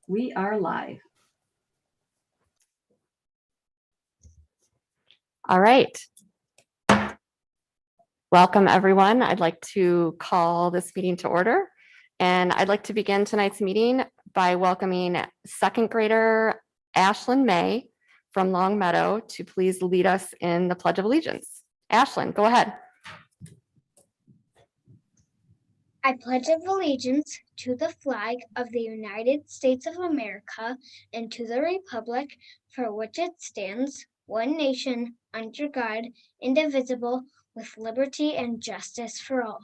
We are live. All right. Welcome, everyone. I'd like to call this meeting to order. And I'd like to begin tonight's meeting by welcoming second grader Ashlyn May from Long Meadow to please lead us in the Pledge of Allegiance. Ashlyn, go ahead. I pledge allegiance to the flag of the United States of America and to the republic for which it stands, one nation, under God, indivisible, with liberty and justice for all.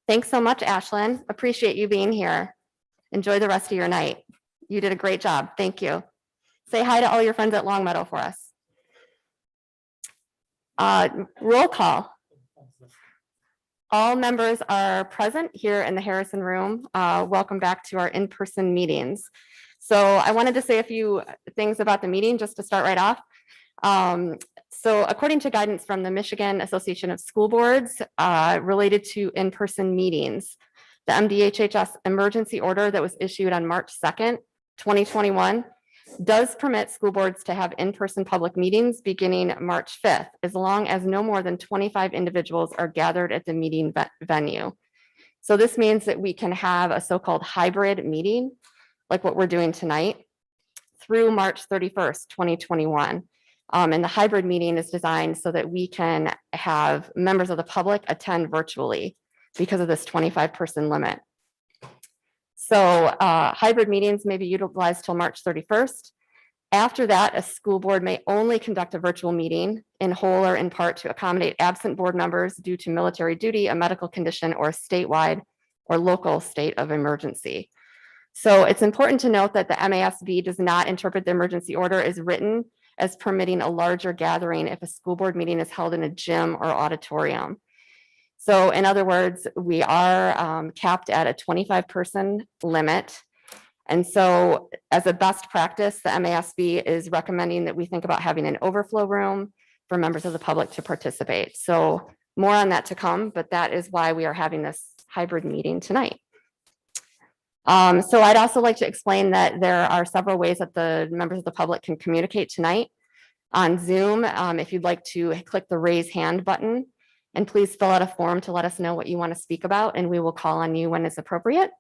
Thanks so much, Ashlyn. Appreciate you being here. Enjoy the rest of your night. You did a great job. Thank you. Say hi to all your friends at Long Meadow for us. Roll call. All members are present here in the Harrison room. Welcome back to our in-person meetings. So I wanted to say a few things about the meeting just to start right off. So according to guidance from the Michigan Association of School Boards related to in-person meetings, the MDHHS emergency order that was issued on March 2nd, 2021, does permit school boards to have in-person public meetings beginning March 5th, as long as no more than 25 individuals are gathered at the meeting venue. So this means that we can have a so-called hybrid meeting, like what we're doing tonight, through March 31st, 2021. And the hybrid meeting is designed so that we can have members of the public attend virtually because of this 25-person limit. So hybrid meetings may be utilized till March 31st. After that, a school board may only conduct a virtual meeting in whole or in part to accommodate absent board members due to military duty, a medical condition, or a statewide or local state of emergency. So it's important to note that the MASB does not interpret the emergency order as written as permitting a larger gathering if a school board meeting is held in a gym or auditorium. So in other words, we are capped at a 25-person limit. And so as a best practice, the MASB is recommending that we think about having an overflow room for members of the public to participate. So more on that to come, but that is why we are having this hybrid meeting tonight. So I'd also like to explain that there are several ways that the members of the public can communicate tonight on Zoom. If you'd like to click the raise hand button, and please fill out a form to let us know what you want to speak about, and we will call on you when it's appropriate.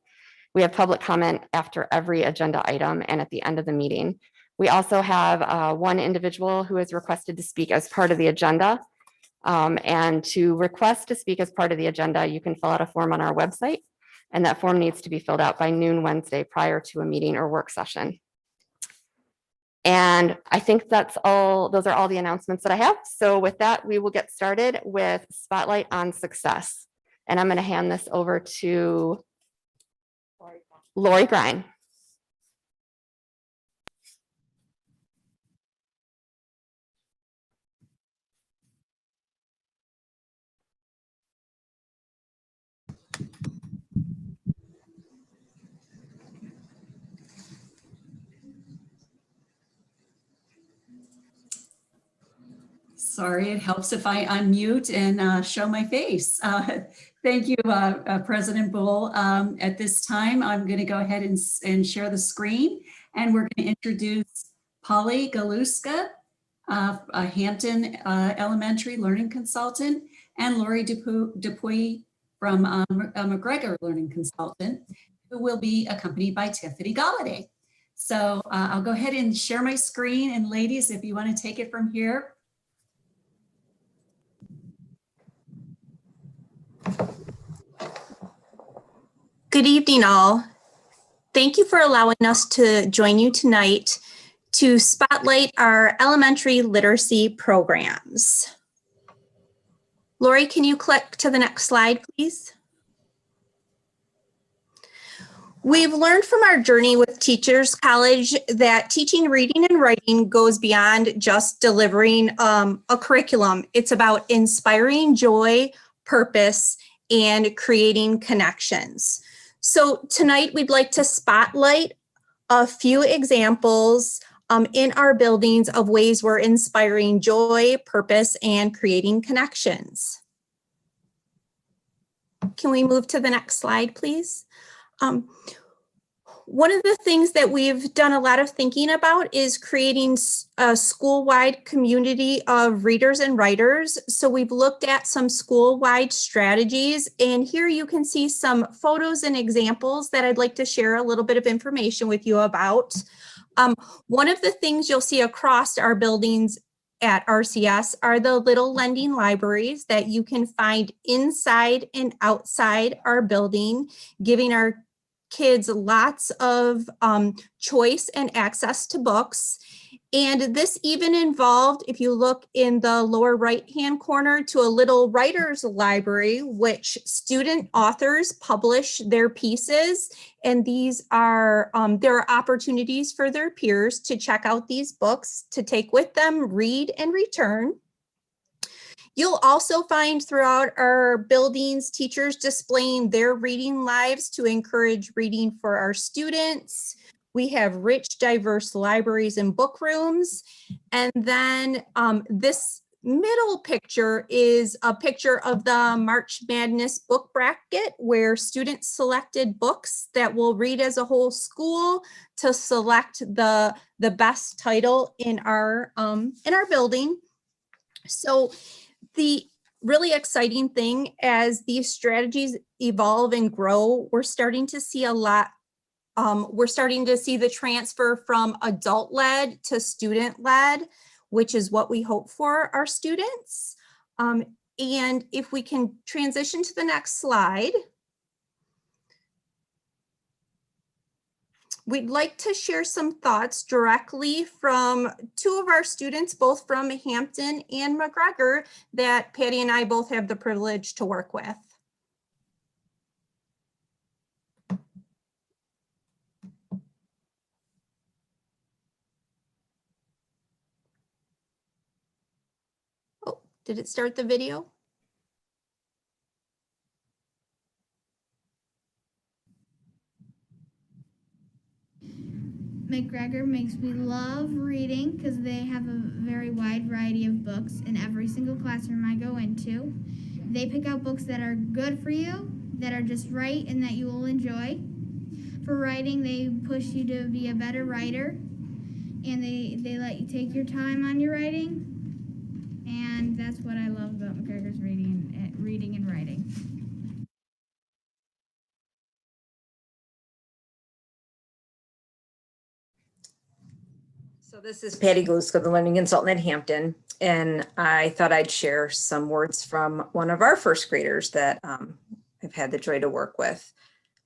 We have public comment after every agenda item and at the end of the meeting. We also have one individual who has requested to speak as part of the agenda. And to request to speak as part of the agenda, you can fill out a form on our website, and that form needs to be filled out by noon Wednesday prior to a meeting or work session. And I think that's all, those are all the announcements that I have. So with that, we will get started with Spotlight on Success. And I'm going to hand this over to Lori Grine. Sorry, it helps if I unmute and show my face. Thank you, President Bull. At this time, I'm going to go ahead and share the screen, and we're going to introduce Polly Galuska, a Hampton Elementary Learning Consultant, and Lori Dupuy from a McGregor Learning Consultant, who will be accompanied by Tiffany Galladay. So I'll go ahead and share my screen, and ladies, if you want to take it from here. Good evening, all. Thank you for allowing us to join you tonight to spotlight our elementary literacy programs. Lori, can you click to the next slide, please? We've learned from our journey with Teachers College that teaching reading and writing goes beyond just delivering a curriculum. It's about inspiring joy, purpose, and creating connections. So tonight we'd like to spotlight a few examples in our buildings of ways we're inspiring joy, purpose, and creating connections. Can we move to the next slide, please? One of the things that we've done a lot of thinking about is creating a school-wide community of readers and writers. So we've looked at some school-wide strategies, and here you can see some photos and examples that I'd like to share a little bit of information with you about. One of the things you'll see across our buildings at RCS are the little lending libraries that you can find inside and outside our building, giving our kids lots of choice and access to books. And this even involved, if you look in the lower right-hand corner, to a little writer's library, which student authors publish their pieces. And these are, there are opportunities for their peers to check out these books, to take with them, read, and return. You'll also find throughout our buildings teachers displaying their reading lives to encourage reading for our students. We have rich, diverse libraries and book rooms. And then this middle picture is a picture of the March Madness book bracket, where students selected books that we'll read as a whole school to select the best title in our building. So the really exciting thing, as these strategies evolve and grow, we're starting to see a lot. We're starting to see the transfer from adult-led to student-led, which is what we hope for our students. And if we can transition to the next slide. We'd like to share some thoughts directly from two of our students, both from Hampton and McGregor, that Patty and I both have the privilege to work with. Oh, did it start the video? McGregor makes me love reading because they have a very wide variety of books in every single classroom I go into. They pick out books that are good for you, that are just right, and that you will enjoy. For writing, they push you to be a better writer, and they let you take your time on your writing. And that's what I love about McGregor's reading and writing. So this is Patty Gluska, the Learning Consultant at Hampton, and I thought I'd share some words from one of our first graders that I've had the joy to work with.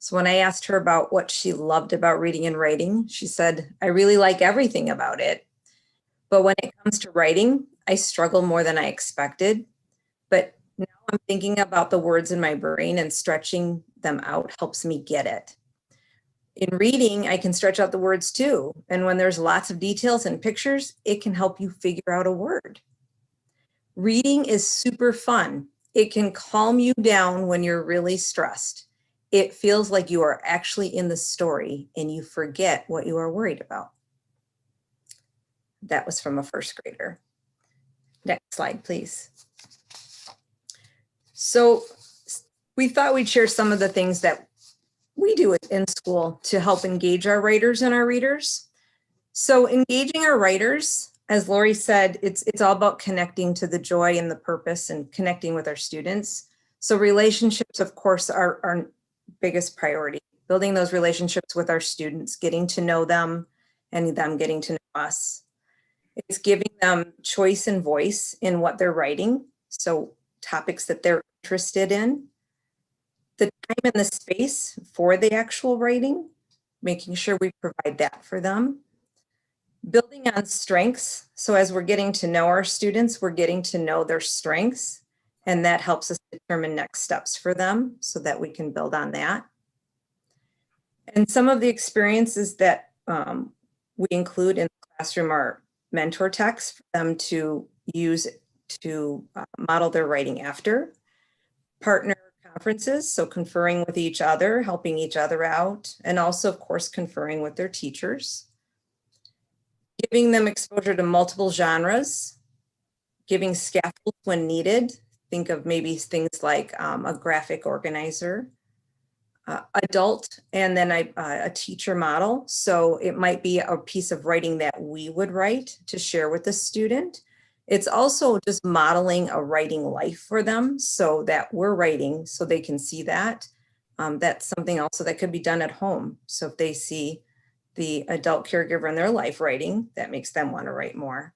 So when I asked her about what she loved about reading and writing, she said, "I really like everything about it, but when it comes to writing, I struggle more than I expected. But now I'm thinking about the words in my brain, and stretching them out helps me get it. In reading, I can stretch out the words too. And when there's lots of details and pictures, it can help you figure out a word. Reading is super fun. It can calm you down when you're really stressed. It feels like you are actually in the story and you forget what you are worried about." That was from a first grader. Next slide, please. So we thought we'd share some of the things that we do in school to help engage our writers and our readers. So engaging our writers, as Lori said, it's all about connecting to the joy and the purpose and connecting with our students. So relationships, of course, are our biggest priority. Building those relationships with our students, getting to know them and them getting to know us. It's giving them choice and voice in what they're writing. So topics that they're interested in. The time and the space for the actual writing, making sure we provide that for them. Building on strengths. So as we're getting to know our students, we're getting to know their strengths, and that helps us determine next steps for them so that we can build on that. And some of the experiences that we include in the classroom are mentor texts for them to use to model their writing after. Partner conferences, so conferring with each other, helping each other out, and also, of course, conferring with their teachers. Giving them exposure to multiple genres, giving scaffolds when needed, think of maybe things like a graphic organizer, adult, and then a teacher model. So it might be a piece of writing that we would write to share with the student. It's also just modeling a writing life for them so that we're writing so they can see that. That's something also that could be done at home. So if they see the adult caregiver in their life writing, that makes them want to write more.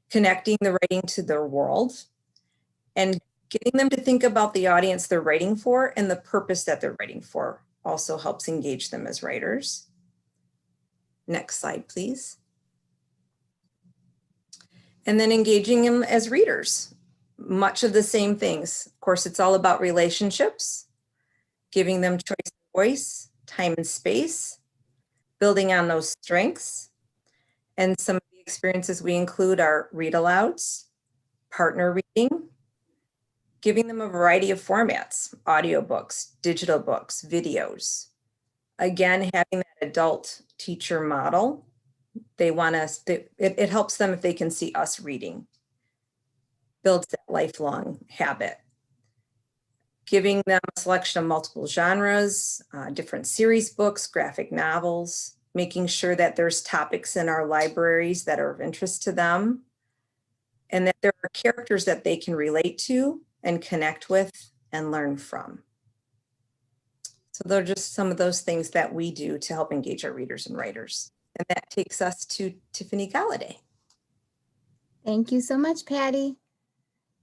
Connecting the writing to their world and getting them to think about the audience they're writing for and the purpose that they're writing for also helps engage them as writers. Next slide, please. And then engaging them as readers. Much of the same things. Of course, it's all about relationships, giving them choice and voice, time and space, building on those strengths. And some of the experiences we include are read alouds, partner reading, giving them a variety of formats, audiobooks, digital books, videos. Again, having that adult teacher model, they want us, it helps them if they can see us reading, builds that lifelong habit. Giving them a selection of multiple genres, different series books, graphic novels, making sure that there's topics in our libraries that are of interest to them, and that there are characters that they can relate to and connect with and learn from. So those are just some of those things that we do to help engage our readers and writers. And that takes us to Tiffany Galladay. Thank you so much, Patty.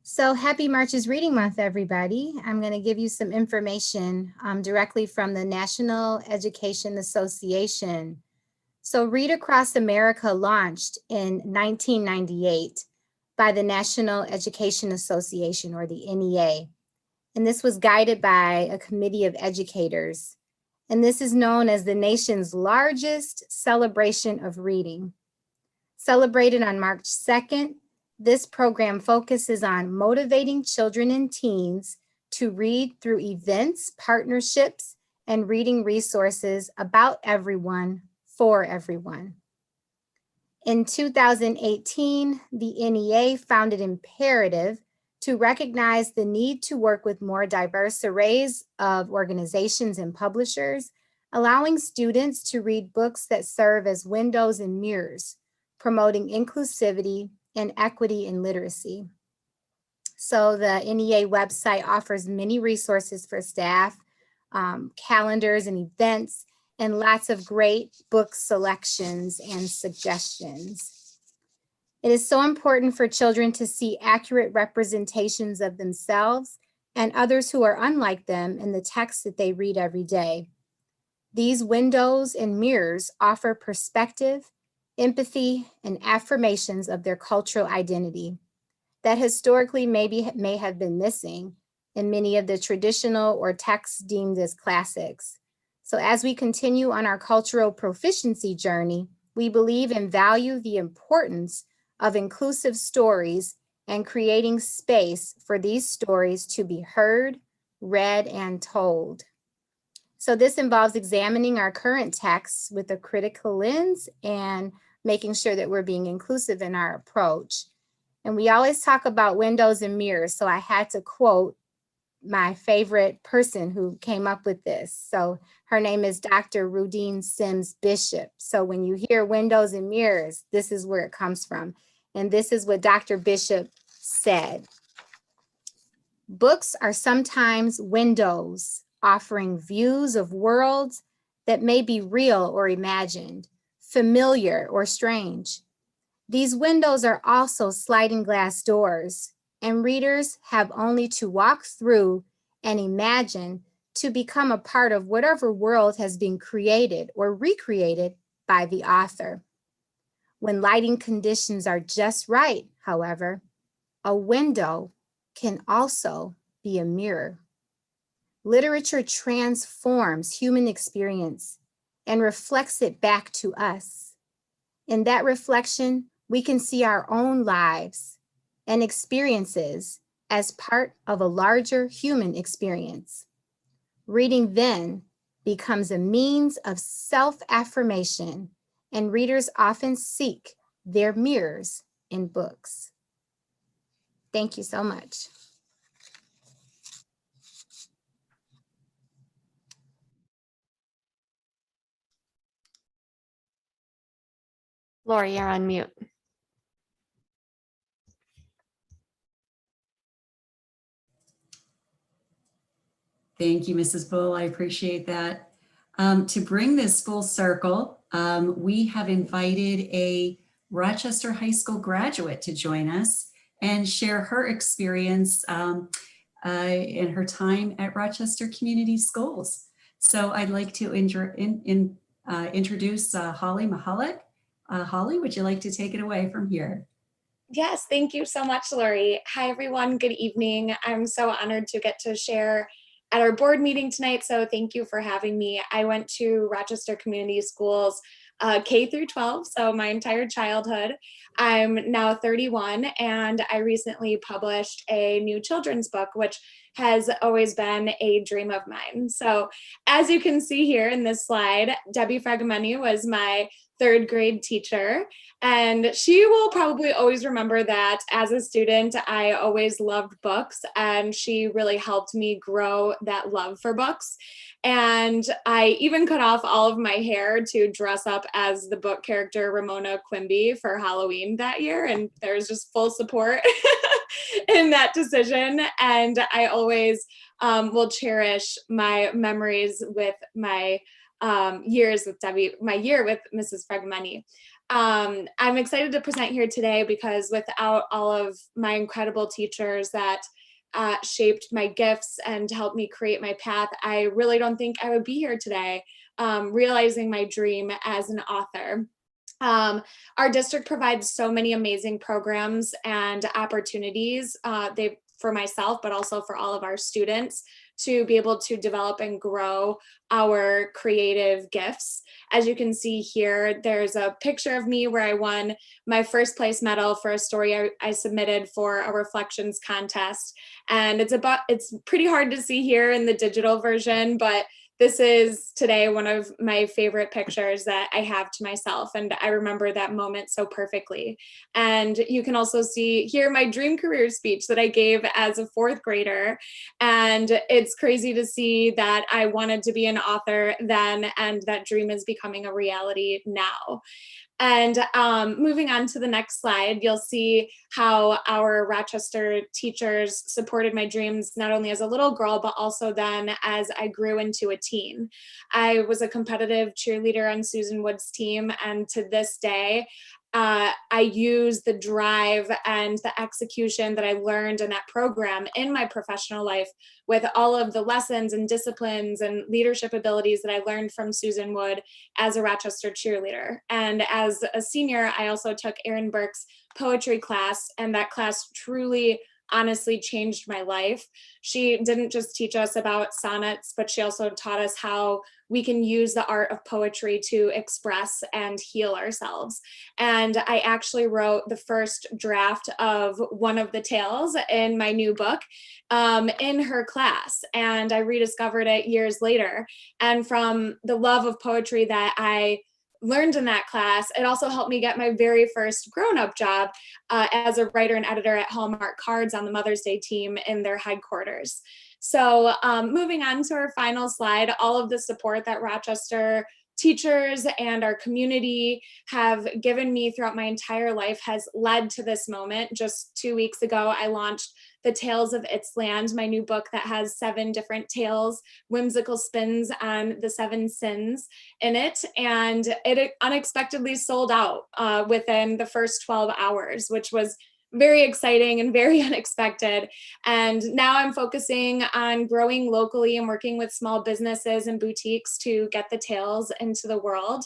So happy March's Reading Month, everybody. I'm going to give you some information directly from the National Education Association. So Read Across America launched in 1998 by the National Education Association, or the NEA. And this was guided by a committee of educators. And this is known as the nation's largest celebration of reading. Celebrated on March 2nd, this program focuses on motivating children and teens to read through events, partnerships, and reading resources about everyone, for everyone. In 2018, the NEA found it imperative to recognize the need to work with more diverse arrays of organizations and publishers, allowing students to read books that serve as windows and mirrors, promoting inclusivity and equity in literacy. So the NEA website offers many resources for staff, calendars and events, and lots of great book selections and suggestions. It is so important for children to see accurate representations of themselves and others who are unlike them in the texts that they read every day. These windows and mirrors offer perspective, empathy, and affirmations of their cultural identity that historically may have been missing in many of the traditional or texts deemed as classics. So as we continue on our cultural proficiency journey, we believe and value the importance of inclusive stories and creating space for these stories to be heard, read, and told. So this involves examining our current texts with a critical lens and making sure that we're being inclusive in our approach. And we always talk about windows and mirrors, so I had to quote my favorite person who came up with this. So her name is Dr. Rudine Sims Bishop. So when you hear windows and mirrors, this is where it comes from. And this is what Dr. Bishop said. Books are sometimes windows offering views of worlds that may be real or imagined, familiar or strange. These windows are also sliding glass doors, and readers have only to walk through and imagine to become a part of whatever world has been created or recreated by the author. When lighting conditions are just right, however, a window can also be a mirror. Literature transforms human experience and reflects it back to us. In that reflection, we can see our own lives and experiences as part of a larger human experience. Reading then becomes a means of self-affirmation, and readers often seek their mirrors in books. Thank you so much. Lori, you're on mute. Thank you, Mrs. Bull. I appreciate that. To bring this full circle, we have invited a Rochester High School graduate to join us and share her experience in her time at Rochester Community Schools. So I'd like to introduce Holly Mahalik. Holly, would you like to take it away from here? Yes, thank you so much, Lori. Hi, everyone. Good evening. I'm so honored to get to share at our board meeting tonight, so thank you for having me. I went to Rochester Community Schools K through 12, so my entire childhood. I'm now 31, and I recently published a new children's book, which has always been a dream of mine. So as you can see here in this slide, Debbie Fragomeni was my third grade teacher. And she will probably always remember that as a student, I always loved books, and she really helped me grow that love for books. And I even cut off all of my hair to dress up as the book character Ramona Quimby for Halloween that year. And there's just full support in that decision. And I always will cherish my memories with my years with Debbie, my year with Mrs. Fragomeni. I'm excited to present here today because without all of my incredible teachers that shaped my gifts and helped me create my path, I really don't think I would be here today, realizing my dream as an author. Our district provides so many amazing programs and opportunities for myself, but also for all of our students to be able to develop and grow our creative gifts. As you can see here, there's a picture of me where I won my first place medal for a story I submitted for a reflections contest. And it's pretty hard to see here in the digital version, but this is today one of my favorite pictures that I have to myself, and I remember that moment so perfectly. And you can also see here my dream career speech that I gave as a fourth grader, and it's crazy to see that I wanted to be an author then, and that dream is becoming a reality now. And moving on to the next slide, you'll see how our Rochester teachers supported my dreams, not only as a little girl, but also then as I grew into a teen. I was a competitive cheerleader on Susan Wood's team, and to this day, I use the drive and the execution that I learned in that program in my professional life with all of the lessons and disciplines and leadership abilities that I learned from Susan Wood as a Rochester cheerleader. And as a senior, I also took Erin Burke's poetry class, and that class truly honestly changed my life. She didn't just teach us about sonnets, but she also taught us how we can use the art of poetry to express and heal ourselves. And I actually wrote the first draft of one of the tales in my new book in her class, and I rediscovered it years later. And from the love of poetry that I learned in that class, it also helped me get my very first grown-up job as a writer and editor at Hallmark Cards on the Mother's Day team in their headquarters. So moving on to our final slide, all of the support that Rochester teachers and our community have given me throughout my entire life has led to this moment. Just 2 weeks ago, I launched The Tales of Its Land, my new book that has 7 different tales, whimsical spins on the 7 sins in it. And it unexpectedly sold out within the first 12 hours, which was very exciting and very unexpected. And now I'm focusing on growing locally and working with small businesses and boutiques to get the tales into the world.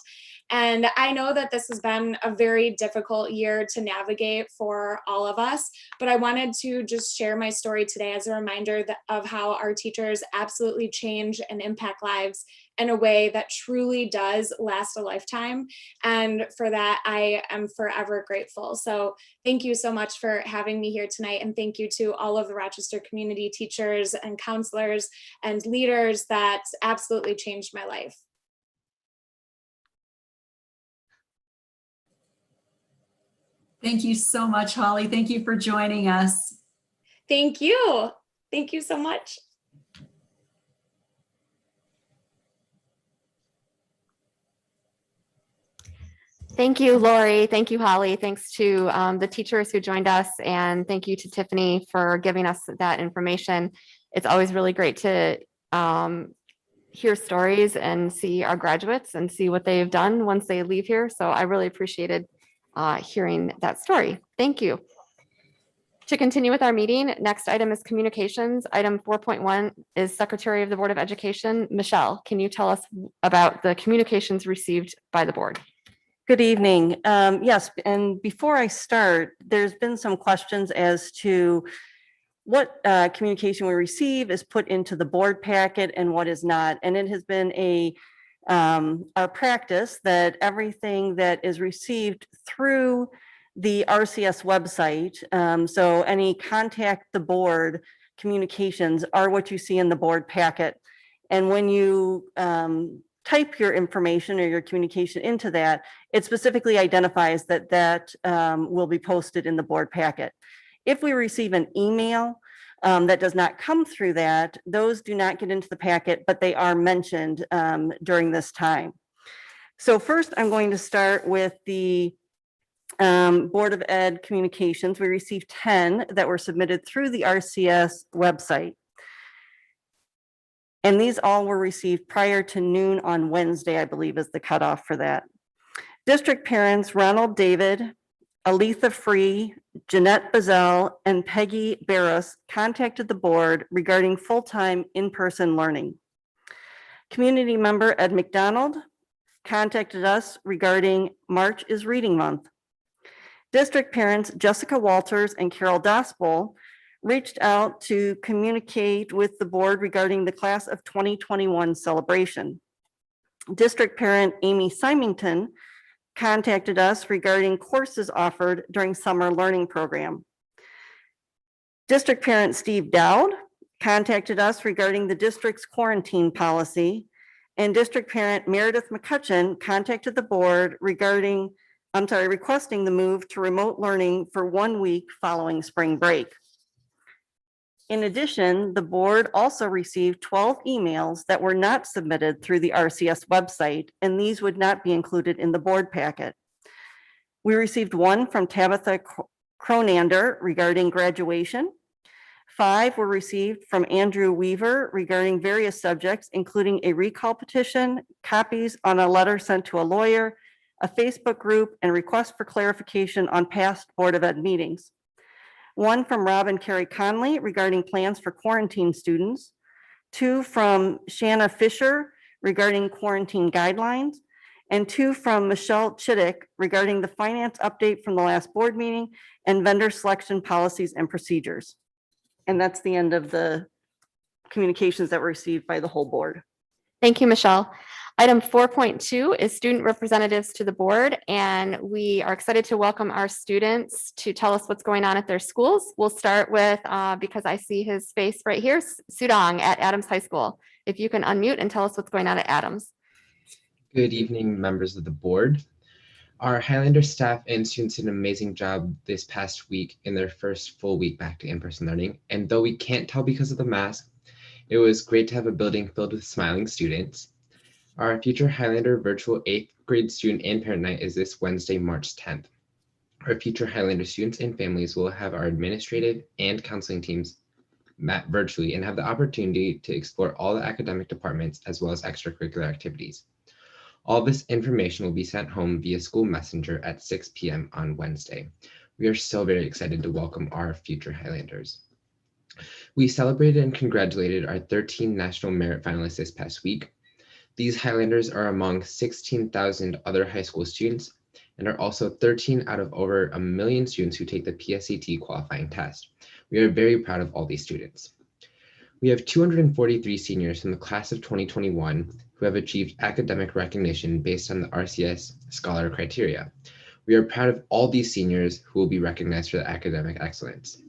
And I know that this has been a very difficult year to navigate for all of us, but I wanted to just share my story today as a reminder of how our teachers absolutely change and impact lives in a way that truly does last a lifetime. And for that, I am forever grateful. So thank you so much for having me here tonight. And thank you to all of the Rochester community teachers and counselors and leaders that absolutely changed my life. Thank you so much, Holly. Thank you for joining us. Thank you. Thank you so much. Thank you, Lori. Thank you, Holly. Thanks to the teachers who joined us, and thank you to Tiffany for giving us that information. It's always really great to hear stories and see our graduates and see what they've done once they leave here. So I really appreciated hearing that story. Thank you. To continue with our meeting, next item is communications. Item 4.1 is Secretary of the Board of Education. Michelle, can you tell us about the communications received by the board? Good evening. Yes, and before I start, there's been some questions as to what communication we receive is put into the board packet and what is not. And it has been our practice that everything that is received through the RCS website, so any contact the board communications are what you see in the board packet. And when you type your information or your communication into that, it specifically identifies that will be posted in the board packet. If we receive an email that does not come through that, those do not get into the packet, but they are mentioned during this time. So first, I'm going to start with the Board of Ed communications. We received 10 that were submitted through the RCS website. And these all were received prior to noon on Wednesday, I believe is the cutoff for that. District parents Ronald David, Aletha Free, Jeanette Bazell, and Peggy Barros contacted the board regarding full-time in-person learning. Community member Ed McDonald contacted us regarding March is Reading Month. District parents Jessica Walters and Carol Dospel reached out to communicate with the board regarding the class of 2021 celebration. District parent Amy Symington contacted us regarding courses offered during summer learning program. District parent Steve Dowd contacted us regarding the district's quarantine policy, and district parent Meredith McCutcheon contacted the board regarding, requesting the move to remote learning for 1 week following spring break. In addition, the board also received 12 emails that were not submitted through the RCS website, and these would not be included in the board packet. We received one from Tabitha Cronander regarding graduation. 5 were received from Andrew Weaver regarding various subjects, including a recall petition, copies on a letter sent to a lawyer, a Facebook group, and requests for clarification on past Board of Ed meetings. 1 from Rob and Carrie Conley regarding plans for quarantine students. 2 from Shanna Fisher regarding quarantine guidelines. And 2 from Michelle Chittick regarding the finance update from the last board meeting and vendor selection policies and procedures. And that's the end of the communications that were received by the whole board. Thank you, Michelle. Item 4.2 is student representatives to the board, and we are excited to welcome our students to tell us what's going on at their schools. We'll start with, because I see his face right here, Sudong at Adams High School. If you can unmute and tell us what's going on at Adams. Good evening, members of the board. Our Highlander staff and students did an amazing job this past week in their first full week back to in-person learning. And though we can't tell because of the mask, it was great to have a building filled with smiling students. Our future Highlander virtual 8th grade student and parent night is this Wednesday, March 10th. Our future Highlander students and families will have our administrative and counseling teams met virtually and have the opportunity to explore all the academic departments as well as extracurricular activities. All this information will be sent home via school messenger at 6 p.m. on Wednesday. We are so very excited to welcome our future Highlanders. We celebrated and congratulated our 13 National Merit finalists this past week. These Highlanders are among 16,000 other high school students and are also 13 out of over 1 million students who take the PSAT qualifying test. We are very proud of all these students. We have 243 seniors from the class of 2021 who have achieved academic recognition based on the RCS Scholar criteria. We are proud of all these seniors who will be recognized for their academic excellence.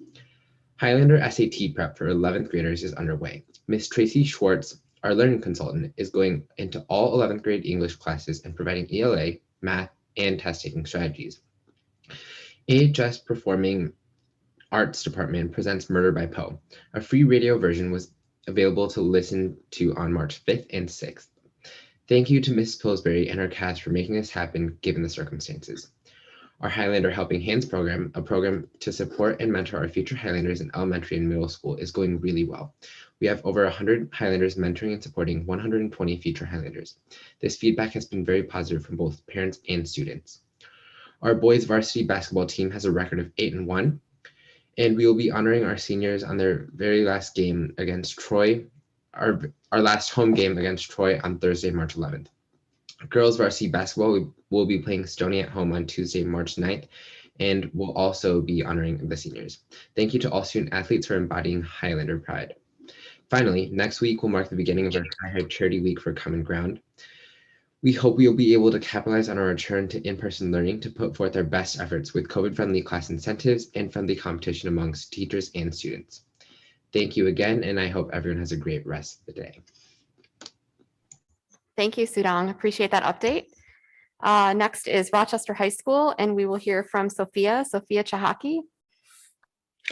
Highlander SAT prep for 11th graders is underway. Ms. Tracy Schwartz, our learning consultant, is going into all 11th grade English classes and providing ELA, math, and test taking strategies. AHS Performing Arts Department presents Murder by Poe. A free radio version was available to listen to on March 5th and 6th. Thank you to Ms. Pillsbury and her cast for making this happen given the circumstances. Our Highlander Helping Hands program, a program to support and mentor our future Highlanders in elementary and middle school, is going really well. We have over 100 Highlanders mentoring and supporting 120 future Highlanders. This feedback has been very positive from both parents and students. Our boys varsity basketball team has a record of 8-1, and we will be honoring our seniors on their very last game against Troy, our last home game against Troy on Thursday, March 11th. Girls varsity basketball will be playing Stony at home on Tuesday, March 9th, and we'll also be honoring the seniors. Thank you to all student athletes for embodying Highlander pride. Finally, next week will mark the beginning of our Tri-High Charity Week for Common Ground. We hope we will be able to capitalize on our return to in-person learning to put forth our best efforts with COVID-friendly class incentives and friendly competition amongst teachers and students. Thank you again, and I hope everyone has a great rest of the day. Thank you, Sudong. Appreciate that update. Next is Rochester High School, and we will hear from Sophia Chahaki.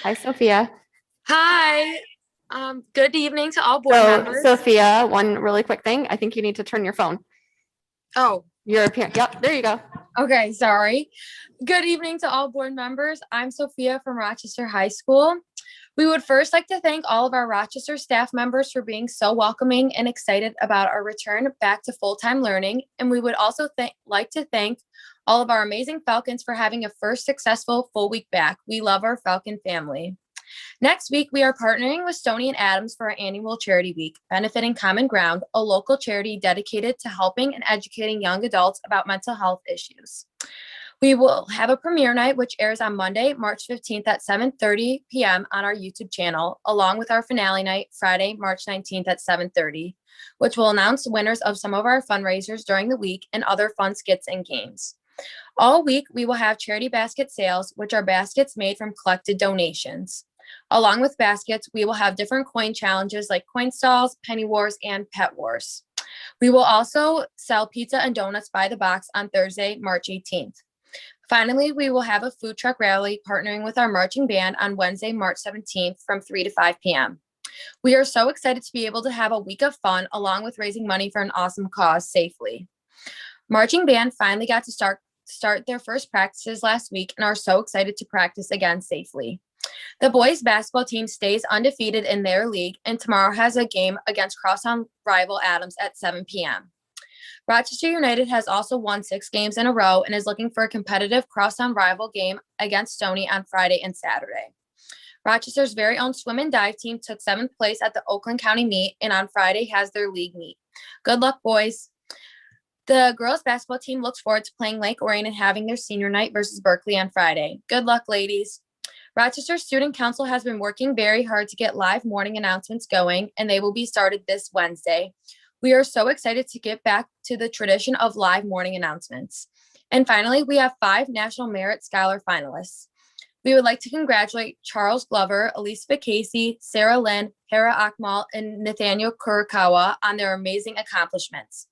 Hi, Sophia. Hi. Good evening to all board members. Sophia, one really quick thing. I think you need to turn your phone. Oh, Yep, there you go. okay. Sorry. Good evening to all board members. I'm Sophia from Rochester High School. We would first like to thank all of our Rochester staff members for being so welcoming and excited about our return back to full-time learning. And we would also like to thank all of our amazing Falcons for having a first successful full week back. We love our Falcon family. Next week, we are partnering with Stony and Adams for our annual charity week, benefiting Common Ground, a local charity dedicated to helping and educating young adults about mental health issues. We will have a premiere night, which airs on Monday, March 15th at 7:30 p.m. on our YouTube channel, along with our finale night, Friday, March 19th at 7:30, which will announce winners of some of our fundraisers during the week and other fun skits and games. All week, we will have charity basket sales, which are baskets made from collected donations. Along with baskets, we will have different coin challenges like coin stalls, penny wars, and pet wars. We will also sell pizza and donuts by the box on Thursday, March 18th. Finally, we will have a food truck rally partnering with our marching band on Wednesday, March 17th from 3 to 5 p.m. We are so excited to be able to have a week of fun along with raising money for an awesome cause safely. Marching band finally got to start their first practices last week and are so excited to practice again safely. The boys basketball team stays undefeated in their league and tomorrow has a game against crosstown rival Adams at 7 p.m. Rochester United has also won 6 games in a row and is looking for a competitive crosstown rival game against Stony on Friday and Saturday. Rochester's very own swim and dive team took 7th place at the Oakland County meet and on Friday has their league meet. Good luck, boys. The girls basketball team looks forward to playing Lake Orion and having their senior night versus Berkeley on Friday. Good luck, ladies. Rochester Student Council has been working very hard to get live morning announcements going, and they will be started this Wednesday. We are so excited to get back to the tradition of live morning announcements. And finally, we have 5 National Merit Scholar finalists. We would like to congratulate Charles Glover, Elizabeth Casey, Sarah Lynn, Hera Akmal, and Nathaniel Kurokawa on their amazing accomplishments.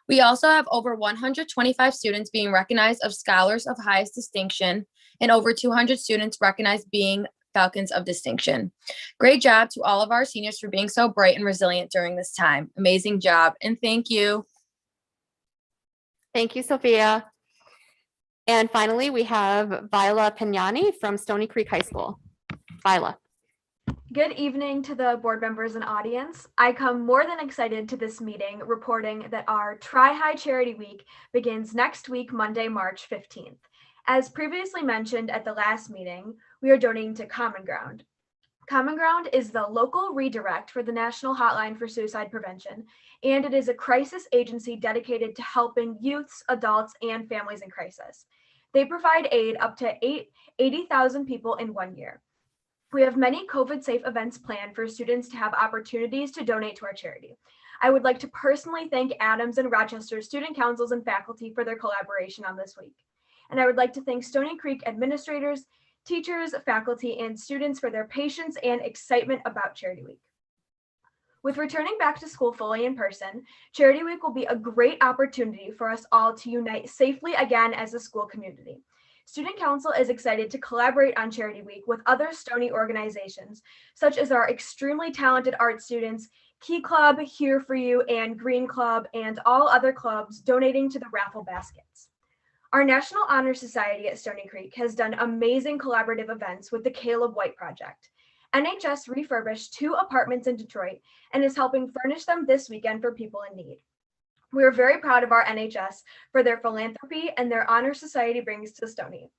We also have over 125 students being recognized as scholars of highest distinction and over 200 students recognized being Falcons of distinction. Great job to all of our seniors for being so bright and resilient during this time. Amazing job, and thank you. Thank you, Sophia. And finally, we have Viola Pignani from Stony Creek High School. Viola. Good evening to the board members and audience. I come more than excited to this meeting reporting that our Tri-High Charity Week begins next week, Monday, March 15th. As previously mentioned at the last meeting, we are donating to Common Ground. Common Ground is the local redirect for the National Hotline for Suicide Prevention, and it is a crisis agency dedicated to helping youths, adults, and families in crisis. They provide aid up to 80,000 people in 1 year. We have many COVID-safe events planned for students to have opportunities to donate to our charity. I would like to personally thank Adams and Rochester student councils and faculty for their collaboration on this week. And I would like to thank Stony Creek administrators, teachers, faculty, and students for their patience and excitement about Charity Week. With returning back to school fully in person, Charity Week will be a great opportunity for us all to unite safely again as a school community. Student Council is excited to collaborate on Charity Week with other Stony organizations, such as our extremely talented art students Key Club, Here For You, and Green Club, and all other clubs donating to the raffle baskets. Our National Honor Society at Stony Creek has done amazing collaborative events with the Caleb White Project. NHS refurbished 2 apartments in Detroit and is helping furnish them this weekend for people in need. We are very proud of our NHS for their philanthropy and their honor society brings to Stony.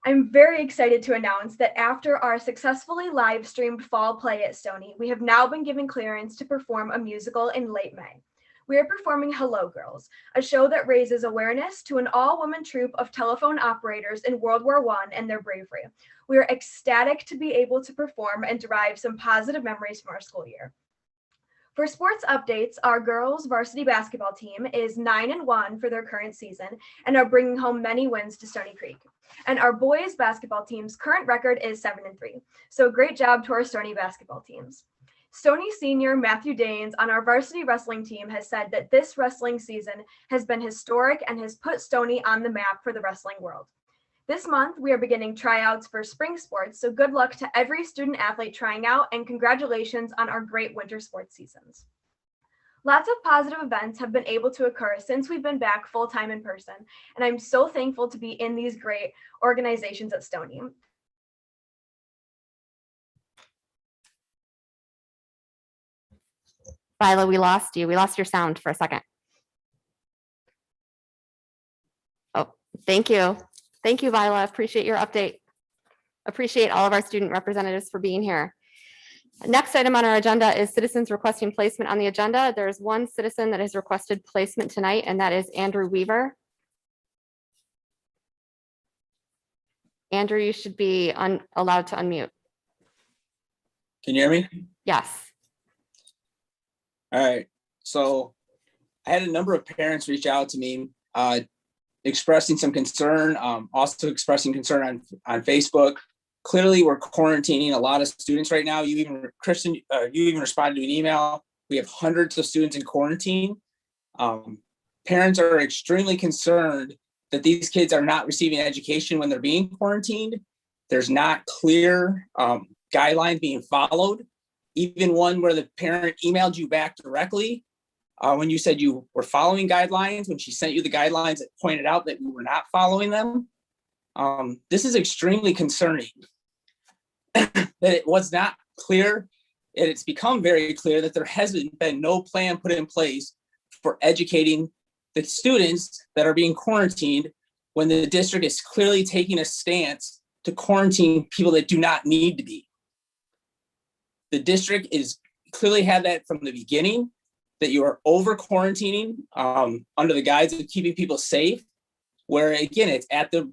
I'm very excited to announce that after our successfully live streamed fall play at Stony, we have now been given clearance to perform a musical in late May. We are performing Hello Girls, a show that raises awareness to an all-woman troupe of telephone operators in World War I and their bravery. We are ecstatic to be able to perform and derive some positive memories from our school year. For sports updates, our girls varsity basketball team is 9-1 for their current season and are bringing home many wins to Stony Creek. And our boys basketball team's current record is 7-3. So great job to our Stony basketball teams. Stony senior Matthew Danes on our varsity wrestling team has said that this wrestling season has been historic and has put Stony on the map for the wrestling world. This month, we are beginning tryouts for spring sports, so good luck to every student athlete trying out and congratulations on our great winter sports seasons. Lots of positive events have been able to occur since we've been back full-time in person, and I'm so thankful to be in these great organizations at Stony. Viola, we lost you. We lost your sound for a second. Oh, thank you. Thank you, Viola. Appreciate your update. Appreciate all of our student representatives for being here. Next item on our agenda is citizens requesting placement on the agenda. There's one citizen that has requested placement tonight, and that is Andrew Weaver. Andrew, you should be allowed to unmute. Can you hear me? Yes. All right. So I had a number of parents reach out to me expressing some concern, also expressing concern on Facebook. Clearly, we're quarantining a lot of students right now. You even, Kristen, you even responded to an email. We have hundreds of students in quarantine. Parents are extremely concerned that these kids are not receiving education when they're being quarantined. There's not clear guidelines being followed. Even one where the parent emailed you back directly when you said you were following guidelines, when she sent you the guidelines that pointed out that we were not following them. This is extremely concerning. That it was not clear, and it's become very clear that there hasn't been no plan put in place for educating the students that are being quarantined when the district is clearly taking a stance to quarantine people that do not need to be. The district is clearly had that from the beginning, that you are over quarantining under the guise of keeping people safe, where again, it's at the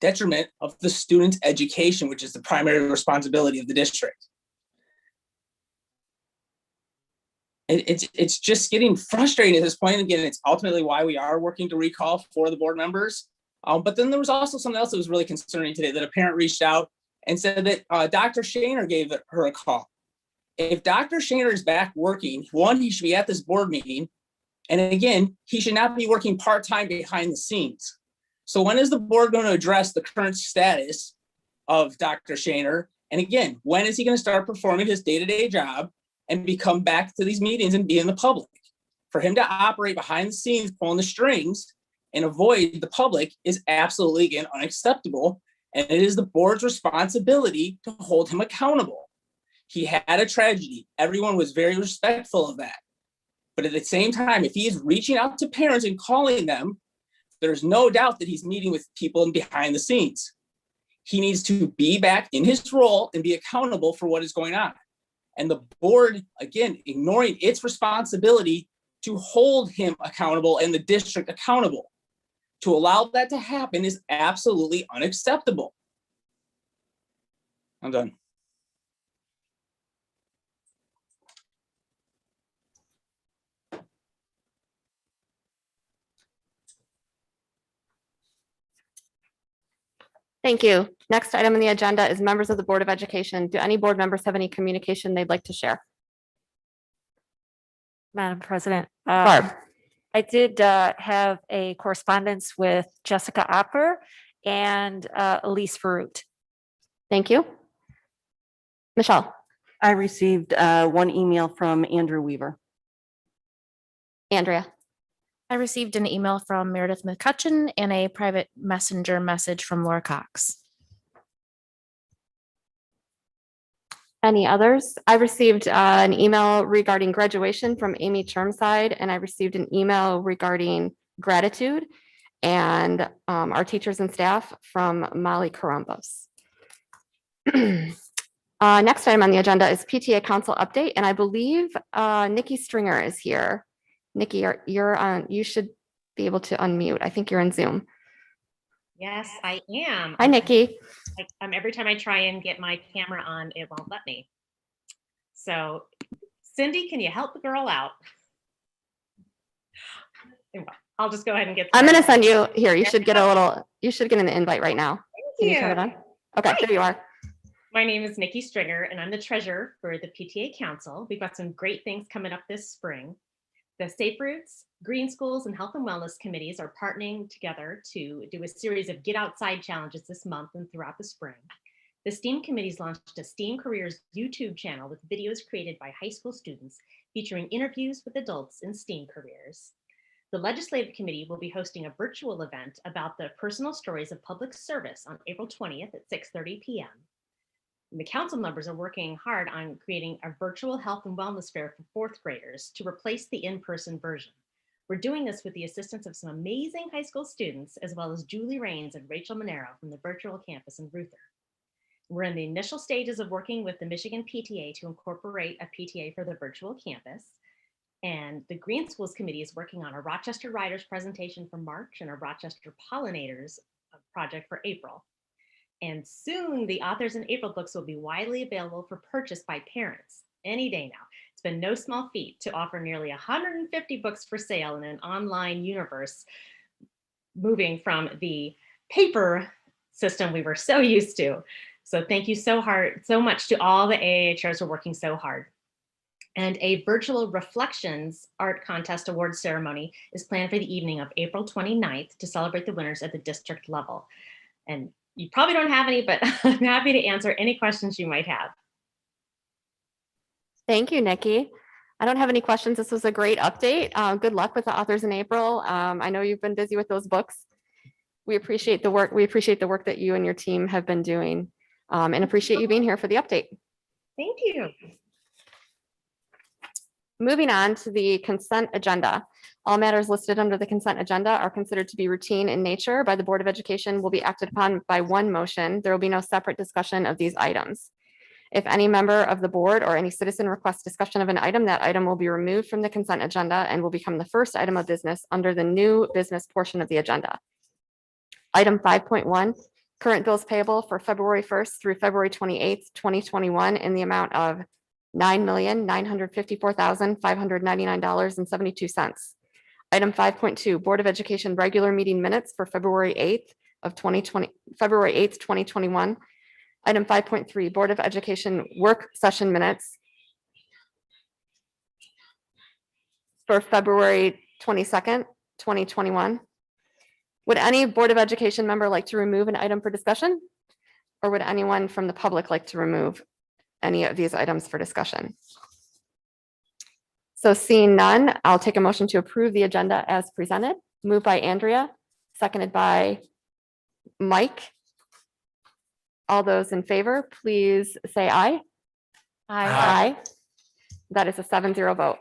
detriment of the student's education, which is the primary responsibility of the district. It's just getting frustrating at this point. Again, it's ultimately why we are working to recall for the board members. But then there was also something else that was really concerning today, that a parent reached out and said that Dr. Shaner gave her a call. If Dr. Shaner is back working, one, he should be at this board meeting. And again, he should not be working part-time behind the scenes. So when is the board going to address the current status of Dr. Shaner? And again, when is he going to start performing his day-to-day job and come back to these meetings and be in the public? For him to operate behind the scenes, pulling the strings and avoid the public is absolutely, again, unacceptable. And it is the board's responsibility to hold him accountable. He had a tragedy. Everyone was very respectful of that. But at the same time, if he is reaching out to parents and calling them, there's no doubt that he's meeting with people behind the scenes. He needs to be back in his role and be accountable for what is going on. And the board, again, ignoring its responsibility to hold him accountable and the district accountable. To allow that to happen is absolutely unacceptable. I'm done. Thank you. Next item on the agenda is members of the Board of Education. Do any board members have any communication they'd like to share? Madam President, Barb. I did have a correspondence with Jessica Opper and Elise Farut. Thank you. Michelle. I received one email from Andrew Weaver. Andrea. I received an email from Meredith McCutcheon and a private messenger message from Laura Cox. Any others? I received an email regarding graduation from Amy Chermside, and I received an email regarding gratitude and our teachers and staff from Molly Carambos. Next item on the agenda is PTA Council update, and I believe Nikki Stringer is here. Nikki, you're on. You should be able to unmute. I think you're in Zoom. Yes, I am. Hi, Nikki. Every time I try and get my camera on, it won't let me. So, Cindy, can you help the girl out? I'll just go ahead and get. I'm going to send you here. You should get a little. You should get an invite right now. Can you turn it on? Okay, Hi. there you are. My name is Nikki Stringer, and I'm the treasurer for the PTA Council. We've got some great things coming up this spring. The Safe Routes, Green Schools, and Health and Wellness committees are partnering together to do a series of Get Outside challenges this month and throughout the spring. The STEAM committees launched a STEAM Careers YouTube channel with videos created by high school students featuring interviews with adults in STEAM careers. The Legislative Committee will be hosting a virtual event about the personal stories of public service on April 20th at 6:30 p.m. The council members are working hard on creating a virtual health and wellness fair for fourth graders to replace the in-person version. We're doing this with the assistance of some amazing high school students, as well as Julie Rains and Rachel Monero from the virtual campus in Ruther. We're in the initial stages of working with the Michigan PTA to incorporate a PTA for the virtual campus. And the Green Schools Committee is working on a Rochester Riders presentation for March and a Rochester Pollinators project for April. And soon the Authors in April books will be widely available for purchase by parents any day now. It's been no small feat to offer nearly 150 books for sale in an online universe, moving from the paper system we were so used to. So thank you so much to all the AAHRs who are working so hard. And a virtual Reflections Art Contest Award ceremony is planned for the evening of April 29th to celebrate the winners at the district level. And you probably don't have any, but I'm happy to answer any questions you might have. Thank you, Nikki. I don't have any questions. This was a great update. Good luck with the Authors in April. I know you've been busy with those books. We appreciate the work. We appreciate the work that you and your team have been doing, and appreciate you being here for the update. Thank you. Moving on to the consent agenda. All matters listed under the consent agenda are considered to be routine in nature by the Board of Education, will be acted upon by one motion. There will be no separate discussion of these items. If any member of the board or any citizen requests discussion of an item, that item will be removed from the consent agenda and will become the first item of business under the new business portion of the agenda. Item 5.1, current bills payable for February 1st through February 28th, 2021 in the amount of $9,954,599.72. Item 5.2, Board of Education regular meeting minutes for February 8th of 2020, February 8th, 2021. Item 5.3, Board of Education work session minutes for February 22nd, 2021. Would any Board of Education member like to remove an item for discussion? Or would anyone from the public like to remove any of these items for discussion? So seeing none, I'll take a motion to approve the agenda as presented. Moved by Andrea, seconded by Mike. All those in favor, please say aye. Aye. That is a 7-0 vote.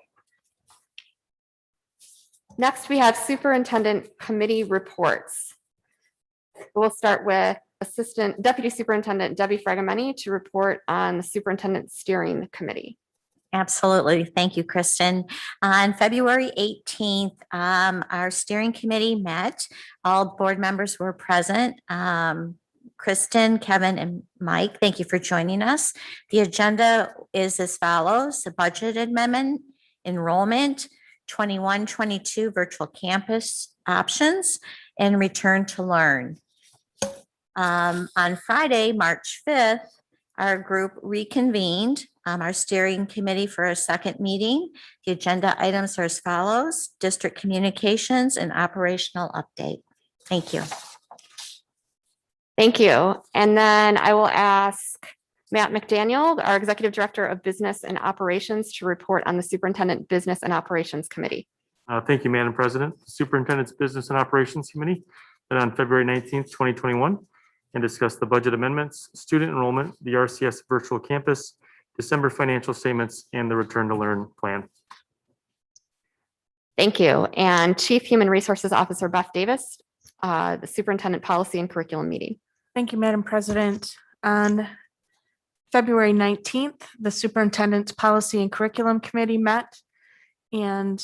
Next, we have superintendent committee reports. We'll start with Deputy Superintendent Debbie Fragamenti to report on the Superintendent Steering Committee. Absolutely. Thank you, Kristen. On February 18th, our steering committee met. All board members were present. Kristen, Kevin, and Mike, thank you for joining us. The agenda is as follows: the budget amendment, enrollment, 21-22 virtual campus options, and return to learn. On Friday, March 5th, our group reconvened our steering committee for a second meeting. The agenda items are as follows: district communications and operational update. Thank you. Thank you. And then I will ask Matt McDaniel, our Executive Director of Business and Operations, to report on the Superintendent Business and Operations Committee. Thank you, Madam President. The Superintendent's Business and Operations Committee met on February 19th, 2021, and discussed the budget amendments, student enrollment, the RCS virtual campus, December financial statements, and the return to learn plan. Thank you. And Chief Human Resources Officer Beth Davis, the Superintendent Policy and Curriculum meeting. Thank you, Madam President. On February 19th, the Superintendent's Policy and Curriculum Committee met, and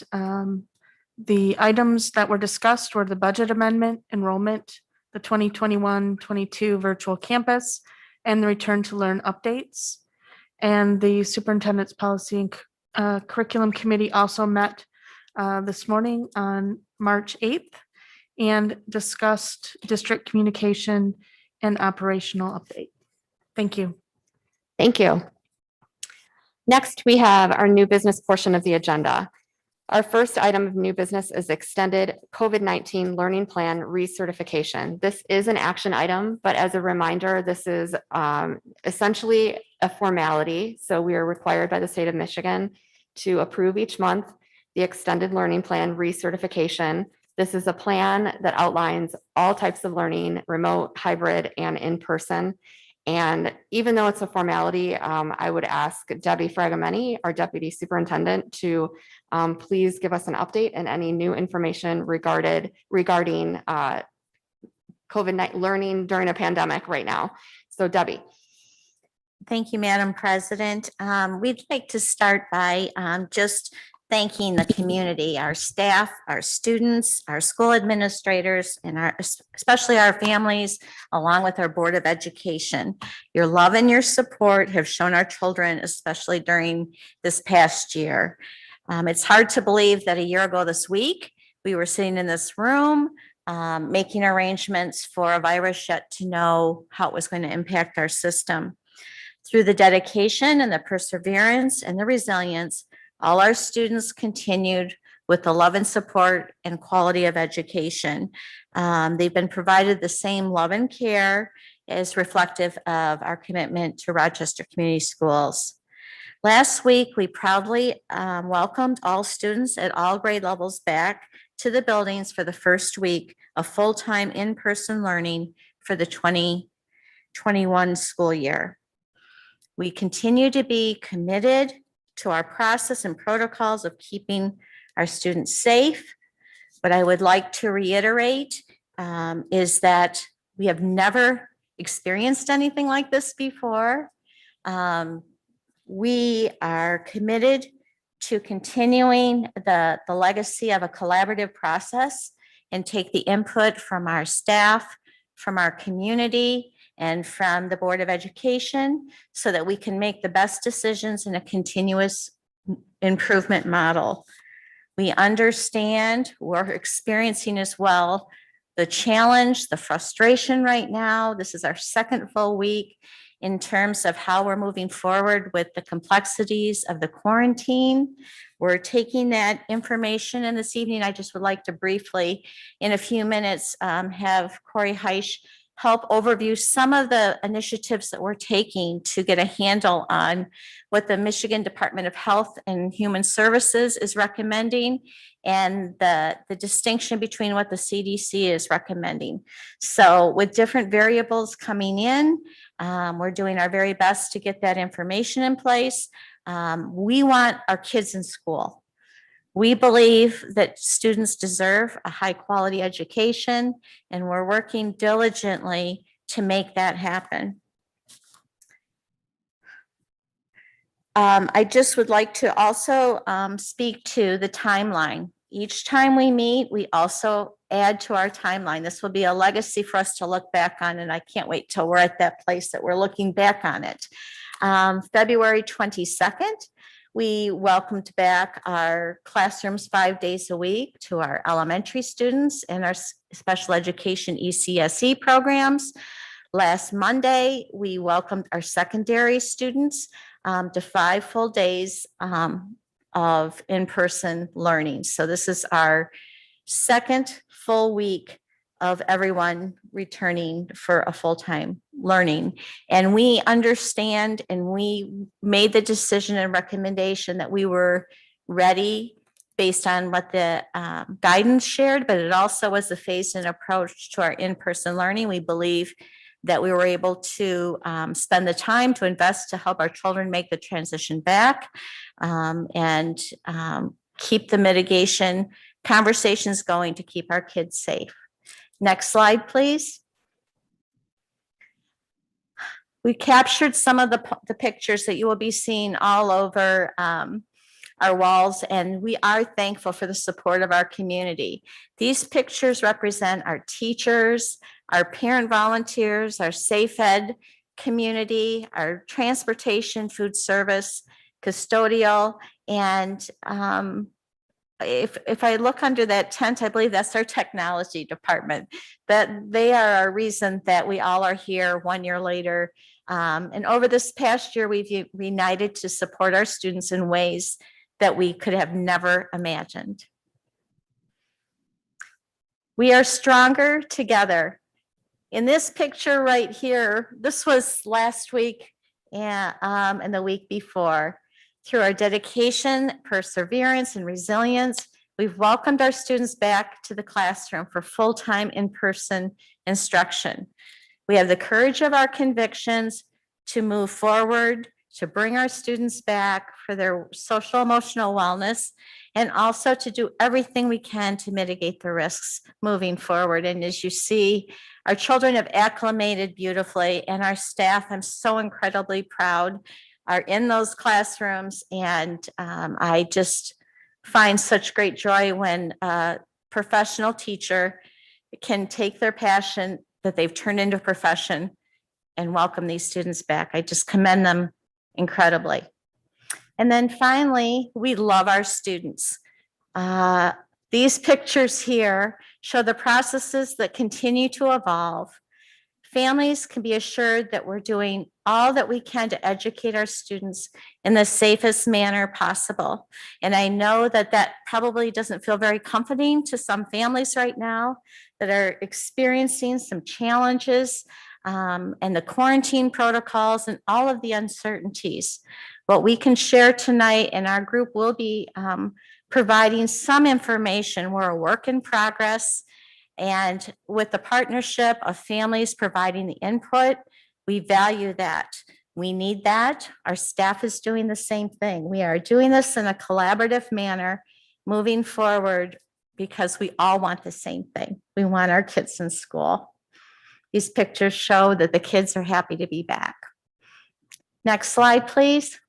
the items that were discussed were the budget amendment, enrollment, the 2021-22 virtual campus, and the return to learn updates. And the Superintendent's Policy and Curriculum Committee also met this morning on March 8th and discussed district communication and operational update. Thank you. Thank you. Next, we have our new business portion of the agenda. Our first item of new business is extended COVID-19 learning plan recertification. This is an action item, but as a reminder, this is essentially a formality. So we are required by the state of Michigan to approve each month the extended learning plan recertification. This is a plan that outlines all types of learning, remote, hybrid, and in-person. And even though it's a formality, I would ask Debbie Fragameni, our Deputy Superintendent, to please give us an update and any new information regarding COVID-19 learning during a pandemic right now. So Debbie. Thank you, Madam President. We'd like to start by just thanking the community, our staff, our students, our school administrators, and especially our families, along with our Board of Education. Your love and your support have shown our children, especially during this past year. It's hard to believe that a year ago this week, we were sitting in this room making arrangements for a virus yet to know how it was going to impact our system. Through the dedication and the perseverance and the resilience, all our students continued with the love and support and quality of education. They've been provided the same love and care as reflective of our commitment to Rochester Community Schools. Last week, we proudly welcomed all students at all grade levels back to the buildings for the first week of full-time in-person learning for the 2021 school year. We continue to be committed to our process and protocols of keeping our students safe. What I would like to reiterate is that we have never experienced anything like this before. We are committed to continuing the legacy of a collaborative process and take the input from our staff, from our community, and from the Board of Education so that we can make the best decisions in a continuous improvement model. We understand, we're experiencing as well, the challenge, the frustration right now. This is our second full week in terms of how we're moving forward with the complexities of the quarantine. We're taking that information, and this evening, I just would like to briefly, in a few minutes, have Corey Heisch help overview some of the initiatives that we're taking to get a handle on what the Michigan Department of Health and Human Services is recommending and the distinction between what the CDC is recommending. So with different variables coming in, we're doing our very best to get that information in place. We want our kids in school. We believe that students deserve a high quality education, and we're working diligently to make that happen. I just would like to also speak to the timeline. Each time we meet, we also add to our timeline. This will be a legacy for us to look back on, and I can't wait till we're at that place that we're looking back on it. February 22nd, we welcomed back our classrooms 5 days a week to our elementary students and our special education ECSE programs. Last Monday, we welcomed our secondary students to 5 full days of in-person learning. So this is our second full week of everyone returning for a full-time learning. And we understand, and we made the decision and recommendation that we were ready based on what the guidance shared, but it also was a phased-in approach to our in-person learning. We believe that we were able to spend the time to invest to help our children make the transition back and keep the mitigation conversations going to keep our kids safe. Next slide, please. We captured some of the pictures that you will be seeing all over our walls, and we are thankful for the support of our community. These pictures represent our teachers, our parent volunteers, our Safe Ed community, our transportation, food service, custodial, and if I look under that tent, I believe that's our technology department, that they are our reason that we all are here 1 year later. And over this past year, we've united to support our students in ways that we could have never imagined. We are stronger together. In this picture right here, this was last week and the week before. Through our dedication, perseverance, and resilience, we've welcomed our students back to the classroom for full-time in-person instruction. We have the courage of our convictions to move forward, to bring our students back for their social emotional wellness, and also to do everything we can to mitigate the risks moving forward. And as you see, our children have acclimated beautifully, and our staff, I'm so incredibly proud, are in those classrooms. And I just find such great joy when a professional teacher can take their passion that they've turned into a profession and welcome these students back. I just commend them incredibly. And then finally, we love our students. These pictures here show the processes that continue to evolve. Families can be assured that we're doing all that we can to educate our students in the safest manner possible. And I know that that probably doesn't feel very comforting to some families right now that are experiencing some challenges and the quarantine protocols and all of the uncertainties. What we can share tonight, and our group will be providing some information. We're a work in progress. And with the partnership of families providing the input, we value that. We need that. Our staff is doing the same thing. We are doing this in a collaborative manner moving forward because we all want the same thing. We want our kids in school. These pictures show that the kids are happy to be back. Next slide, please.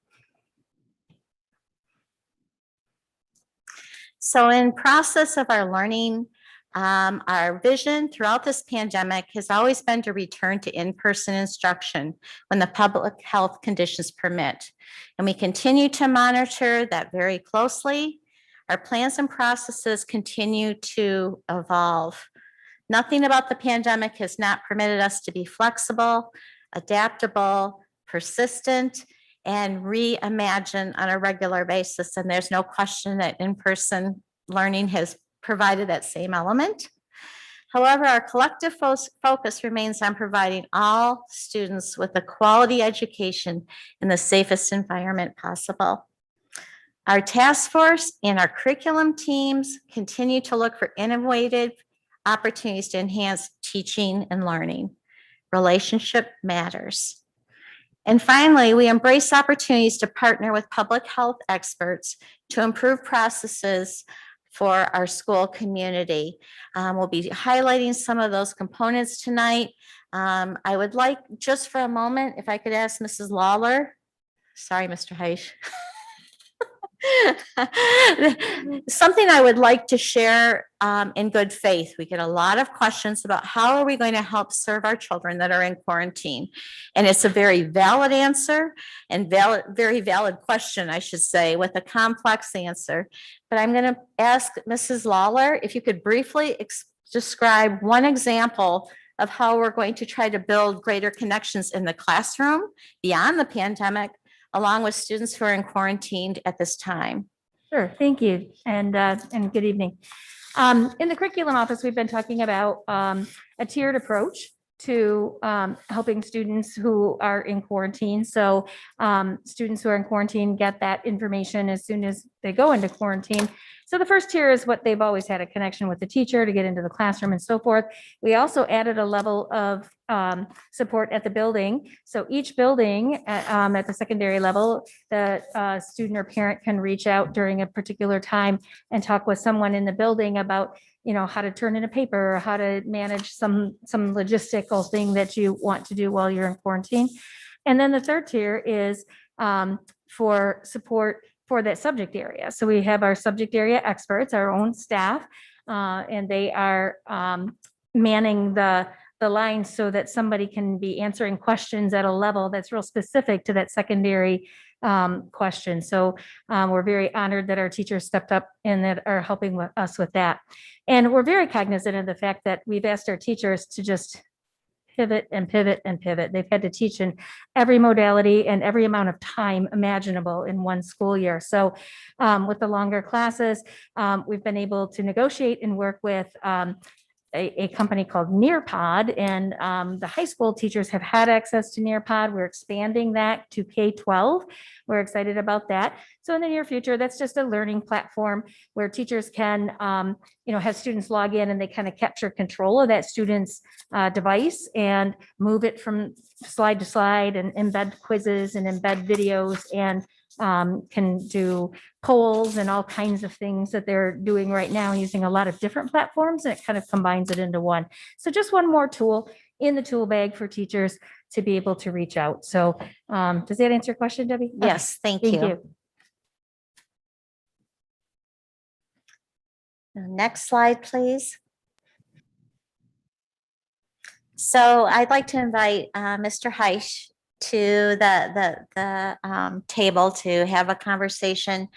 So in process of our learning, our vision throughout this pandemic has always been to return to in-person instruction when the public health conditions permit. And we continue to monitor that very closely. Our plans and processes continue to evolve. Nothing about the pandemic has not permitted us to be flexible, adaptable, persistent, and reimagine on a regular basis. And there's no question that in-person learning has provided that same element. However, our collective focus remains on providing all students with a quality education in the safest environment possible. Our task force and our curriculum teams continue to look for innovative opportunities to enhance teaching and learning. Relationship matters. And finally, we embrace opportunities to partner with public health experts to improve processes for our school community. We'll be highlighting some of those components tonight. I would like just for a moment, if I could ask Mrs. Lawler, sorry, Mr. Heish. Something I would like to share in good faith. We get a lot of questions about how are we going to help serve our children that are in quarantine? And it's a very valid answer and very valid question, I should say, with a complex answer. But I'm going to ask Mrs. Lawler if you could briefly describe one example of how we're going to try to build greater connections in the classroom beyond the pandemic, along with students who are in quarantine at this time. Sure, thank you, and good evening. In the curriculum office, we've been talking about a tiered approach to helping students who are in quarantine. So students who are in quarantine get that information as soon as they go into quarantine. So the first tier is what they've always had, a connection with the teacher to get into the classroom and so forth. We also added a level of support at the building. So each building at the secondary level, the student or parent can reach out during a particular time and talk with someone in the building about, you know, how to turn in a paper, or how to manage some logistical thing that you want to do while you're in quarantine. And then the third tier is for support for that subject area. So we have our subject area experts, our own staff, and they are manning the line so that somebody can be answering questions at a level that's real specific to that secondary question. So we're very honored that our teachers stepped up and that are helping us with that. And we're very cognizant of the fact that we've asked our teachers to just pivot and pivot and pivot. They've had to teach in every modality and every amount of time imaginable in one school year. So with the longer classes, we've been able to negotiate and work with a company called Nearpod, and the high school teachers have had access to Nearpod. We're expanding that to K-12. We're excited about that. So in the near future, that's just a learning platform where teachers can, have students log in and they kind of capture control of that student's device and move it from slide to slide and embed quizzes and embed videos and can do polls and all kinds of things that they're doing right now using a lot of different platforms, and it kind of combines it into one. So just one more tool in the tool bag for teachers to be able to reach out. So does that answer your question, Debbie? Yes, thank you. Next slide, please. So I'd like to invite Mr. Heisch to the table to have a conversation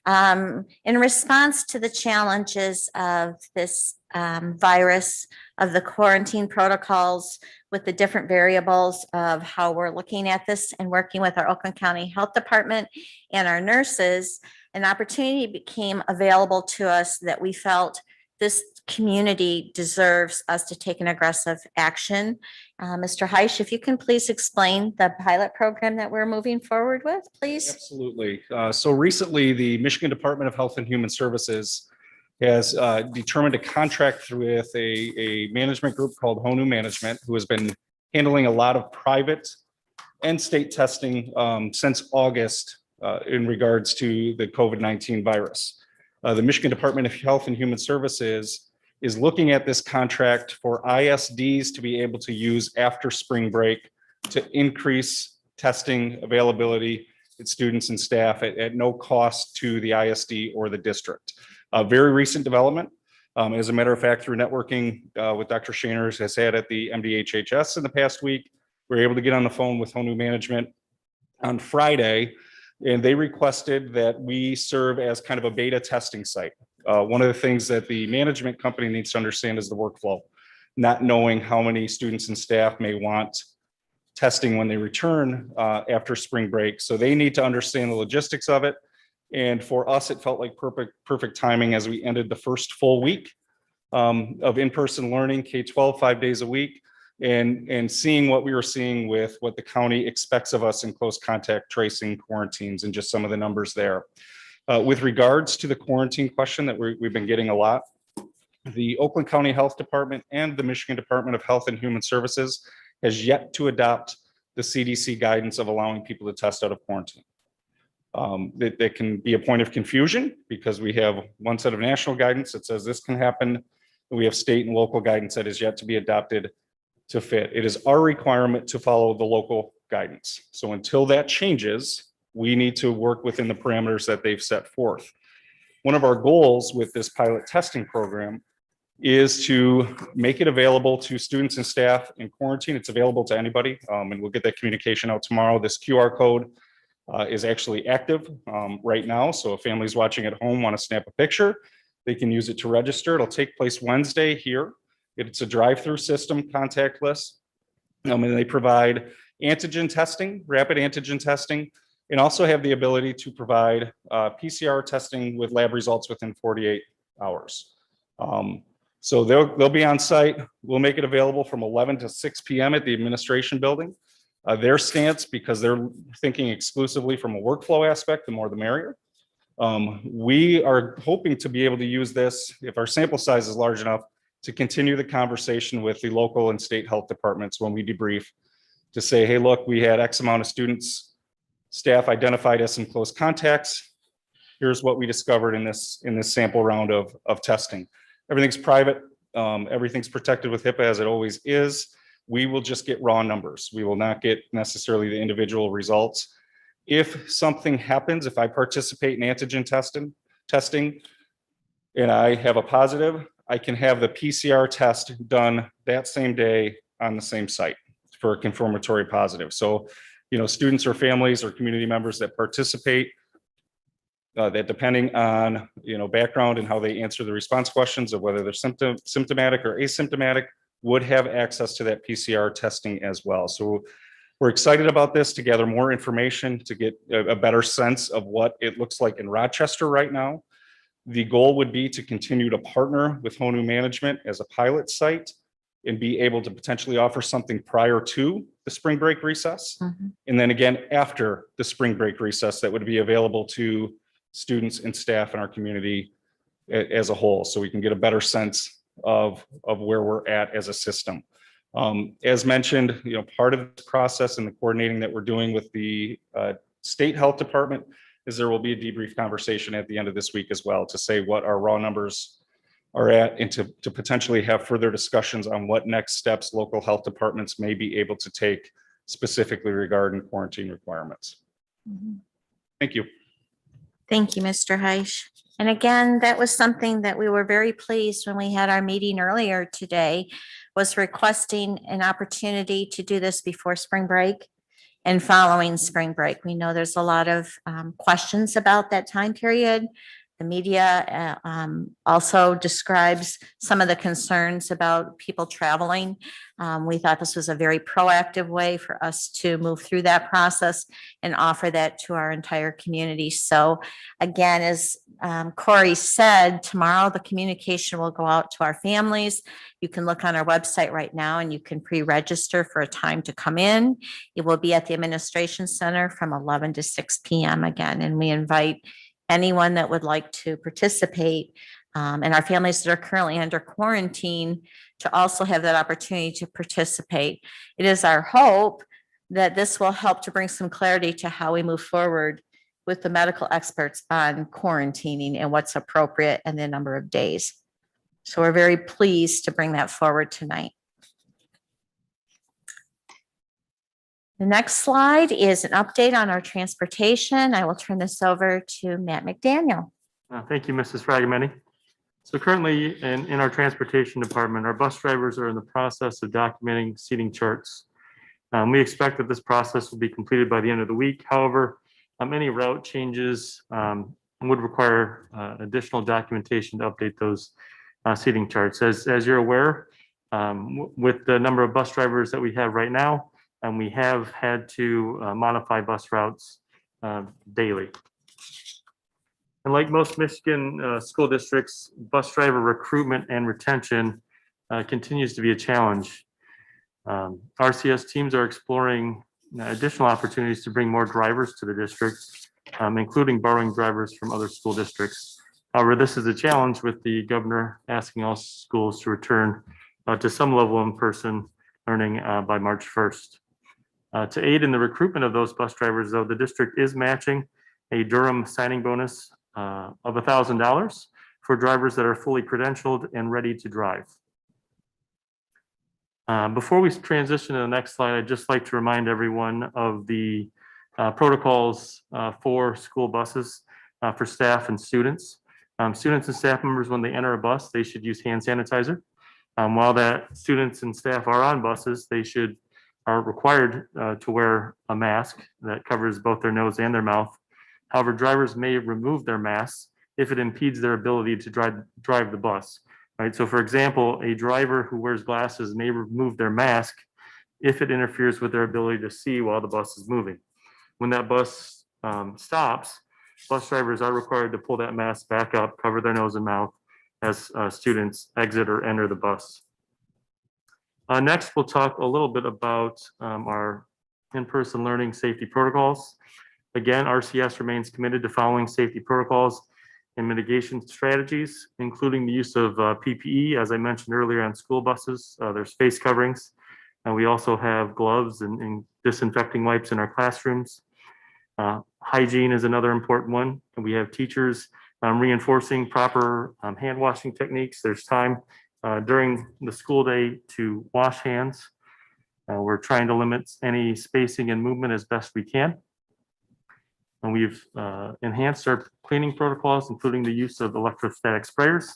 in response to the challenges of this virus, of the quarantine protocols, with the different variables of how we're looking at this and working with our Oakland County Health Department and our nurses. An opportunity became available to us that we felt this community deserves us to take an aggressive action. Mr. Heisch, if you can please explain the pilot program that we're moving forward with, please. Absolutely. So recently, the Michigan Department of Health and Human Services has determined a contract with a management group called Honu Management, who has been handling a lot of private and state testing since August in regards to the COVID-19 virus. The Michigan Department of Health and Human Services is looking at this contract for ISDs to be able to use after spring break to increase testing availability at students and staff at no cost to the ISD or the district. A very recent development. As a matter of fact, through networking with Dr. Shainers has had at the MDHHS in the past week, we were able to get on the phone with Honu Management on Friday, and they requested that we serve as kind of a beta testing site. One of the things that the management company needs to understand is the workflow, not knowing how many students and staff may want testing when they return after spring break. So they need to understand the logistics of it. And for us, it felt like perfect timing as we ended the first full week of in-person learning, K-12, 5 days a week, and seeing what we were seeing with what the county expects of us in close contact tracing, quarantines, and just some of the numbers there. With regards to the quarantine question that we've been getting a lot, the Oakland County Health Department and the Michigan Department of Health and Human Services has yet to adopt the CDC guidance of allowing people to test out of quarantine. That can be a point of confusion because we have one set of national guidance that says this can happen, and we have state and local guidance that is yet to be adopted to fit. It is our requirement to follow the local guidance. So until that changes, we need to work within the parameters that they've set forth. One of our goals with this pilot testing program is to make it available to students and staff in quarantine. It's available to anybody, and we'll get that communication out tomorrow. This QR code is actually active right now. So if families watching at home want to snap a picture, they can use it to register. It'll take place Wednesday here. It's a drive-through system, contactless. And they provide antigen testing, rapid antigen testing, and also have the ability to provide PCR testing with lab results within 48 hours. So they'll be on site. We'll make it available from 11 to 6 p.m. at the administration building. Their stance, because they're thinking exclusively from a workflow aspect, the more the merrier. We are hoping to be able to use this, if our sample size is large enough, to continue the conversation with the local and state health departments when we debrief, to say, hey, look, we had X amount of students, staff identified as some close contacts. Here's what we discovered in this sample round of testing. Everything's private. Everything's protected with HIPAA, as it always is. We will just get raw numbers. We will not get necessarily the individual results. If something happens, if I participate in antigen testing and I have a positive, I can have the PCR test done that same day on the same site for a confirmatory positive. So, students or families or community members that participate, that depending on, background and how they answer the response questions of whether they're symptomatic or asymptomatic, would have access to that PCR testing as well. So we're excited about this, to gather more information, to get a better sense of what it looks like in Rochester right now. The goal would be to continue to partner with HONU management as a pilot site and be able to potentially offer something prior to the spring break recess. And then again, after the spring break recess, that would be available to students and staff in our community as a whole, so we can get a better sense of where we're at as a system. As mentioned, part of this process and the coordinating that we're doing with the state health department is there will be a debrief conversation at the end of this week as well, to say what our raw numbers are at, and to potentially have further discussions on what next steps local health departments may be able to take specifically regarding quarantine requirements. Thank you. Thank you, Mr. Heisch. And again, that was something that we were very pleased when we had our meeting earlier today, was requesting an opportunity to do this before spring break and following spring break. We know there's a lot of questions about that time period. The media also describes some of the concerns about people traveling. We thought this was a very proactive way for us to move through that process and offer that to our entire community. So again, as Corey said, tomorrow the communication will go out to our families. You can look on our website right now and you can pre-register for a time to come in. It will be at the Administration Center from 11 to 6 p.m. again, and we invite anyone that would like to participate, and our families that are currently under quarantine, to also have that opportunity to participate. It is our hope that this will help to bring some clarity to how we move forward with the medical experts on quarantining and what's appropriate and the number of days. So we're very pleased to bring that forward tonight. The next slide is an update on our transportation. I will turn this over to Matt McDaniel. Thank you, Mrs. Fragmenti. So currently in our transportation department, our bus drivers are in the process of documenting seating charts. We expect that this process will be completed by the end of the week. However, any route changes would require additional documentation to update those seating charts. As you're aware, with the number of bus drivers that we have right now, and we have had to modify bus routes daily. And like most Michigan school districts, bus driver recruitment and retention continues to be a challenge. RCS teams are exploring additional opportunities to bring more drivers to the district, including borrowing drivers from other school districts. However, this is a challenge with the governor asking all schools to return to some level of in-person learning by March 1st. To aid in the recruitment of those bus drivers, though, the district is matching a Durham signing bonus of $1,000 for drivers that are fully credentialed and ready to drive. Before we transition to the next slide, I'd just like to remind everyone of the protocols for school buses for staff and students. Students and staff members, when they enter a bus, they should use hand sanitizer. While that students and staff are on buses, they are required to wear a mask that covers both their nose and their mouth. However, drivers may remove their masks if it impedes their ability to drive the bus. Right. So for example, a driver who wears glasses may remove their mask if it interferes with their ability to see while the bus is moving. When that bus stops, bus drivers are required to pull that mask back up, cover their nose and mouth, as students exit or enter the bus. Next, we'll talk a little bit about our in-person learning safety protocols. Again, RCS remains committed to following safety protocols and mitigation strategies, including the use of PPE, as I mentioned earlier on school buses. There's face coverings. And we also have gloves and disinfecting wipes in our classrooms. Hygiene is another important one. And we have teachers reinforcing proper hand washing techniques. There's time during the school day to wash hands. We're trying to limit any spacing and movement as best we can. And we've enhanced our cleaning protocols, including the use of electrostatic sprayers.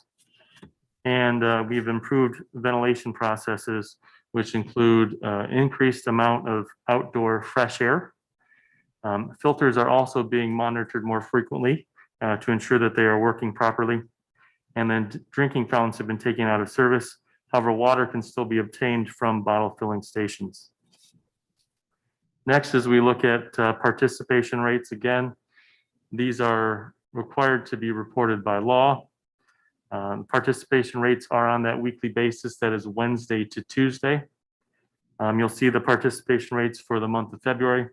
And we've improved ventilation processes, which include increased amount of outdoor fresh air. Filters are also being monitored more frequently to ensure that they are working properly. And then drinking fountains have been taken out of service. However, water can still be obtained from bottle filling stations. Next, as we look at participation rates, again, these are required to be reported by law. Participation rates are on that weekly basis, that is Wednesday to Tuesday. You'll see the participation rates for the month of February.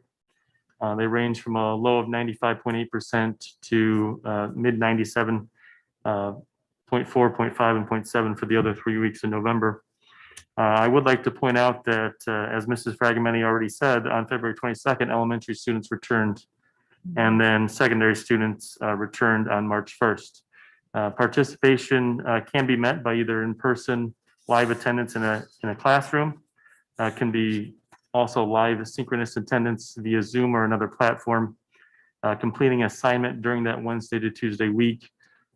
They range from a low of 95.8% to mid 97.4, 0.5, and 0.7 for the other 3 weeks in November. I would like to point out that, as Mrs. Fragomeni already said, on February 22nd, elementary students returned, and then secondary students returned on March 1st. Participation can be met by either in-person live attendance in a classroom, can be also live synchronous attendance via Zoom or another platform, completing assignment during that Wednesday to Tuesday week,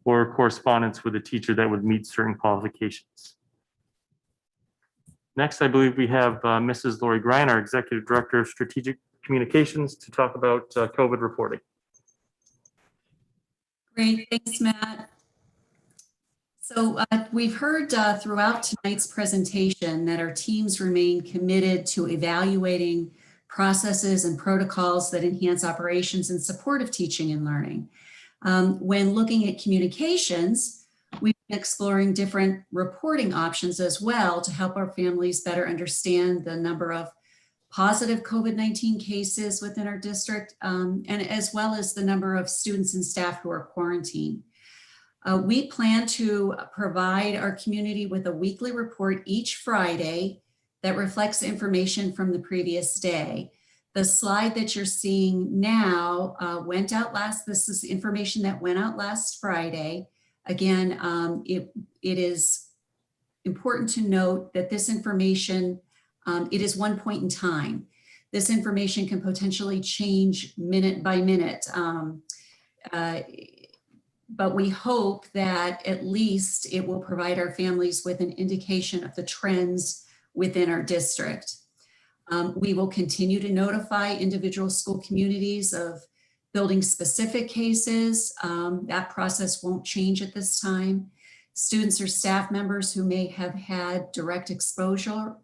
or correspondence with a teacher that would meet certain qualifications. Next, I believe we have Mrs. Lori Grine, our Executive Director of Strategic Communications, to talk about COVID reporting. Great, thanks, Matt. So we've heard throughout tonight's presentation that our teams remain committed to evaluating processes and protocols that enhance operations in support of teaching and learning. When looking at communications, we've been exploring different reporting options as well to help our families better understand the number of positive COVID-19 cases within our district, and as well as the number of students and staff who are quarantined. We plan to provide our community with a weekly report each Friday that reflects information from the previous day. The slide that you're seeing now went out this is information that went out last Friday. Again, it is important to note that this information, it is one point in time. This information can potentially change minute by minute. But we hope that at least it will provide our families with an indication of the trends within our district. We will continue to notify individual school communities of building specific cases. That process won't change at this time. Students or staff members who may have had direct exposure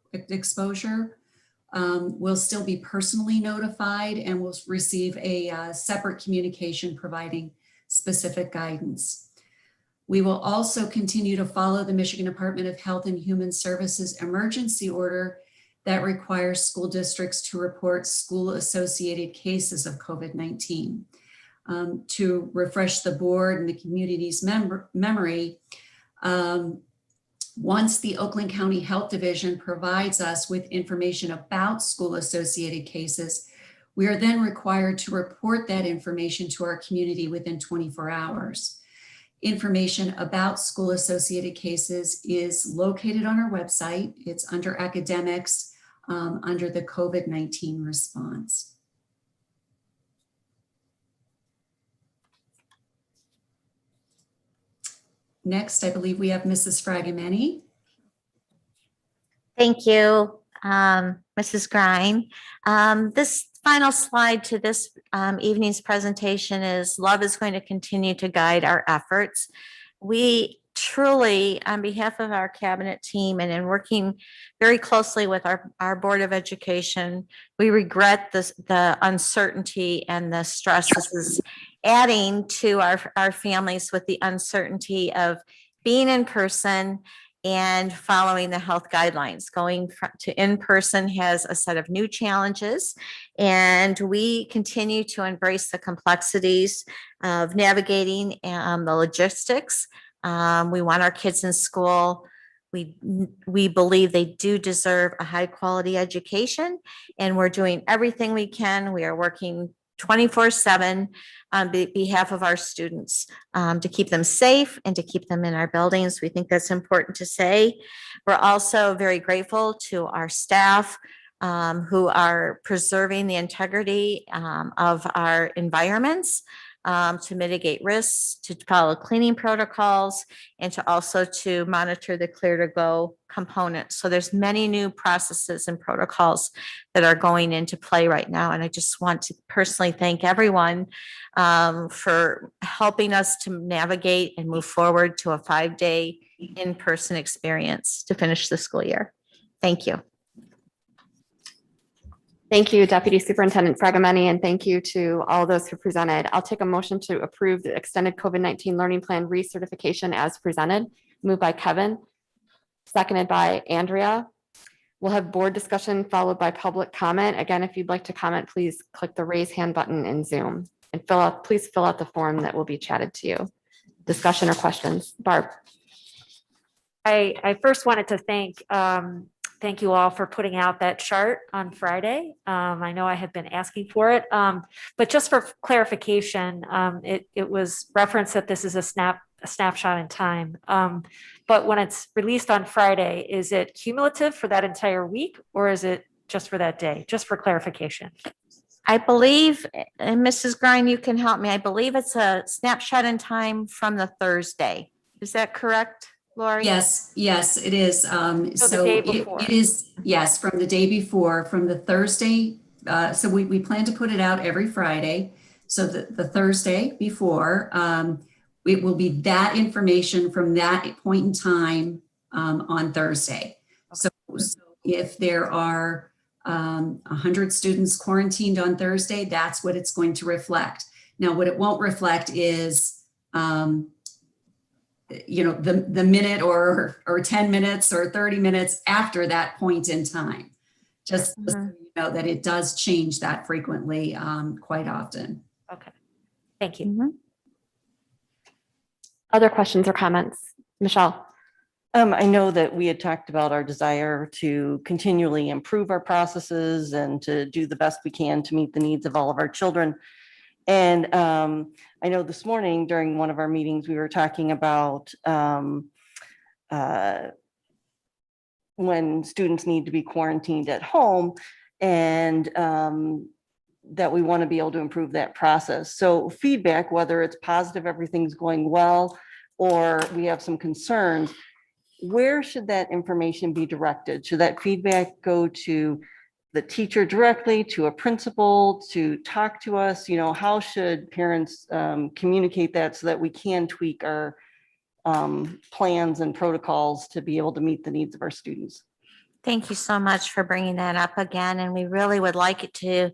will still be personally notified and will receive a separate communication providing specific guidance. We will also continue to follow the Michigan Department of Health and Human Services emergency order that requires school districts to report school-associated cases of COVID-19. To refresh the board and the community's memory, once the Oakland County Health Division provides us with information about school-associated cases, we are then required to report that information to our community within 24 hours. Information about school-associated cases is located on our website. It's under academics, under the COVID-19 response. Next, I believe we have Mrs. Fragomeni. Thank you, Mrs. Grine. This final slide to this evening's presentation is love is going to continue to guide our efforts. We truly, on behalf of our cabinet team and in working very closely with our Board of Education, we regret the uncertainty and the stress this is adding to our families with the uncertainty of being in person and following the health guidelines. Going to in-person has a set of new challenges, and we continue to embrace the complexities of navigating the logistics. We want our kids in school. We believe they do deserve a high quality education, and we're doing everything we can. We are working 24/7 on behalf of our students to keep them safe and to keep them in our buildings. We think that's important to say. We're also very grateful to our staff who are preserving the integrity of our environments, to mitigate risks, to follow cleaning protocols, and to also to monitor the Clear to Go component. So there's many new processes and protocols that are going into play right now. And I just want to personally thank everyone for helping us to navigate and move forward to a 5-day in-person experience to finish the school year. Thank you. Thank you, Deputy Superintendent Fragomeni, and thank you to all those who presented. I'll take a motion to approve the extended COVID-19 learning plan recertification as presented. Moved by Kevin, seconded by Andrea. We'll have board discussion followed by public comment. Again, if you'd like to comment, please click the raise hand button in Zoom and please fill out the form that will be chatted to you. Discussion or questions? Barb. I first wanted to thank you all for putting out that chart on Friday. I know I had been asking for it, but just for clarification, it was referenced that this is a snapshot in time. But when it's released on Friday, is it cumulative for that entire week, or is it just for that day? Just for clarification. I believe, and Mrs. Grine, you can help me. I believe it's a snapshot in time from the Thursday. Is that correct, Lori? Yes, it is. So day it before. is, yes, from the day before, from the Thursday. So we plan to put it out every Friday. So the Thursday before, it will be that information from that point in time on Thursday. So if there are 100 students quarantined on Thursday, that's what it's going to reflect. Now, what it won't reflect is the minute or 10 minutes or 30 minutes after that point in time. Just so you know that it does change that frequently, quite often. Okay, thank you. Other questions or comments? Michelle. I know that we had talked about our desire to continually improve our processes and to do the best we can to meet the needs of all of our children. And I know this morning during one of our meetings, we were talking about when students need to be quarantined at home, and that we want to be able to improve that process. So feedback, whether it's positive, everything's going well, or we have some concerns, where should that information be directed? Should that feedback go to the teacher directly, to a principal, to talk to us? How should parents communicate that so that we can tweak our plans and protocols to be able to meet the needs of our students? Thank you so much for bringing that up again. And we really would like it to,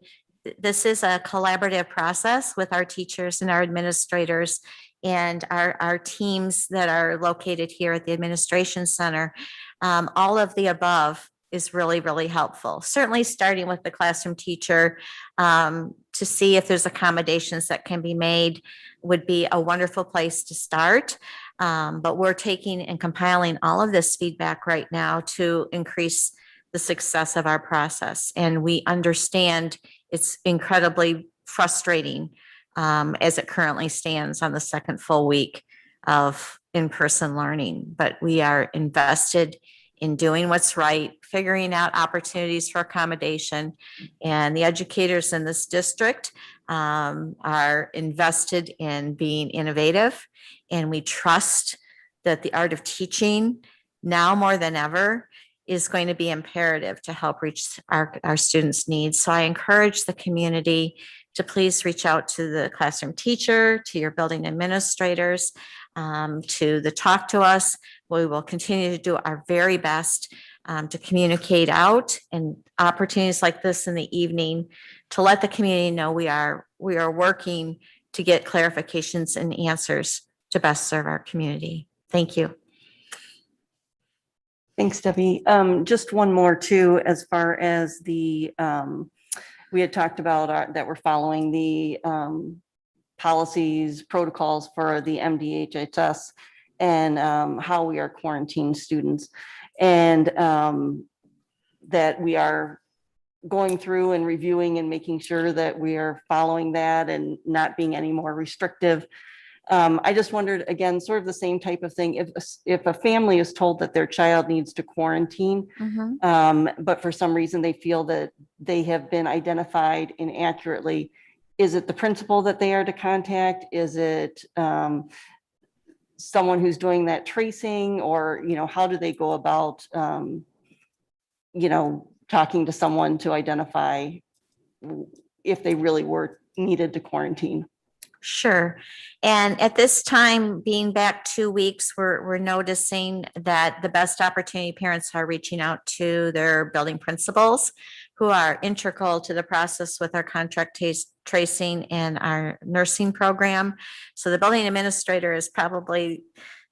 this is a collaborative process with our teachers and our administrators and our teams that are located here at the administration center. All of the above is really, really helpful. Certainly starting with the classroom teacher to see if there's accommodations that can be made would be a wonderful place to start. But we're taking and compiling all of this feedback right now to increase the success of our process. And we understand it's incredibly frustrating as it currently stands on the second full week of in-person learning. But we are invested in doing what's right, figuring out opportunities for accommodation. And the educators in this district are invested in being innovative. And we trust that the art of teaching now more than ever is going to be imperative to help reach our students' needs. So I encourage the community to please reach out to the classroom teacher, to your building administrators, to the Talk to Us. We will continue to do our very best to communicate out, and opportunities like this in the evening to let the community know we are working to get clarifications and answers to best serve our community. Thank you. Thanks, Debbie. Just one more too, as far as the, we had talked about that we're following the policies, protocols for the MDHHS and how we are quarantining students. And that we are going through and reviewing and making sure that we are following that and not being any more restrictive. I just wondered, again, sort of the same type of thing. If a family is told that their child needs to quarantine, but for some reason they feel that they have been identified inaccurately, is it the principal that they are to contact? Is it someone who's doing that tracing, or, you know, how do they go about, you know, talking to someone to identify if they really were needed to quarantine? Sure. And at this time, being back 2 weeks, we're noticing that the best opportunity parents are reaching out to their building principals, who are integral to the process with our contract tracing and our nursing program. So the building administrator is probably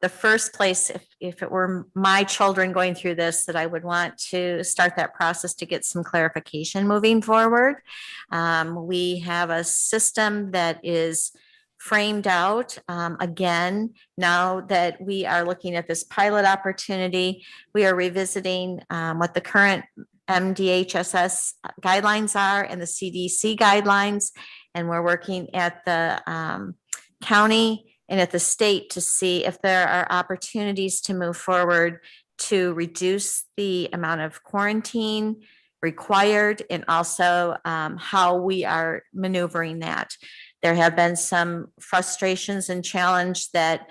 the first place, if it were my children going through this, that I would want to start that process to get some clarification moving forward. We have a system that is framed out. Again, now that we are looking at this pilot opportunity, we are revisiting what the current MDHSS guidelines are and the CDC guidelines. And we're working at the county and at the state to see if there are opportunities to move forward to reduce the amount of quarantine required, and also how we are maneuvering that. There have been some frustrations and challenge that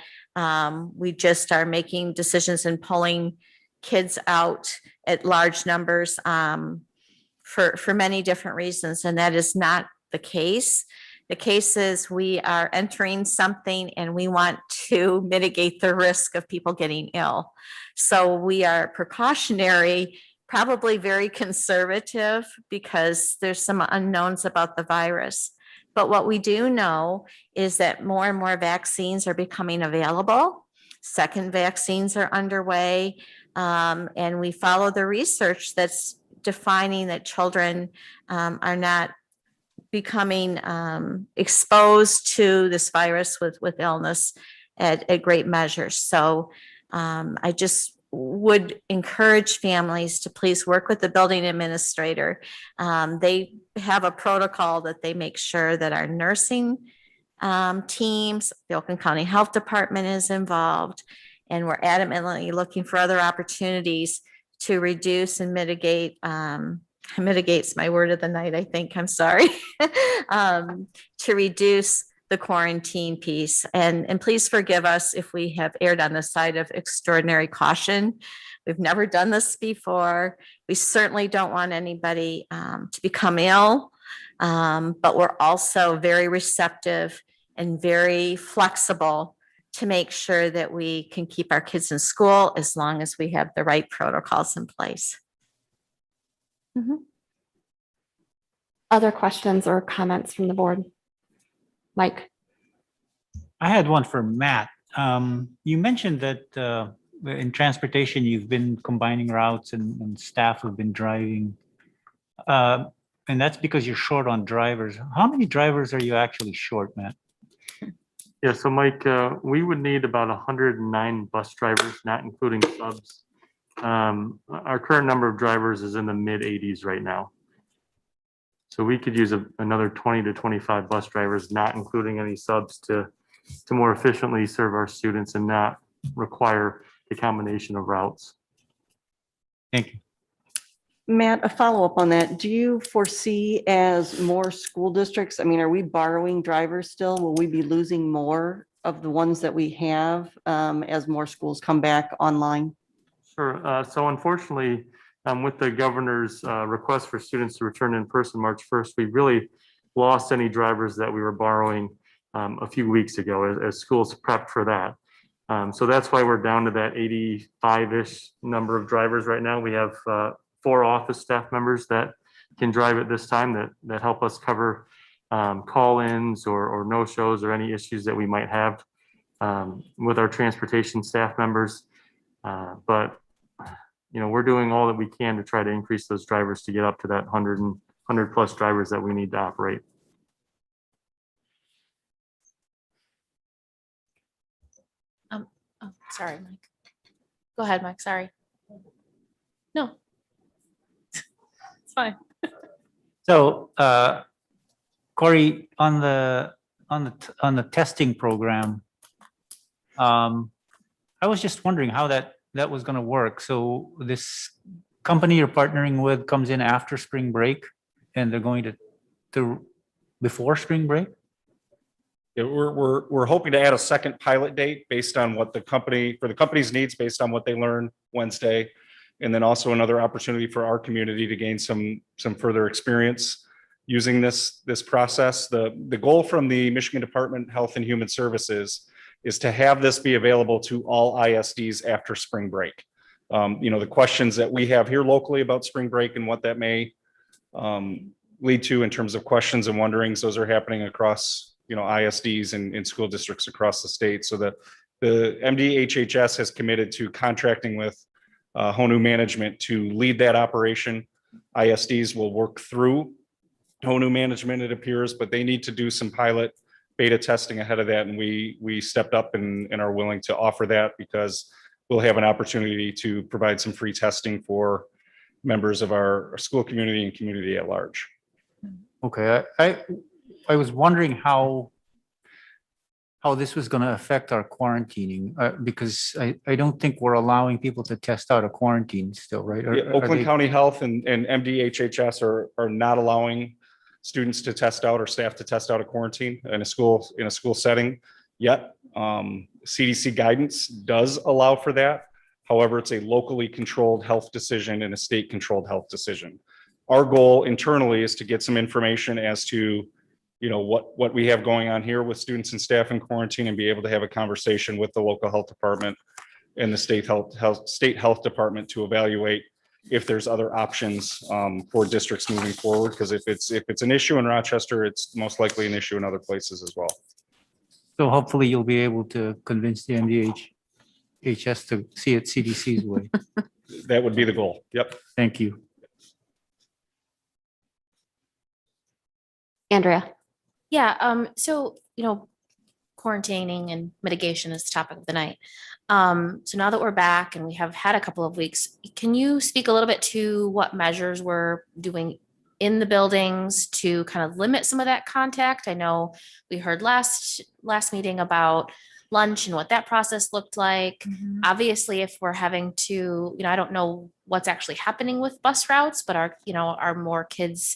we just are making decisions and pulling kids out at large numbers for many different reasons, and that is not the case. The case is we are entering something and we want to mitigate the risk of people getting ill. So we are precautionary, probably very conservative, because there's some unknowns about the virus. But what we do know is that more and more vaccines are becoming available. Second vaccines are underway. And we follow the research that's defining that children are not becoming exposed to this virus with illness at great measures. So I just would encourage families to please work with the building administrator. They have a protocol that they make sure that our nursing teams, the Oakland County Health Department is involved, and we're adamantly looking for other opportunities to reduce and mitigate, mitigate's my word of the night, I think, I'm sorry, to reduce the quarantine piece. And please forgive us if we have erred on the side of extraordinary caution. We've never done this before. We certainly don't want anybody to become ill, but we're also very receptive and very flexible to make sure that we can keep our kids in school as long as we have the right protocols in place. Other questions or comments from the board? Mike. I had one for Matt. You mentioned that in transportation, you've been combining routes and staff have been driving. And that's because you're short on drivers. How many drivers are you actually short, Matt? Yeah, so Mike, we would need about 109 bus drivers, not including subs. Our current number of drivers is in the mid 80s right now. So we could use another 20 to 25 bus drivers, not including any subs, to more efficiently serve our students and not require the combination of routes. Thank you. Matt, a follow-up on that. Do you foresee, as more school districts, I mean, are we borrowing drivers still? Will we be losing more of the ones that we have as more schools come back online? Sure. So unfortunately, with the governor's request for students to return in person March 1st, we really lost any drivers that we were borrowing a few weeks ago as schools prepped for that. So that's why we're down to that 85-ish number of drivers right now. We have 4 office staff members that can drive at this time that help us cover call-ins or no-shows or any issues that we might have with our transportation staff members. But we're doing all that we can to try to increase those drivers to get up to that 100 plus drivers that we need to operate. Oh, sorry, Mike. Go ahead, Mike. Sorry. No. It's fine. So, Corey, on the testing program, I was just wondering how that was going to work. So this company you're partnering with comes in after spring break, and they're going to before spring break? Yeah, we're hoping to add a second pilot date based on what the company's needs, based on what they learn Wednesday. And then also another opportunity for our community to gain some further experience using this process. The goal from the Michigan Department of Health and Human Services is to have this be available to all ISDs after spring break. The questions that we have here locally about spring break and what that may lead to in terms of questions and wonderings, those are happening across ISDs and in school districts across the state. So that the MDHHS has committed to contracting with HONU management to lead that operation. ISDs will work through HONU management, it appears, but they need to do some pilot beta testing ahead of that. And we stepped up and are willing to offer that because we'll have an opportunity to provide some free testing for members of our school community and community at large. Okay, I was wondering how this was going to affect our quarantining, because I don't think we're allowing people to test out of quarantine still, right? Yeah, Oakland County Health and MDHHS are not allowing students to test out or staff to test out of quarantine in a school setting yet. CDC guidance does allow for that. However, it's a locally controlled health decision and a state controlled health decision. Our goal internally is to get some information as to what we have going on here with students and staff in quarantine and be able to have a conversation with the local health department and the state health department to evaluate if there's other options for districts moving forward. Because if it's an issue in Rochester, it's most likely an issue in other places as well. So hopefully you'll be able to convince the MDHHS to see it CDC's way. That would be the goal. Yep. Thank you. Andrea. Yeah, so, quarantining and mitigation is the topic of the night. So now that we're back and we have had a couple of weeks, can you speak a little bit to what measures we're doing in the buildings to kind of limit some of that contact? I know we heard last meeting about lunch and what that process looked like. Mm-hmm. Obviously, if we're having to, I don't know what's actually happening with bus routes, but are more kids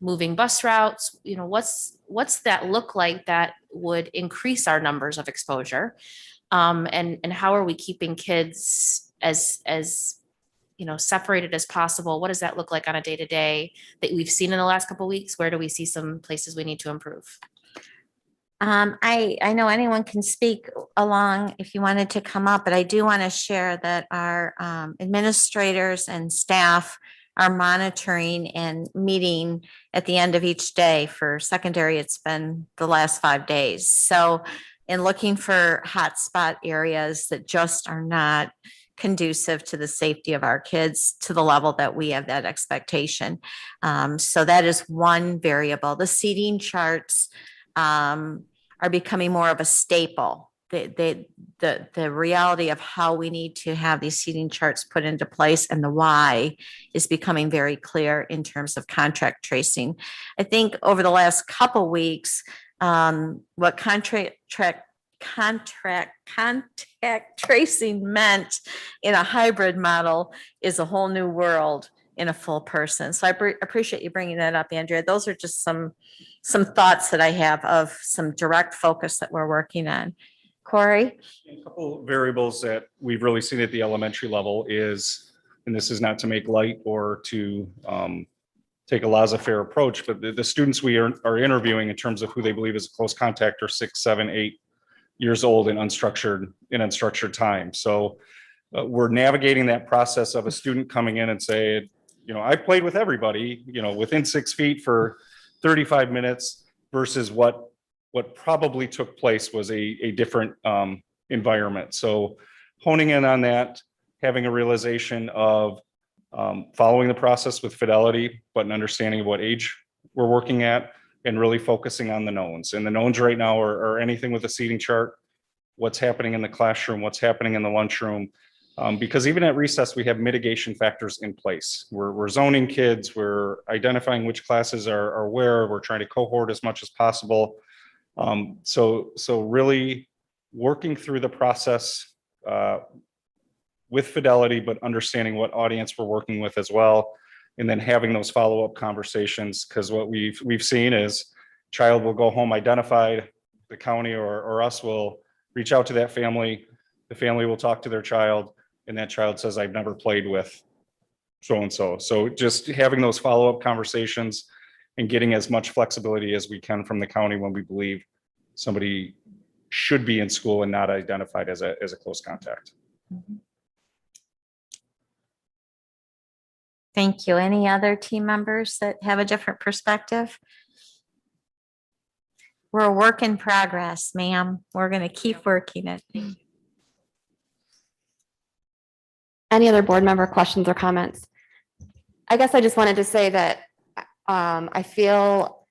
moving bus routes? What's that look like that would increase our numbers of exposure? And how are we keeping kids as separated as possible? What does that look like on a day-to-day that we've seen in the last couple of weeks? Where do we see some places we need to improve? I know anyone can speak along if you wanted to come up, but I do want to share that our administrators and staff are monitoring and meeting at the end of each day. For secondary, it's been the last 5 days. So in looking for hotspot areas that just are not conducive to the safety of our kids to the level that we have that expectation. So that is one variable. The seating charts are becoming more of a staple. The reality of how we need to have these seating charts put into place and the why is becoming very clear in terms of contract tracing. I think over the last couple weeks, what contact tracing meant in a hybrid model is a whole new world in a full person. So I appreciate you bringing that up, Andrea. Those are just some thoughts that I have of some direct focus that we're working on. Corey? A couple variables that we've really seen at the elementary level is, and this is not to make light or to take a laissez-faire approach, but the students we are interviewing in terms of who they believe is a close contact are 6, 7, 8 years old in unstructured time. So we're navigating that process of a student coming in and say, I played with everybody, within 6 feet for 35 minutes versus what probably took place was a different environment. So honing in on that, having a realization of following the process with fidelity, but an understanding of what age we're working at, and really focusing on the knowns. And the knowns right now are anything with a seating chart, what's happening in the classroom, what's happening in the lunchroom. Because even at recess, we have mitigation factors in place. We're zoning kids, we're identifying which classes are where, we're trying to cohort as much as possible. So really working through the process with fidelity, but understanding what audience we're working with as well. And then having those follow-up conversations, because what we've seen is child will go home identified, the county or us will reach out to that family, the family will talk to their child, and that child says, I've never played with so-and-so. So just having those follow-up conversations and getting as much flexibility as we can from the county when we believe somebody should be in school and not identified as a close contact. Thank you. Any other team members that have a different perspective? We're a work in progress, ma'am. We're going to keep working it. Any other board member questions or comments? I guess I just wanted to say that I feel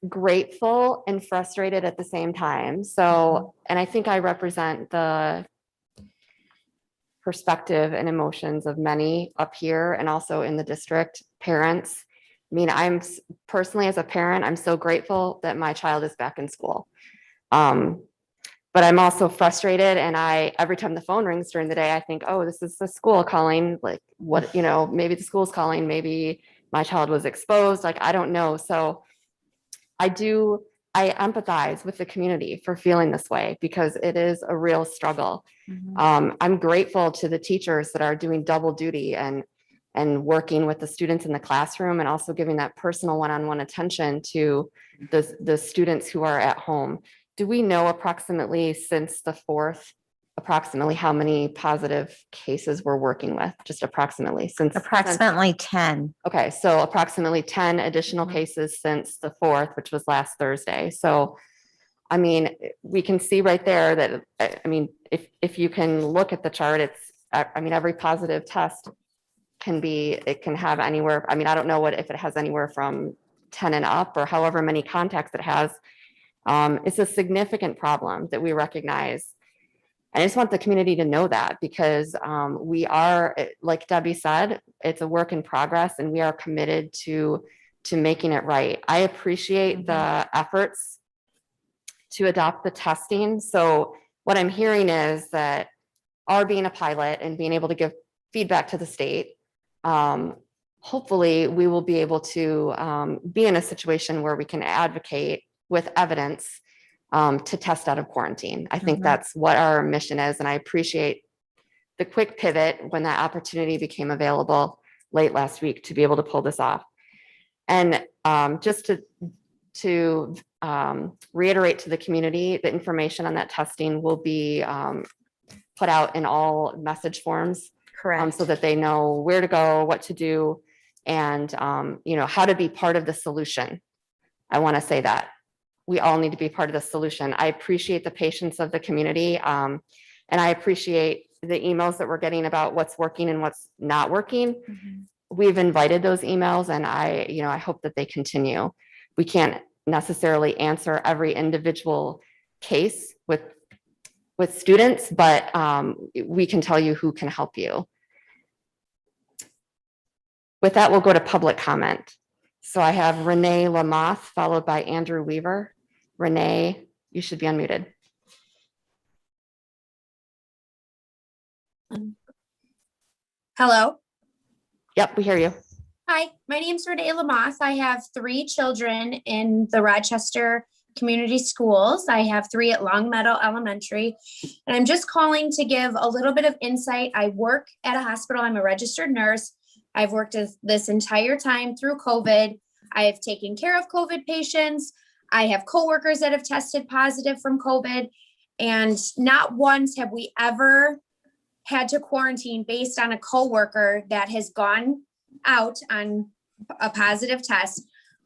grateful and frustrated at the same time. So, and I think I represent the perspective and emotions of many up here and also in the district, parents. I mean, I'm personally, as a parent, I'm so grateful that my child is back in school. But I'm also frustrated, and every time the phone rings during the day, I think, oh, this is the school calling, like what, maybe the school's calling, maybe my child was exposed, like, I don't know. So I empathize with the community for feeling this way, because it is a real struggle. I'm grateful to the teachers that are doing double duty and working with the students in the classroom, and also giving that personal one-on-one attention to the students who are at home. Do we know approximately since the 4th, approximately how many positive cases we're working with? Just approximately Approximately 10. Okay, so approximately 10 additional cases since the 4th, which was last Thursday. So, I mean, we can see right there that, I mean, if you can look at the chart, every positive test it can have anywhere, I mean, I don't know if it has anywhere from 10 and up or however many contacts it has. It's a significant problem that we recognize. I just want the community to know that, because we are, like Debbie said, it's a work in progress, and we are committed to making it right. I appreciate the efforts to adopt the testing. So what I'm hearing is that our being a pilot and being able to give feedback to the state, hopefully we will be able to be in a situation where we can advocate with evidence to test out of quarantine. I think that's what our mission is. And I appreciate the quick pivot when that opportunity became available late last week to be able to pull this off. And just to reiterate to the community, the information on that testing will be put out in all message forms. Correct. So that they know where to go, what to do, and how to be part of the solution. I want to say that we all need to be part of the solution. I appreciate the patience of the community, and I appreciate the emails that we're getting about what's working and what's not working. We've invited those emails, and I hope that they continue. We can't necessarily answer every individual case with students, but we can tell you who can help you. With that, we'll go to public comment. So I have Renee Lamoth followed by Andrew Weaver. Renee, you should be unmuted. Hello. Yep, we hear you. Hi, my name is Renee Lamoth. I have 3 children in the Rochester Community Schools. I have 3 at Long Meadow Elementary, and I'm just calling to give a little bit of insight. I work at a hospital. I'm a registered nurse. I've worked this entire time through COVID. I have taken care of COVID patients. I have coworkers that have tested positive from COVID, and not once have we ever had to quarantine based on a coworker that has gone out on a positive test.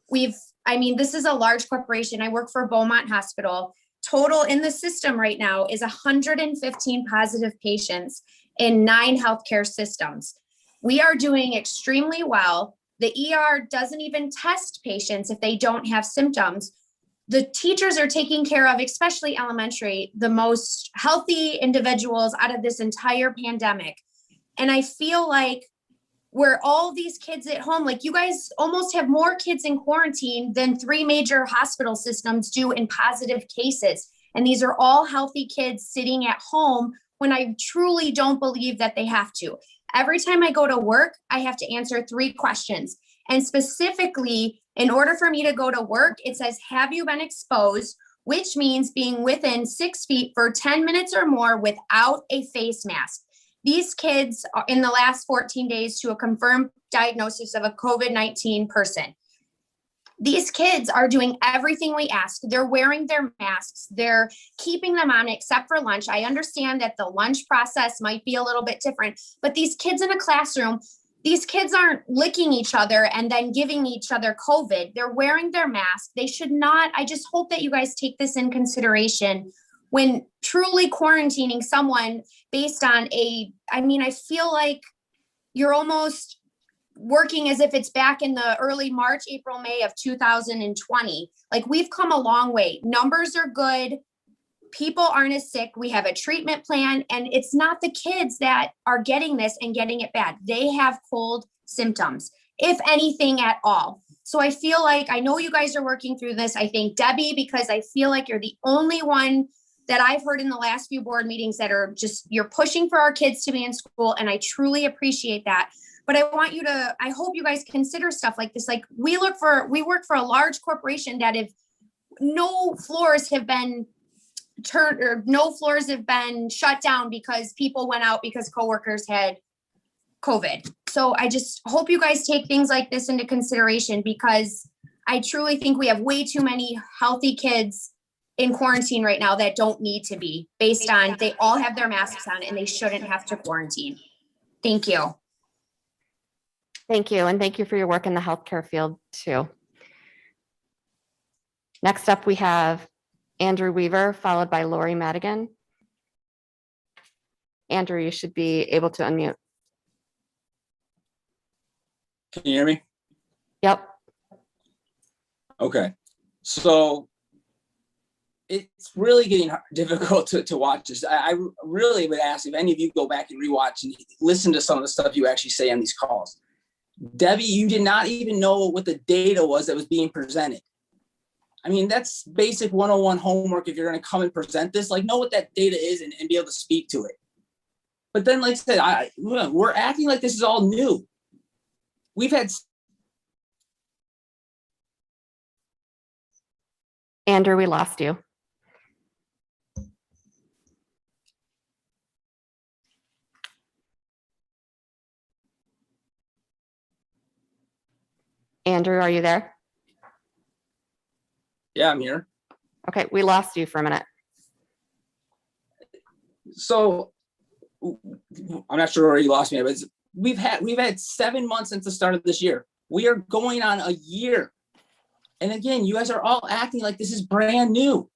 This is a large corporation. I work for Beaumont Hospital. Total in the system right now is 115 positive patients. in 9 healthcare systems. We are doing extremely well. The ER doesn't even test patients if they don't have symptoms. The teachers are taking care of, especially elementary, the most healthy individuals out of this entire pandemic. And I feel like where all these kids at home, like you guys almost have more kids in quarantine than 3 major hospital systems do in positive cases. And these are all healthy kids sitting at home when I truly don't believe that they have to. Every time I go to work, I have to answer 3 questions. And specifically, in order for me to go to work, it says, have you been exposed? Which means being within 6 feet for 10 minutes or more without a face mask. These kids are in the last 14 days to a confirmed diagnosis of a COVID-19 person. These kids are doing everything we ask. They're wearing their masks. They're keeping them on except for lunch. I understand that the lunch process might be a little bit different, but these kids in a classroom, these kids aren't licking each other and then giving each other COVID. They're wearing their mask. They should not. I just hope that you guys take this in consideration when truly quarantining someone based on I feel like you're almost working as if it's back in the early March, April, May of 2020. Like, we've come a long way. Numbers are good. People aren't as sick. We have a treatment plan, and it's not the kids that are getting this and getting it bad. They have cold symptoms, if anything at all. So I feel like, I know you guys are working through this. I thank Debbie, because I feel like you're the only one that I've heard in the last few board meetings that are just, you're pushing for our kids to be in school. And I truly appreciate that. But I hope you guys consider stuff like this. Like, we work for a large corporation that if no floors have been shut down because people went out because coworkers had COVID. So I just hope you guys take things like this into consideration, because I truly think we have way too many healthy kids in quarantine right now that don't need to be, based on they all have their masks on and they shouldn't have to quarantine. Thank you. Thank you. And thank you for your work in the healthcare field too. Next up, we have Andrew Weaver, followed by Lori Madigan. Andrew, you should be able to unmute. Can you hear me? Yep. Okay. So it's really getting difficult to watch this. I really would ask if any of you go back and rewatch and listen to some of the stuff you actually say on these calls. Debbie, you did not even know what the data was that was being presented. I mean, that's basic 101 homework. If you're going to come and present this, like, know what that data is and be able to speak to it. But then, like I said, we're acting like this is all new. We've had. Andrew, we lost you. Andrew, are you there? Yeah, I'm here. Okay, we lost you for a minute. So I'm not sure where you lost me, but we've had 7 months since the start of this year. We are going on a year. And again, you guys are all acting like this is brand new.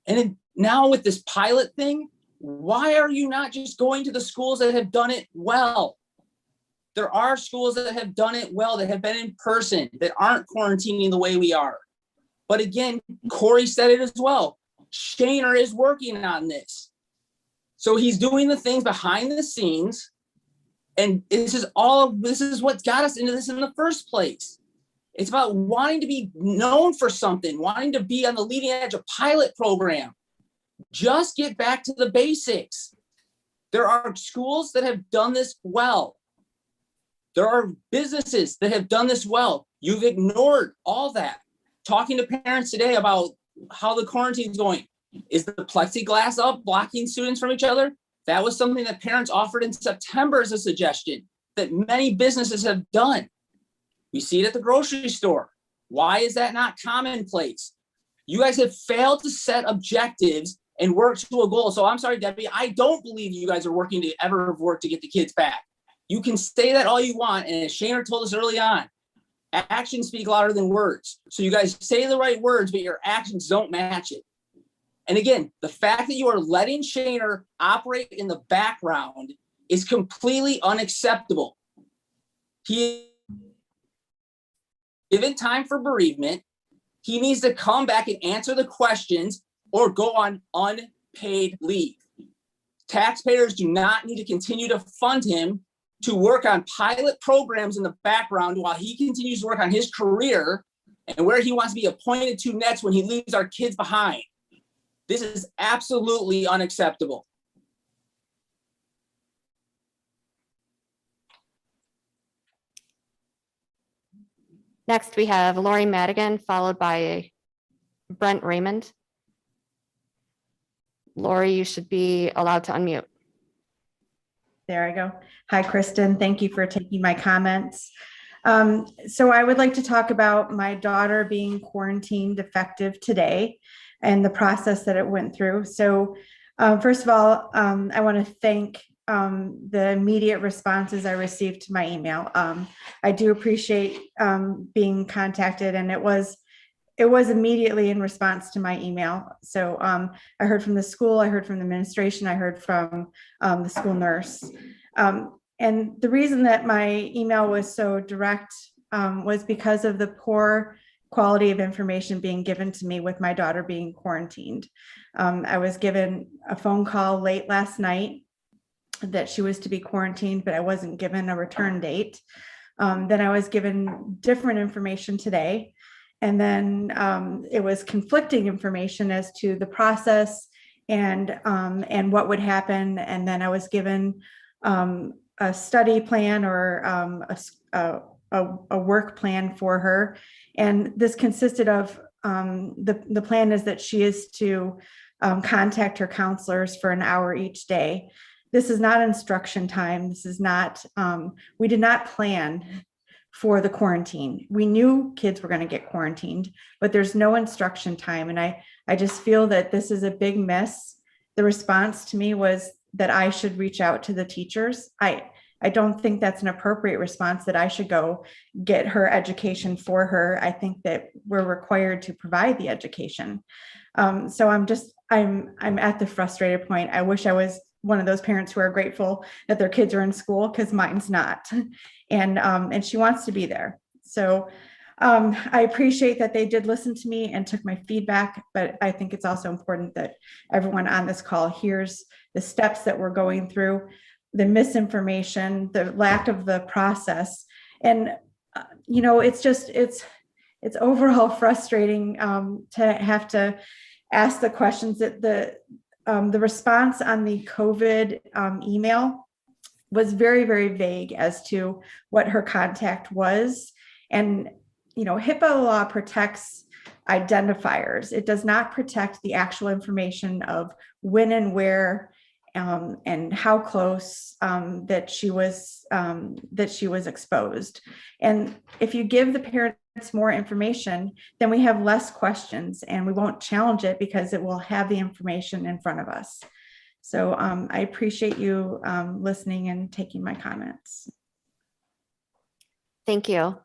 And now with this pilot thing, why are you not just going to the schools that have done it well? There are schools that have done it well, that have been in person, that aren't quarantining the way we are. But again, Corey said it as well. Shaner is working on this. So he's doing the things behind the scenes. And this is what got us into this in the first place. It's about wanting to be known for something, wanting to be on the leading edge of pilot program. Just get back to the basics. There are schools that have done this well. There are businesses that have done this well. You've ignored all that. Talking to parents today about how the quarantine is going. Is the plexiglass up blocking students from each other? That was something that parents offered in September as a suggestion that many businesses have done. We see it at the grocery store. Why is that not commonplace? You guys have failed to set objectives and work to a goal. So I'm sorry, Debbie, I don't believe you guys are working to ever work to get the kids back. You can say that all you want. And as Shaner told us early on, actions speak louder than words. So you guys say the right words, but your actions don't match it. And again, the fact that you are letting Shaner operate in the background is completely unacceptable. He given time for bereavement. He needs to come back and answer the questions or go on unpaid leave. Taxpayers do not need to continue to fund him to work on pilot programs in the background while he continues to work on his career and where he wants to be appointed to next when he leaves our kids behind. This is absolutely unacceptable. Next, we have Lori Madigan, followed by Brent Raymond. Lori, you should be allowed to unmute. There I go. Hi, Kristen. Thank you for taking my comments. So I would like to talk about my daughter being quarantined effective today and the process that it went through. So first of all, I want to thank the immediate responses I received to my email. I do appreciate being contacted, and it was immediately in response to my email. So I heard from the school, I heard from the administration, I heard from the school nurse. And the reason that my email was so direct was because of the poor quality of information being given to me with my daughter being quarantined. I was given a phone call late last night that she was to be quarantined, but I wasn't given a return date. Then I was given different information today. And then it was conflicting information as to the process and what would happen. And then I was given a study plan or a work plan for her. And this consisted of the plan is that she is to contact her counselors for an hour each day. This is not instruction time. This is not, we did not plan for the quarantine. We knew kids were going to get quarantined, but there's no instruction time. And I just feel that this is a big miss. The response to me was that I should reach out to the teachers. I don't think that's an appropriate response, that I should go get her education for her. I think that we're required to provide the education. So I'm at the frustrated point. I wish I was one of those parents who are grateful that their kids are in school, because mine's not. And she wants to be there. So I appreciate that they did listen to me and took my feedback, but I think it's also important that everyone on this call hears the steps that we're going through, the misinformation, the lack of the process. And, it's overall frustrating to have to ask the questions. That the response on the COVID email was very, very vague as to what her contact was. And, HIPAA law protects identifiers. It does not protect the actual information of when and where and how close that she was exposed. And if you give the parents more information, then we have less questions and we won't challenge it because it will have the information in front of us. So I appreciate you listening and taking my comments. Thank you.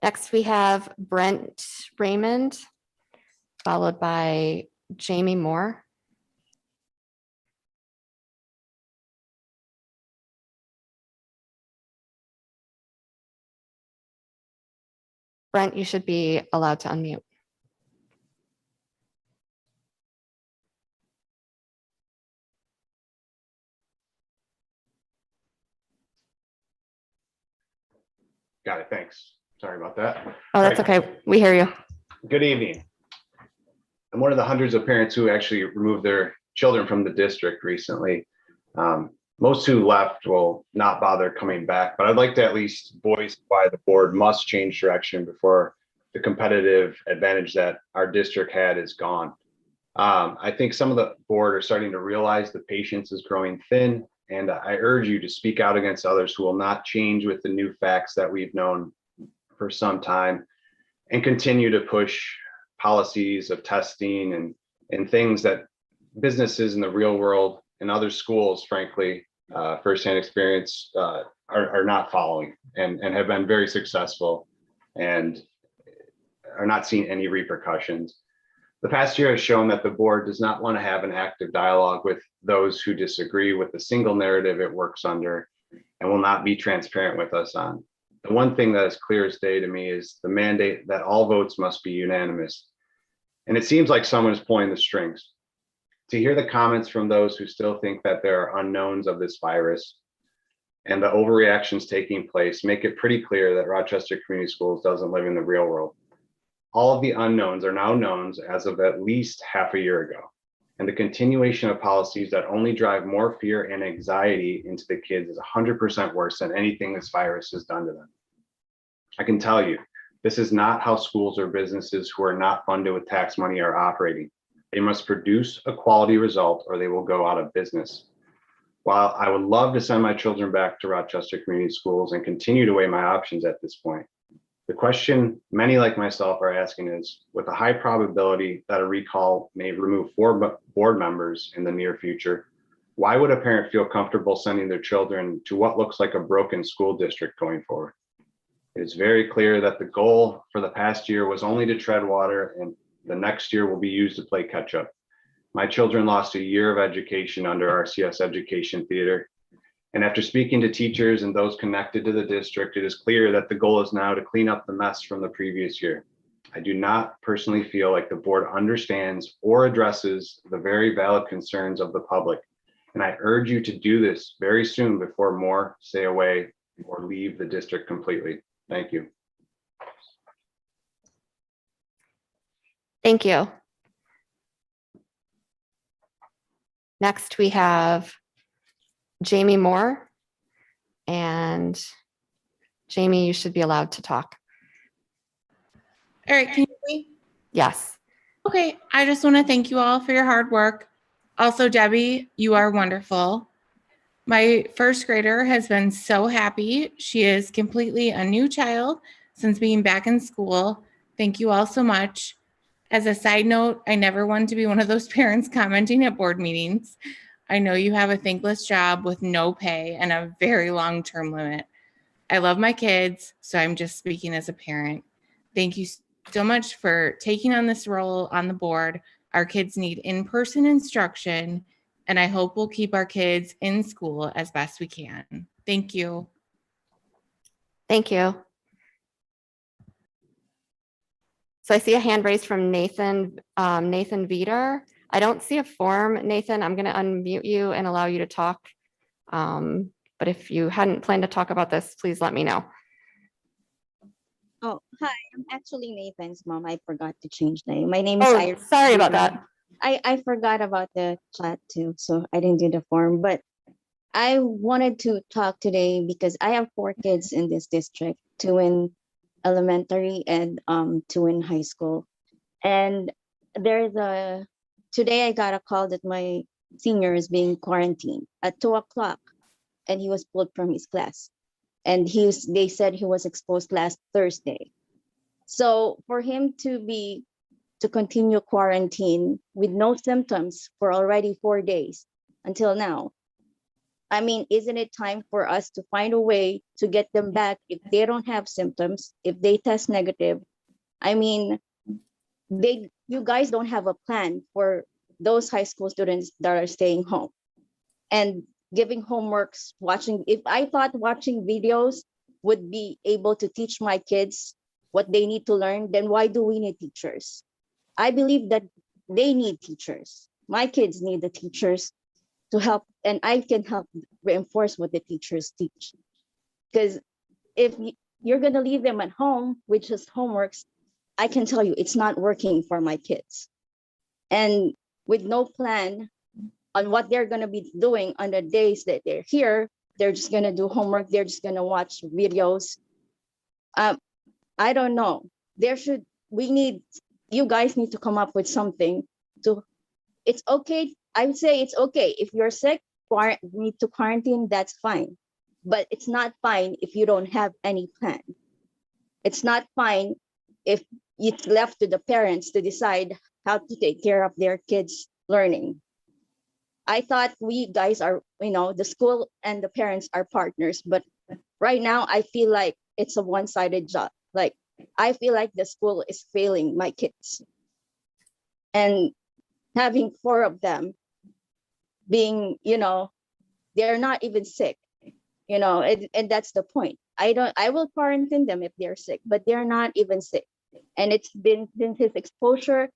Next, we have Brent Raymond, followed by Jamie Moore. Brent, you should be allowed to unmute. Got it. Thanks. Sorry about that. Oh, that's okay. We hear you. Good evening. I'm one of the hundreds of parents who actually removed their children from the district recently. Most who left will not bother coming back, but I'd like to at least voice why the board must change direction before the competitive advantage that our district had is gone. I think some of the board are starting to realize the patience is growing thin, and I urge you to speak out against others who will not change with the new facts that we've known for some time, and continue to push policies of testing and things that businesses in the real world and other schools, frankly, firsthand experience, are not following and have been very successful and are not seeing any repercussions. The past year has shown that the board does not want to have an active dialogue with those who disagree with the single narrative it works under and will not be transparent with us on. The one thing that is clear as day to me is the mandate that all votes must be unanimous. And it seems like someone is pulling the strings. To hear the comments from those who still think that there are unknowns of this virus and the overreactions taking place make it pretty clear that Rochester Community Schools doesn't live in the real world. All of the unknowns are now knowns as of at least half a year ago. And the continuation of policies that only drive more fear and anxiety into the kids is 100% worse than anything this virus has done to them. I can tell you, this is not how schools or businesses who are not funded with tax money are operating. They must produce a quality result or they will go out of business. While I would love to send my children back to Rochester Community Schools and continue to weigh my options at this point, the question many like myself are asking is, with a high probability that a recall may remove 4 board members in the near future, why would a parent feel comfortable sending their children to what looks like a broken school district going forward? It is very clear that the goal for the past year was only to tread water, and the next year will be used to play catch up. My children lost a year of education under RCS Education Theater. And after speaking to teachers and those connected to the district, it is clear that the goal is now to clean up the mess from the previous year. I do not personally feel like the board understands or addresses the very valid concerns of the public. And I urge you to do this very soon before more stay away or leave the district completely. Thank you. Thank you. Next, we have Jamie Moore. And Jamie, you should be allowed to talk. All right, can you hear me? Yes. Okay, I just want to thank you all for your hard work. Also, Debbie, you are wonderful. My first grader has been so happy. She is completely a new child since being back in school. Thank you all so much. As a side note, I never wanted to be one of those parents commenting at board meetings. I know you have a thankless job with no pay and a very long-term limit. I love my kids, so I'm just speaking as a parent. Thank you so much for taking on this role on the board. Our kids need in-person instruction, and I hope we'll keep our kids in school as best we can. Thank you. Thank you. So I see a hand raised from Nathan Veeder. I don't see a form, Nathan. I'm going to unmute you and allow you to talk. But if you hadn't planned to talk about this, please let me know. Oh, hi. I'm actually Nathan's mom. I forgot to change name. My name is Oh, Iris. sorry about that. I forgot about the chat too, so I didn't do the form. But I wanted to talk today because I have 4 kids in this district, 2 in elementary and 2 in high school. And today I got a call that my senior is being quarantined at 2 o'clock, and he was pulled from his class. And they said he was exposed last Thursday. So for him to continue quarantine with no symptoms for already 4 days until now, I mean, isn't it time for us to find a way to get them back if they don't have symptoms, if they test negative? I mean, you guys don't have a plan for those high school students that are staying home and giving homeworks, if I thought watching videos would be able to teach my kids what they need to learn, then why do we need teachers? I believe that they need teachers. My kids need the teachers to help, and I can help reinforce what the teachers teach. Because if you're going to leave them at home with just homeworks, I can tell you it's not working for my kids. And with no plan on what they're going to be doing on the days that they're here, they're just going to do homework. They're just going to watch videos. I don't know. You guys need to come up with something it's okay. I would say it's okay. If you're sick, need to quarantine, that's fine. But it's not fine if you don't have any plan. It's not fine if it's left to the parents to decide how to take care of their kids' learning. I thought we guys are, the school and the parents are partners, but right now I feel like it's a one-sided job. Like, I feel like the school is failing my kids. and having 4 of them being, they're not even sick, and that's the point. I will quarantine them if they're sick, but they're not even sick. And it's been since his exposure.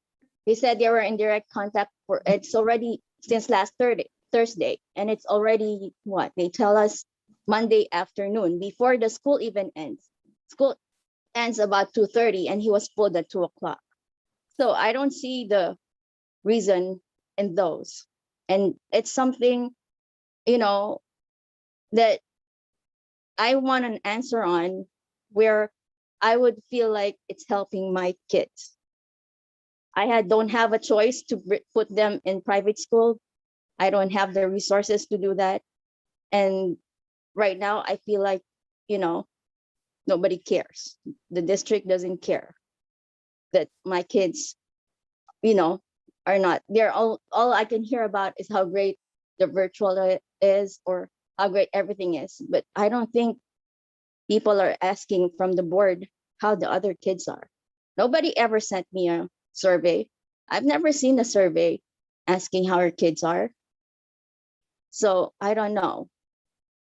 He said they were in direct contact it's already since last Thursday, and it's already what they tell us Monday afternoon before the school even ends. School ends about 2:30, and he was pulled at 2:00. So I don't see the reason in those, and it's something, that I want an answer on, where I would feel like it's helping my kids. I don't have a choice to put them in private school. I don't have the resources to do that. And right now I feel like, nobody cares. The district doesn't care that my kids, are not, they're all I can hear about is how great the virtual is, or how great everything is. But I don't think people are asking from the board how the other kids are. Nobody ever sent me a survey. I've never seen a survey asking how our kids are. So I don't know.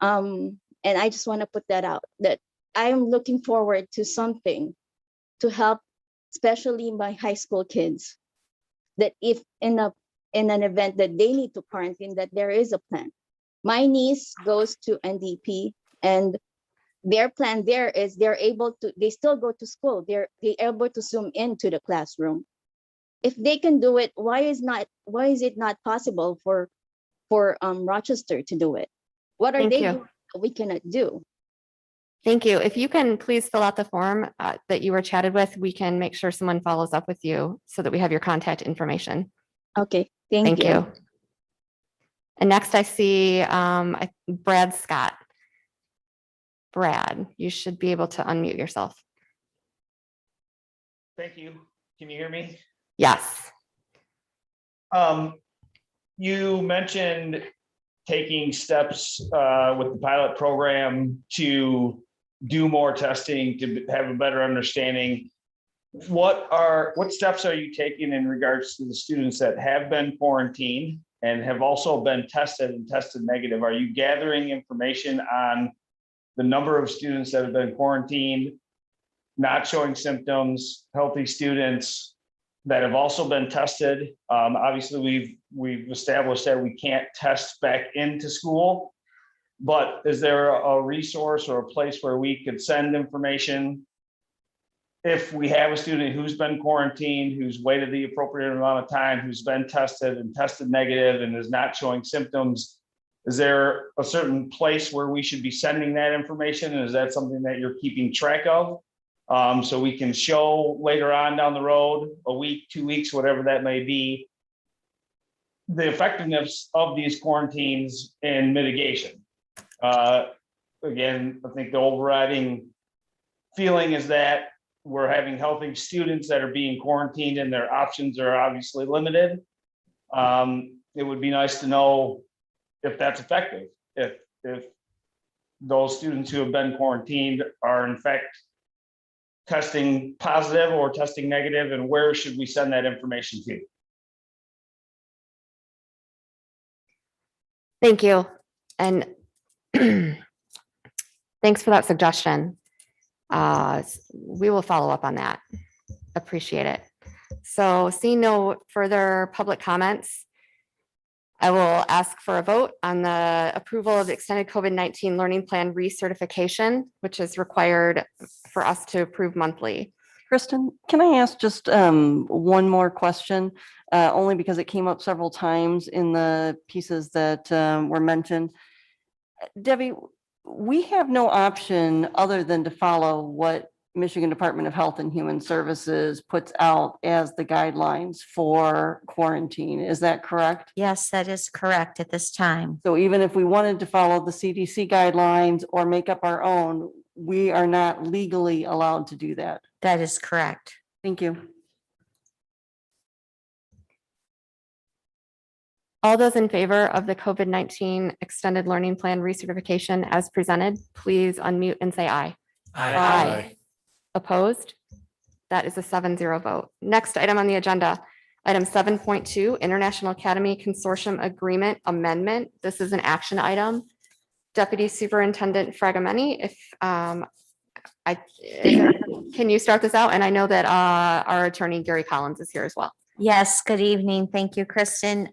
And I just want to put that out, that I'm looking forward to something to help, especially my high school kids, that if in an event that they need to quarantine, that there is a plan. My niece goes to NDP, and their plan there is they still go to school. They're able to Zoom into the classroom. If they can do it, why is it not possible for Rochester to do it? What are Thank they you. doing that we cannot do? Thank you. If you can please fill out the form that you were chatted with, we can make sure someone follows up with you so that we have your contact information. Okay, thank you. And next I see Brad Scott. Brad, you should be able to unmute yourself. Thank you. Can you hear me? Yes. You mentioned taking steps with the pilot program to do more testing, to have a better understanding. What steps are you taking in regards to the students that have been quarantined and have also been tested and tested negative? Are you gathering information on the number of students that have been quarantined, not showing symptoms, healthy students that have also been tested? Obviously, we've established that we can't test back into school, but is there a resource or a place where we could send information if we have a student who's been quarantined, who's waited the appropriate amount of time, who's been tested and tested negative and is not showing symptoms? Is there a certain place where we should be sending that information? And is that something that you're keeping track of? So we can show later on down the road, a week, 2 weeks, whatever that may be, the effectiveness of these quarantines and mitigation. Again, I think the overriding feeling is that we're having healthy students that are being quarantined and their options are obviously limited. It would be nice to know if that's effective, if those students who have been quarantined are in fact testing positive or testing negative, and where should we send that information to? Thank you. And thanks for that suggestion. We will follow up on that. Appreciate it. So seeing no further public comments, I will ask for a vote on the approval of extended COVID-19 learning plan recertification, which is required for us to approve monthly. Kristen, can I ask just one more question? Only because it came up several times in the pieces that were mentioned. Debbie, we have no option other than to follow what Michigan Department of Health and Human Services puts out as the guidelines for quarantine. Is that correct? Yes, that is correct at this time. So even if we wanted to follow the CDC guidelines or make up our own, we are not legally allowed to do that. That is correct. Thank you. All those in favor of the COVID-19 extended learning plan recertification as presented, please unmute and say aye. Aye. Opposed? That is a 7-0 vote. Next item on the agenda, Item 7.2, International Academy Consortium Agreement Amendment. This is an action item. Deputy Superintendent Fragomeni, can you start this out? And I know that our attorney Gary Collins is here as well. Yes, good evening. Thank you, Kristen.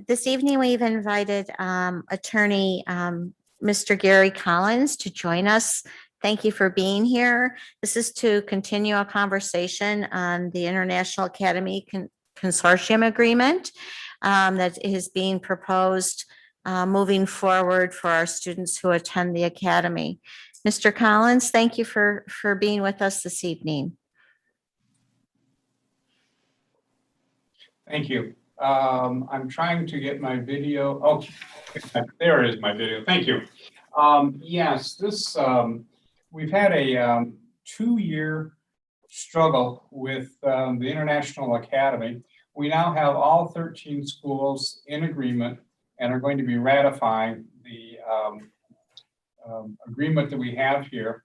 This evening, we've invited attorney Mr. Gary Collins to join us. Thank you for being here. This is to continue a conversation on the International Academy Consortium Agreement that is being proposed moving forward for our students who attend the Academy. Mr. Collins, thank you for being with us this evening. Thank you. I'm trying to get my video. Oh, there is my video. Thank you. Yes, this we've had a 2-year struggle with the International Academy. We now have all 13 schools in agreement and are going to be ratifying the agreement that we have here.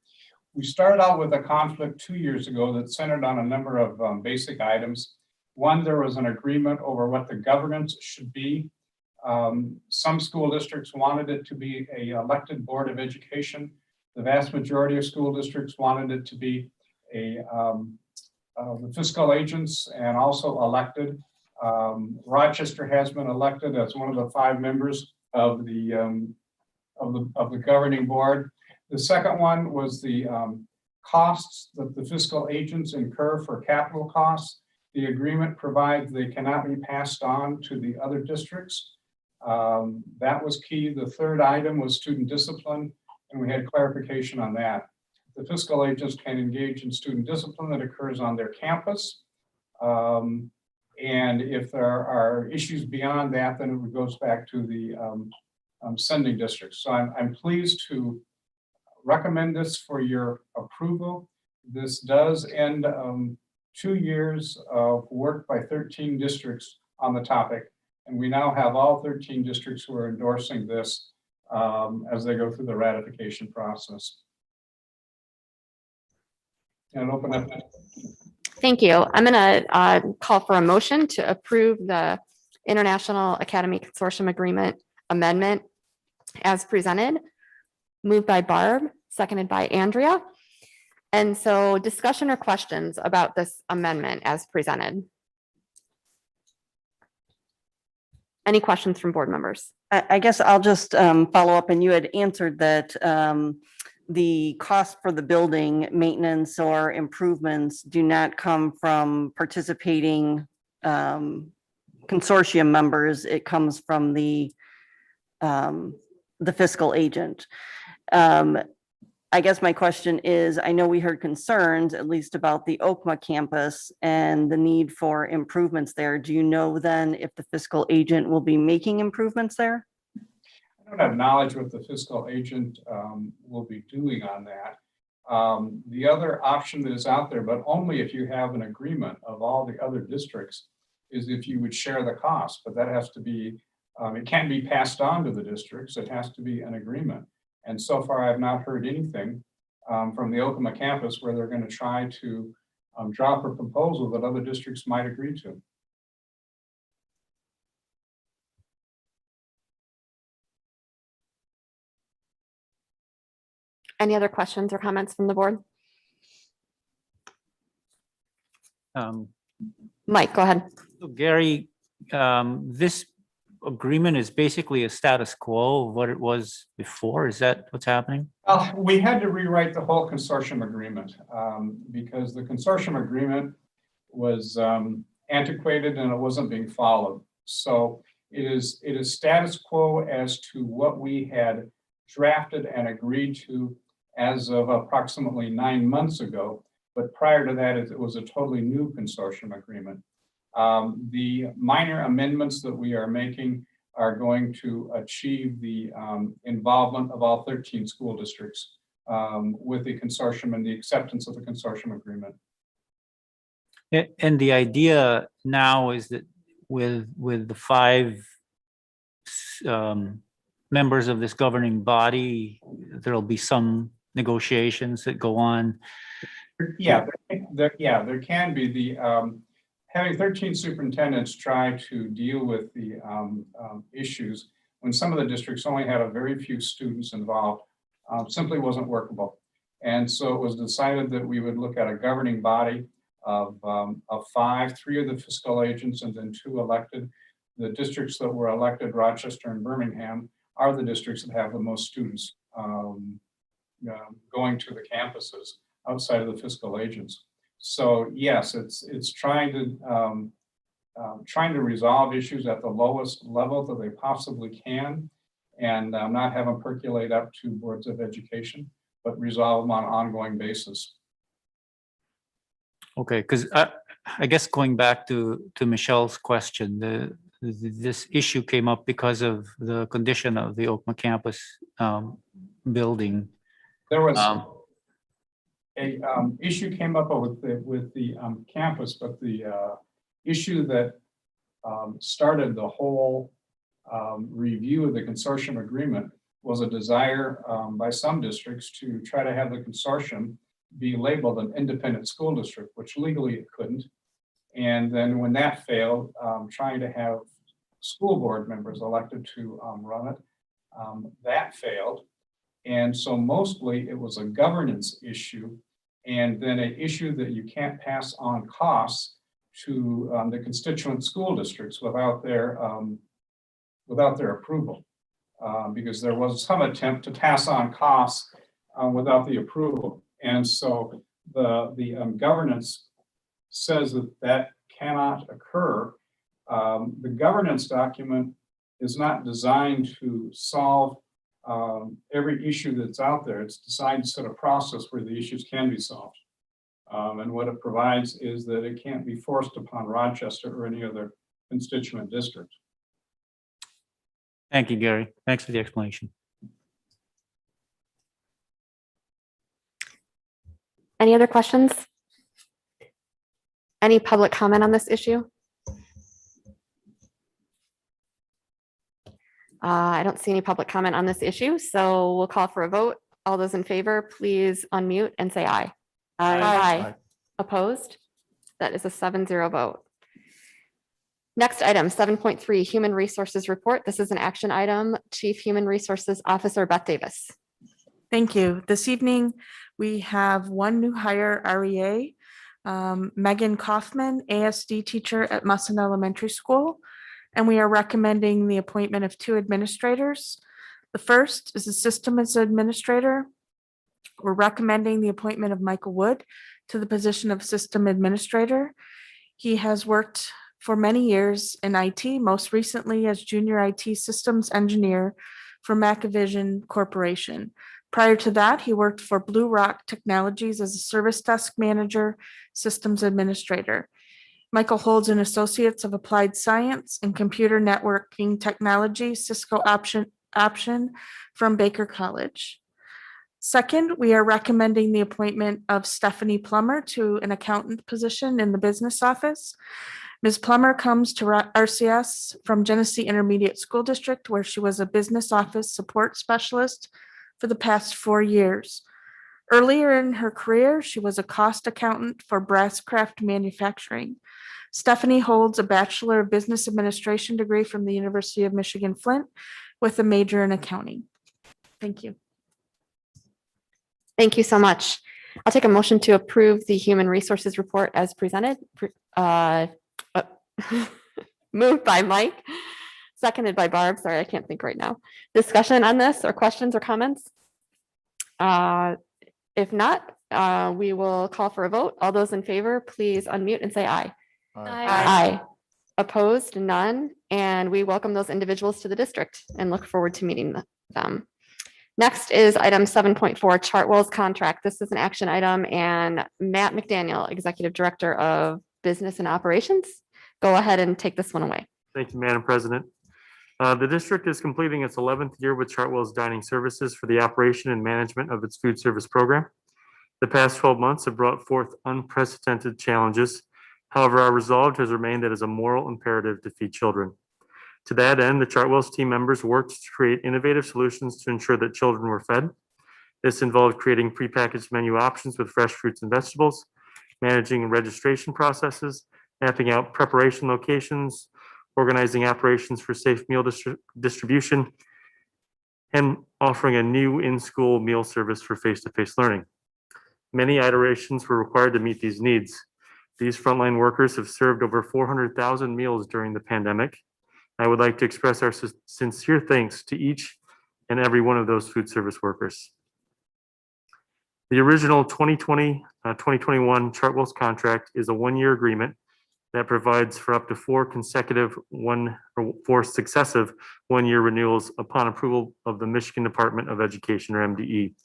We started out with a conflict 2 years ago that centered on a number of basic items. One, there was an agreement over what the governance should be. Some school districts wanted it to be an elected board of education. The vast majority of school districts wanted it to be the fiscal agents and also elected. Rochester has been elected as one of the 5 members of the governing board. The second one was the costs that the fiscal agents incur for capital costs. The agreement provides they cannot be passed on to the other districts. That was key. The third item was student discipline, and we had clarification on that. The fiscal agents can engage in student discipline that occurs on their campus. And if there are issues beyond that, then it goes back to the sending districts. So I'm pleased to recommend this for your approval. This does end 2 years of work by 13 districts on the topic. And we now have all 13 districts who are endorsing this as they go through the ratification process. And open up. Thank you. I'm going to call for a motion to approve the International Academy Consortium Agreement Amendment as presented. Moved by Barb, seconded by Andrea. And so discussion or questions about this amendment as presented? Any questions from board members? I guess I'll just follow up, and you had answered that the cost for the building maintenance or improvements do not come from participating consortium members. It comes from the fiscal agent. I guess my question is, I know we heard concerns, at least about the Oakma campus and the need for improvements there. Do you know then if the fiscal agent will be making improvements there? I don't have knowledge what the fiscal agent will be doing on that. The other option that is out there, but only if you have an agreement of all the other districts, is if you would share the cost, but that has to be, it can't be passed on to the districts. It has to be an agreement. And so far, I have not heard anything from the Oklahoma campus where they're going to try to drop a proposal that other districts might agree to. Any other questions or comments from the board? Mike, go ahead. Gary, this agreement is basically a status quo of what it was before. Is that what's happening? We had to rewrite the whole consortium agreement because the consortium agreement was antiquated and it wasn't being followed. So it is status quo as to what we had drafted and agreed to as of approximately 9 months ago. But prior to that, it was a totally new consortium agreement. The minor amendments that we are making are going to achieve the involvement of all 13 school districts with the consortium and the acceptance of the consortium agreement. And the idea now is that with the 5 members of this governing body, there'll be some negotiations that go on. Yeah, there can be. The having 13 superintendents try to deal with the issues when some of the districts only had a very few students involved simply wasn't workable. And so it was decided that we would look at a governing body of 5, 3 of the fiscal agents and then 2 elected. The districts that were elected, Rochester and Birmingham, are the districts that have the most students going to the campuses outside of the fiscal agents. So yes, it's trying to resolve issues at the lowest level that they possibly can, and not have them percolate up to boards of education, but resolve them on an ongoing basis. Okay, because I guess going back to Michelle's question, this issue came up because of the condition of the Oakma campus building. There was a issue came up with the campus, but the issue that started the whole review of the consortium agreement was a desire by some districts to try to have the consortium be labeled an independent school district, which legally it couldn't. And then when that failed, trying to have school board members elected to run it, that failed. And so mostly it was a governance issue, and then an issue that you can't pass on costs to the constituent school districts without their approval, because there was some attempt to pass on costs without the approval. And so the governance says that cannot occur. The governance document is not designed to solve every issue that's out there. It's designed to set a process where the issues can be solved. And what it provides is that it can't be forced upon Rochester or any other constituent district. Thank you, Gary. Thanks for the explanation. Any other questions? Any public comment on this issue? I don't see any public comment on this issue, so we'll call for a vote. All those in favor, please unmute and say aye. Aye. Opposed? That is a 7-0 vote. Next item, 7.3, Human Resources Report. This is an action item. Chief Human Resources Officer Beth Davis. Thank you. This evening, we have one new hire, REA, Megan Kaufman, ASD teacher at Musson Elementary School. And we are recommending the appointment of 2 administrators. The first is a systems administrator. We're recommending the appointment of Michael Wood to the position of system administrator. He has worked for many years in IT, most recently as junior IT systems engineer for Macavision Corporation. Prior to that, he worked for Blue Rock Technologies as a service desk manager, systems administrator. Michael holds an Associates of Applied Science and Computer Networking Technology, Cisco option from Baker College. Second, we are recommending the appointment of Stephanie Plummer to an accountant position in the business office. Ms. Plummer comes to RCS from Genesee Intermediate School District, where she was a business office support specialist for the past 4 years. Earlier in her career, she was a cost accountant for Brasscraft Manufacturing. Stephanie holds a Bachelor of Business Administration degree from the University of Michigan Flint with a major in accounting. Thank you. Thank you so much. I'll take a motion to approve the Human Resources Report as presented. Moved by Mike, seconded by Barb. Sorry, I can't think right now. Discussion on this or questions or comments? If not, we will call for a vote. All those in favor, please unmute and say aye. Aye. Opposed? None. And we welcome those individuals to the district and look forward to meeting them. Next is item 7.4, Chartwell's contract. This is an action item, and Matt McDaniel, Executive Director of Business and Operations, go ahead and take this one away. Thank you, Madam President. The district is completing its 11th year with Chartwell's Dining Services for the operation and management of its food service program. The past 12 months have brought forth unprecedented challenges. However, our resolve has remained that it is a moral imperative to feed children. To that end, the Chartwell's team members worked to create innovative solutions to ensure that children were fed. This involved creating prepackaged menu options with fresh fruits and vegetables, managing registration processes, mapping out preparation locations, organizing operations for safe meal distribution, and offering a new in-school meal service for face-to-face learning. Many iterations were required to meet these needs. These frontline workers have served over 400,000 meals during the pandemic. I would like to express our sincere thanks to each and every one of those food service workers. The original 2020-2021 Chartwell's contract is a one-year agreement that provides for up to four successive one-year renewals upon approval of the Michigan Department of Education, or MDE.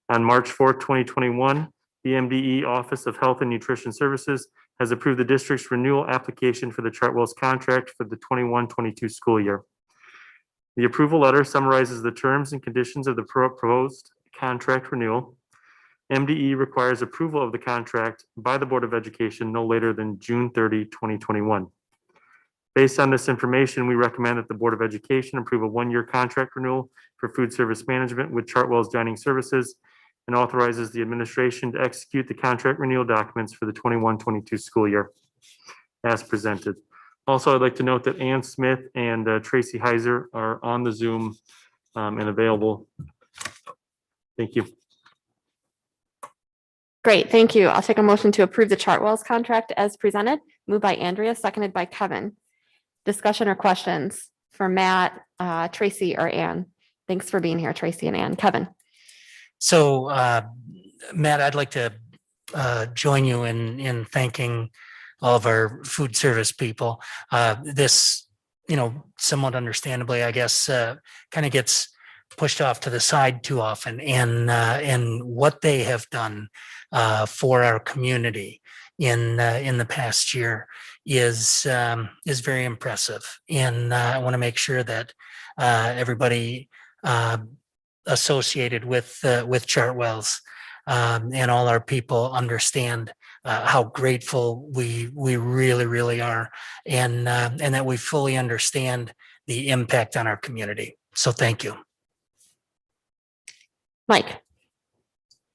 On March 4th, 2021, the MDE Office of Health and Nutrition Services has approved the district's renewal application for the Chartwell's contract for the 21-22 school year. The approval letter summarizes the terms and conditions of the proposed contract renewal. MDE requires approval of the contract by the Board of Education no later than June 30, 2021. Based on this information, we recommend that the Board of Education approve a one-year contract renewal for food service management with Chartwell's Dining Services and authorizes the administration to execute the contract renewal documents for the 21-22 school year as presented. Also, I'd like to note that Ann Smith and Tracy Heiser are on the Zoom and available. Thank you. Great, thank you. I'll take a motion to approve the Chartwell's contract as presented. Moved by Andrea, seconded by Kevin. Discussion or questions for Matt, Tracy, or Ann? Thanks for being here, Tracy and Ann. Kevin. So, Matt, I'd like to join you in thanking all of our food service people. This, somewhat understandably, I guess, kind of gets pushed off to the side too often, and what they have done for our community in the past year is very impressive. And I want to make sure that everybody associated with Chartwell's and all our people understand how grateful we really, really are, and that we fully understand the impact on our community. So thank you. Mike.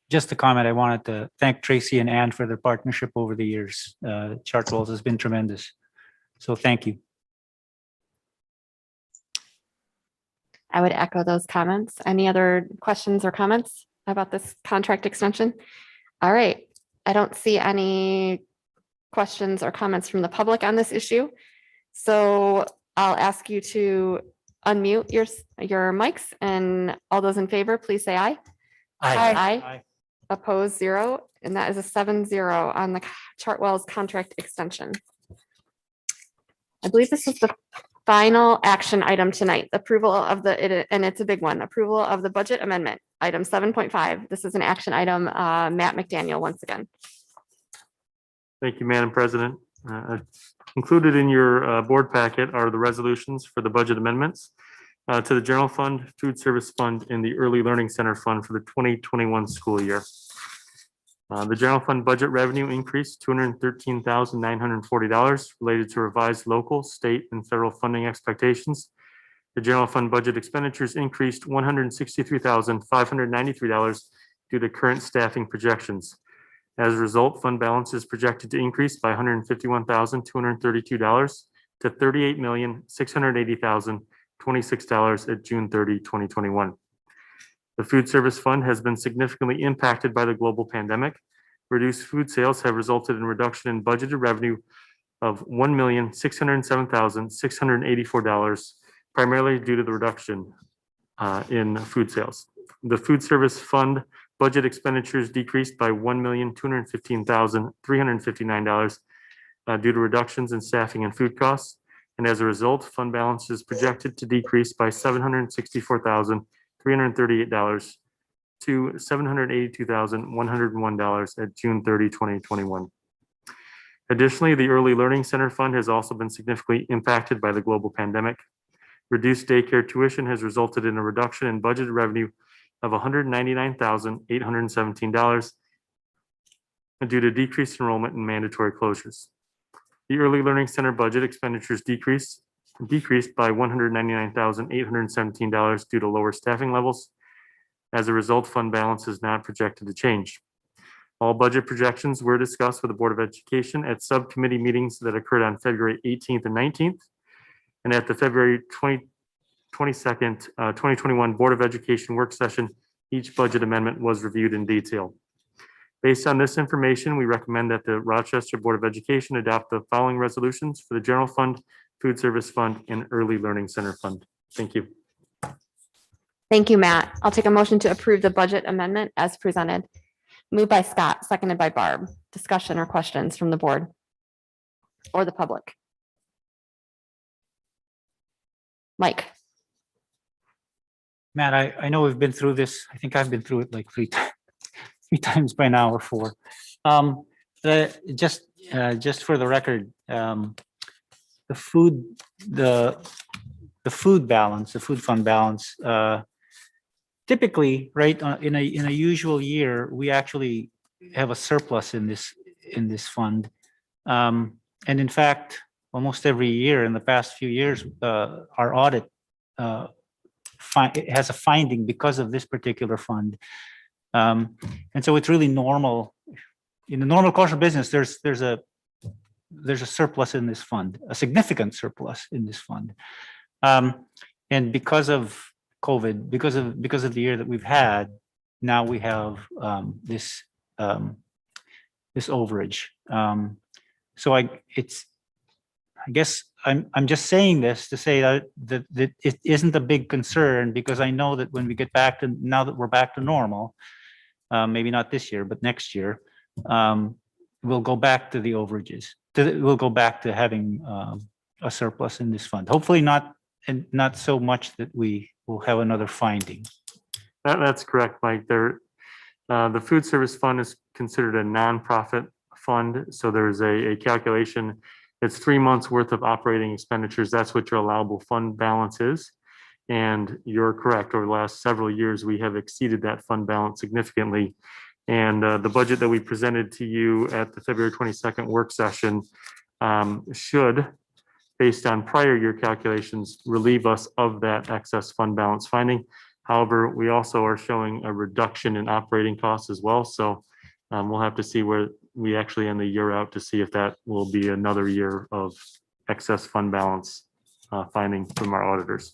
Just a comment. I wanted to thank Tracy and Ann for their partnership over the years. Chartwell's has been tremendous. So thank you. I would echo those comments. Any other questions or comments about this contract extension? All right. I don't see any questions or comments from the public on this issue. So I'll ask you to unmute your mics, and all those in favor, please say aye. Aye. Aye. Opposed, 0. And that is a 7-0 on the Chartwell's contract extension. I believe this is the final action item tonight, approval of and it's a big one, approval of the budget amendment, item 7.5. This is an action item. Matt McDaniel, once again. Thank you, Madam President. Included in your board packet are the resolutions for the budget amendments to the General Fund, Food Service Fund, and the Early Learning Center Fund for the 2021 school year. The General Fund budget revenue increased $213,940 related to revised local, state, and federal funding expectations. The General Fund budget expenditures increased $163,593 due to current staffing projections. As a result, fund balance is projected to increase by $151,232 to $38,680,026 at June 30, 2021. The Food Service Fund has been significantly impacted by the global pandemic. Reduced food sales have resulted in a reduction in budgeted revenue of $1,607,684, primarily due to the reduction in food sales. The Food Service Fund budget expenditures decreased by $1,215,359 due to reductions in staffing and food costs. And as a result, fund balance is projected to decrease by $764,338 to $782,101 at June 30, 2021. Additionally, the Early Learning Center Fund has also been significantly impacted by the global pandemic. Reduced daycare tuition has resulted in a reduction in budgeted revenue of $199,817 due to decreased enrollment and mandatory closures. The Early Learning Center budget expenditures decreased by $199,817 due to lower staffing levels. As a result, fund balance is not projected to change. All budget projections were discussed with the Board of Education at subcommittee meetings that occurred on February 18th and 19th. And at the February 22nd, 2021 Board of Education work session, each budget amendment was reviewed in detail. Based on this information, we recommend that the Rochester Board of Education adopt the following resolutions for the General Fund, Food Service Fund, and Early Learning Center Fund. Thank you. Thank you, Matt. I'll take a motion to approve the budget amendment as presented. Moved by Scott, seconded by Barb. Discussion or questions from the board or the public? Mike. Matt, I know we've been through this. I think I've been through it like three times by now or four. Just for the record, the food balance, the food fund balance, typically, right, in a usual year, we actually have a surplus in this fund. And in fact, almost every year in the past few years, our audit has a finding because of this particular fund. And so it's really normal. In the normal course of business, there's a surplus in this fund, a significant surplus in this fund. And because of COVID, because of the year that we've had, now we have this overage. So I guess I'm just saying this to say that it isn't a big concern, because I know that when we get back to, now that we're back to normal, maybe not this year, but next year, we'll go back to the overages. We'll go back to having a surplus in this fund. Hopefully not so much that we will have another finding. That's correct, Mike. The food service fund is considered a nonprofit fund. So there's a calculation. It's 3 months worth of operating expenditures. That's what your allowable fund balance is. And you're correct. Over the last several years, we have exceeded that fund balance significantly. And the budget that we presented to you at the February 22nd work session should, based on prior year calculations, relieve us of that excess fund balance finding. However, we also are showing a reduction in operating costs as well. So we'll have to see where we actually end the year out to see if that will be another year of excess fund balance finding from our auditors.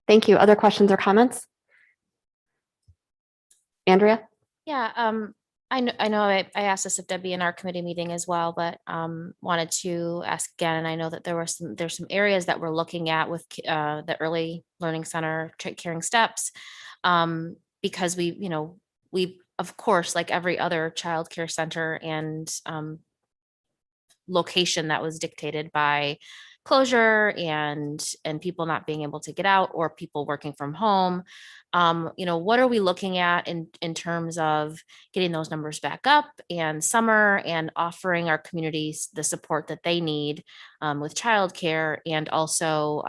Thank you. Other questions or comments? Andrea? Yeah, I know I asked this of Debbie in our committee meeting as well, but wanted to ask again. And I know that there's some areas that we're looking at with the Early Learning Center Caring Steps, because we of course, like every other child care center and location that was dictated by closure and people not being able to get out or people working from home. What are we looking at in terms of getting those numbers back up and summer and offering our communities the support that they need with childcare? And also,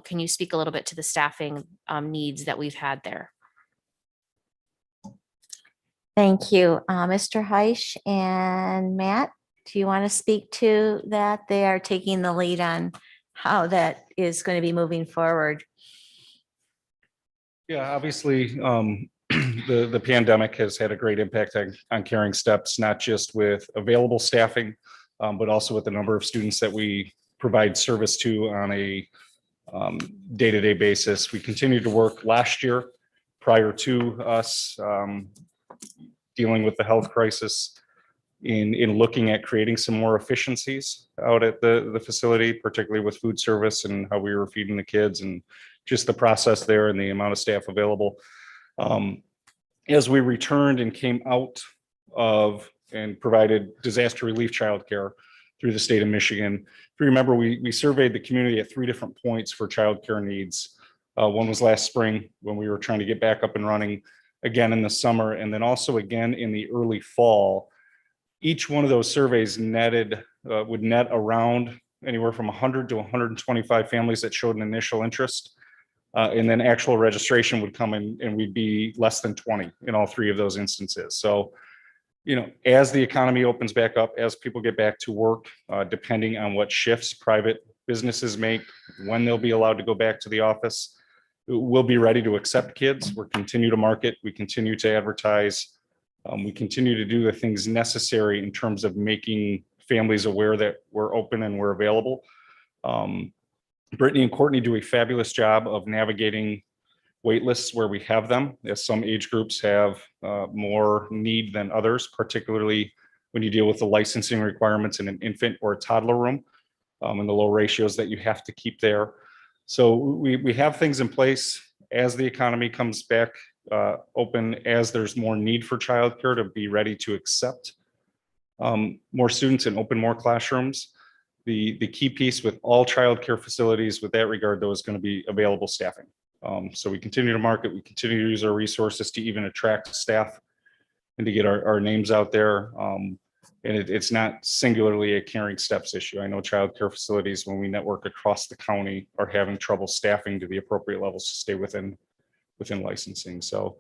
can you speak a little bit to the staffing needs that we've had there? Thank you. Mr. Heisch and Matt, do you want to speak to that? They are taking the lead on how that is going to be moving forward. Yeah, obviously, the pandemic has had a great impact on Caring Steps, not just with available staffing, but also with the number of students that we provide service to on a day-to-day basis. We continued to work last year prior to us dealing with the health crisis in looking at creating some more efficiencies out at the facility, particularly with food service and how we were feeding the kids and just the process there and the amount of staff available. As we returned and came out of and provided disaster relief childcare through the state of Michigan, if you remember, we surveyed the community at 3 different points for childcare needs. One was last spring when we were trying to get back up and running, again in the summer, and then also again in the early fall. Each one of those surveys would net around anywhere from 100 to 125 families that showed an initial interest. And then actual registration would come in and we'd be less than 20 in all 3 of those instances. So, as the economy opens back up, as people get back to work, depending on what shifts private businesses make, when they'll be allowed to go back to the office, we'll be ready to accept kids. We'll continue to market. We continue to advertise. We continue to do the things necessary in terms of making families aware that we're open and we're available. Brittany and Courtney do a fabulous job of navigating wait lists where we have them, as some age groups have more need than others, particularly when you deal with the licensing requirements in an infant or a toddler room, and the low ratios that you have to keep there. So we have things in place as the economy comes back open, as there's more need for childcare, to be ready to accept more students and open more classrooms. The key piece with all childcare facilities with that regard, though, is going to be available staffing. So we continue to market, we continue to use our resources to even attract staff and to get our names out there. And it's not singularly a Caring Steps issue. I know childcare facilities, when we network across the county, are having trouble staffing to the appropriate levels to stay within licensing. So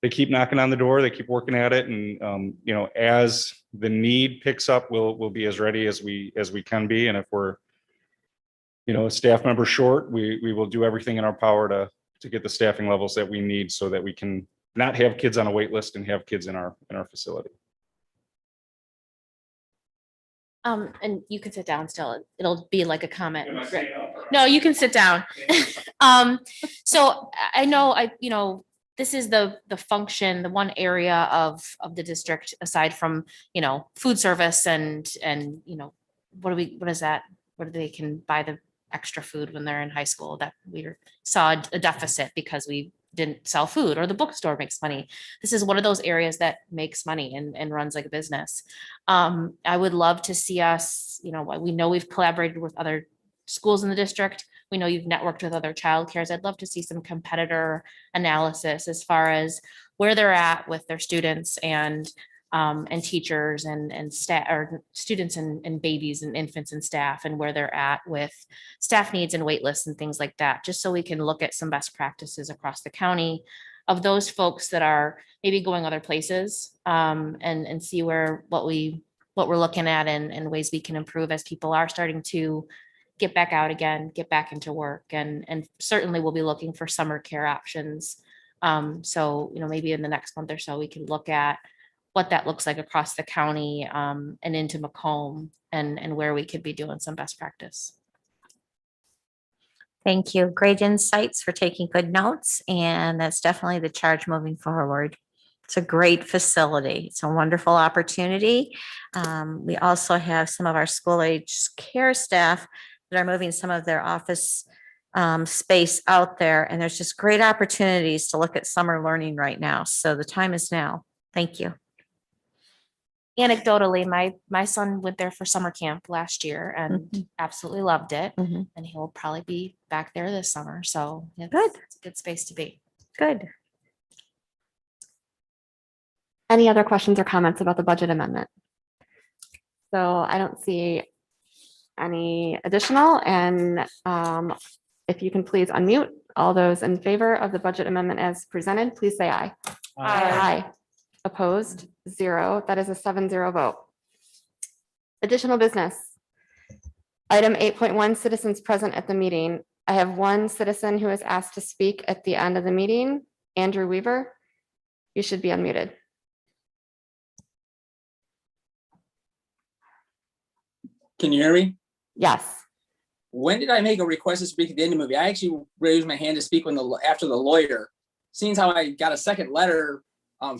they keep knocking on the door, they keep working at it, and as the need picks up, we'll be as ready as we can be. And if we're a staff member short, we will do everything in our power to get the staffing levels that we need so that we can not have kids on a wait list and have kids in our facility. And you can sit down still. It'll be like a comment. No, you can sit down. So I know this is the function, the one area of the district aside from, food service and what is that? Where they can buy the extra food when they're in high school, that we saw a deficit because we didn't sell food, or the bookstore makes money. This is one of those areas that makes money and runs like a business. I would love to see us, we know we've collaborated with other schools in the district. We know you've networked with other childcares. I'd love to see some competitor analysis as far as where they're at with their students and teachers and staff, or students and babies and infants and staff, and where they're at with staff needs and wait lists and things like that, just so we can look at some best practices across the county of those folks that are maybe going other places, and see what we're looking at and ways we can improve as people are starting to get back out again, get back into work, and certainly we'll be looking for summer care options. So maybe in the next month or so we can look at what that looks like across the county, and into Macomb, and where we could be doing some best practice. Thank you. Great insights for taking good notes. And that's definitely the charge moving forward. It's a great facility. It's a wonderful opportunity. We also have some of our school age care staff that are moving some of their office space out there. And there's just great opportunities to look at summer learning right now. So the time is now. Thank you. Anecdotally, my son went there for summer camp last year and absolutely loved it. And he'll probably be back there this summer. So it's a good space to be. Good. Any other questions or comments about the budget amendment? So I don't see any additional, and if you can please unmute. All those in favor of the budget amendment as presented, please say aye. Aye. Opposed, 0. That is a 7-0 vote. Additional business. Item 8.1, citizens present at the meeting. I have one citizen who is asked to speak at the end of the meeting. Andrew Weaver, you should be unmuted. Can you hear me? Yes. When did I make a request to speak at the end of the movie? I actually raised my hand to speak after the lawyer. Seeing how I got a second letter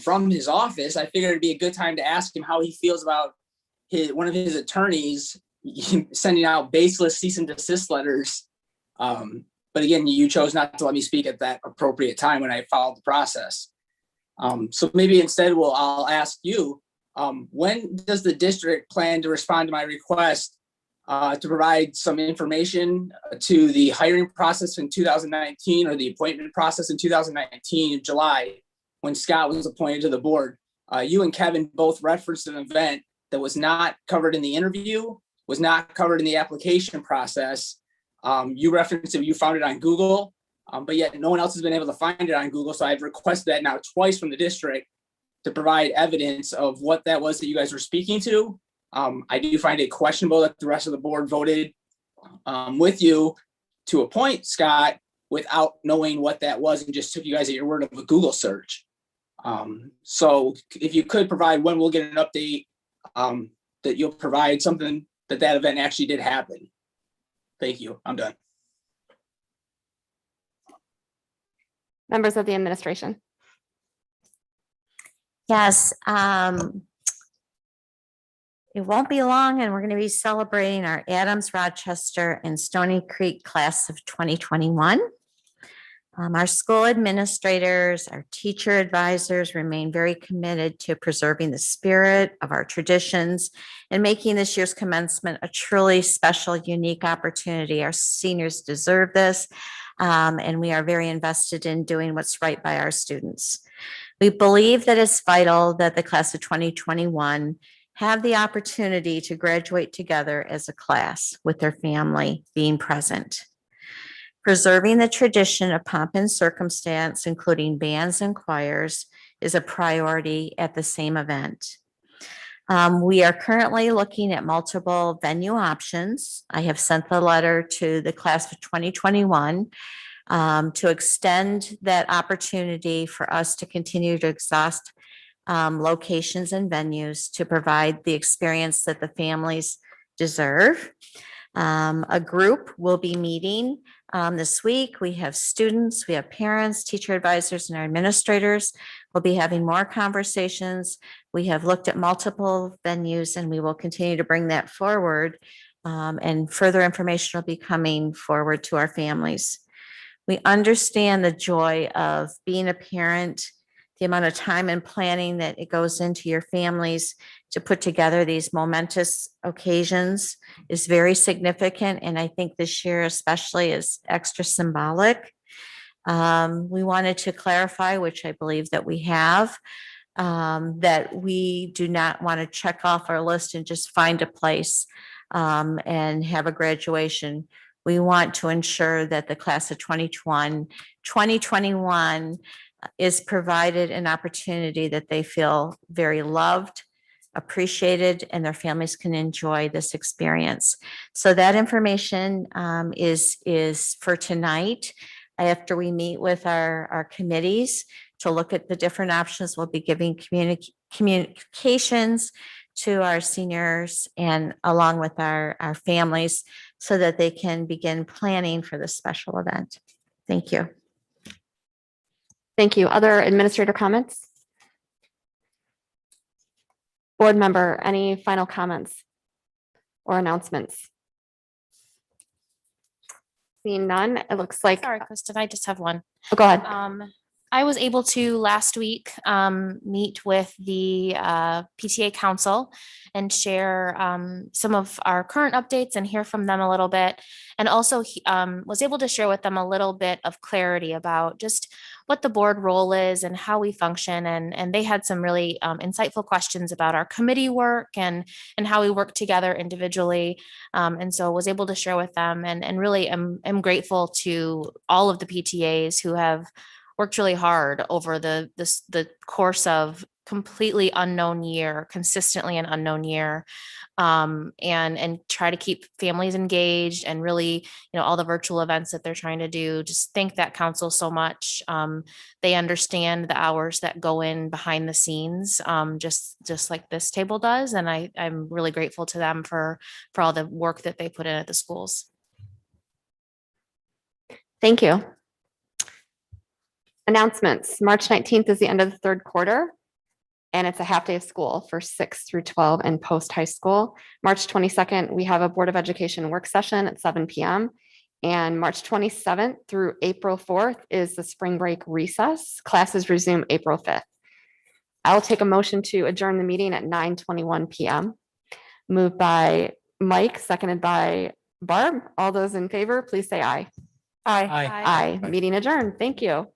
from his office, I figured it'd be a good time to ask him how he feels about one of his attorneys sending out baseless cease and desist letters. But again, you chose not to let me speak at that appropriate time when I followed the process. So maybe instead, I'll ask you, when does the district plan to respond to my request to provide some information to the hiring process in 2019 or the appointment process in 2019 in July, when Scott was appointed to the board? You and Kevin both referenced an event that was not covered in the interview, was not covered in the application process. You referenced it, you found it on Google, but yet no one else has been able to find it on Google. So I've requested that now twice from the district to provide evidence of what that was that you guys were speaking to. I do find it questionable that the rest of the board voted with you to appoint Scott without knowing what that was and just took you guys at your word of a Google search. So if you could provide when we'll get an update, that you'll provide something that event actually did happen. Thank you. I'm done. Members of the administration. Yes, it won't be long and we're going to be celebrating our Adams, Rochester, and Stony Creek class of 2021. Our school administrators, our teacher advisors remain very committed to preserving the spirit of our traditions and making this year's commencement a truly special, unique opportunity. Our seniors deserve this, and we are very invested in doing what's right by our students. We believe that it's vital that the class of 2021 have the opportunity to graduate together as a class with their family being present. Preserving the tradition of pomp and circumstance, including bands and choirs, is a priority at the same event. We are currently looking at multiple venue options. I have sent the letter to the class of 2021 to extend that opportunity for us to continue to exhaust locations and venues to provide the experience that the families deserve. A group will be meeting this week. We have students, we have parents, teacher advisors, and our administrators. We'll be having more conversations. We have looked at multiple venues and we will continue to bring that forward. And further information will be coming forward to our families. We understand the joy of being a parent, the amount of time and planning that it goes into your families to put together these momentous occasions is very significant. And I think this year especially is extra symbolic. We wanted to clarify, which I believe that we have, that we do not want to check off our list and just find a place and have a graduation. We want to ensure that the class of 2021 is provided an opportunity that they feel very loved, appreciated, and their families can enjoy this experience. So that information is for tonight. After we meet with our committees to look at the different options, we'll be giving communications to our seniors and along with our families so that they can begin planning for this special event. Thank you. Thank you. Other administrator comments? Board member, any final comments or announcements? Seeing none, it looks like. Sorry, Kristen, I just have one. Oh, go ahead. I was able to last week meet with the PTA Council and share some of our current updates and hear from them a little bit. And also was able to share with them a little bit of clarity about just what the board role is and how we function. And they had some really insightful questions about our committee work and how we work together individually. And so was able to share with them and really am grateful to all of the PTAs who have worked really hard over the course of completely unknown year, consistently an unknown year, and try to keep families engaged and really, all the virtual events that they're trying to do. Just thank that council so much. They understand the hours that go in behind the scenes, just like this table does. And I'm really grateful to them for all the work that they put in at the schools. Thank you. Announcements. March 19th is the end of the third quarter, and it's a half day of school for 6 through 12 and post high school. March 22nd, we have a Board of Education work session at 7 p.m. And March 27th through April 4th is the spring break recess. Classes resume April 5th. I'll take a motion to adjourn the meeting at 9:21 p.m. Moved by Mike, seconded by Barb. All those in favor, please say aye. Aye. Aye. Meeting adjourned. Thank you.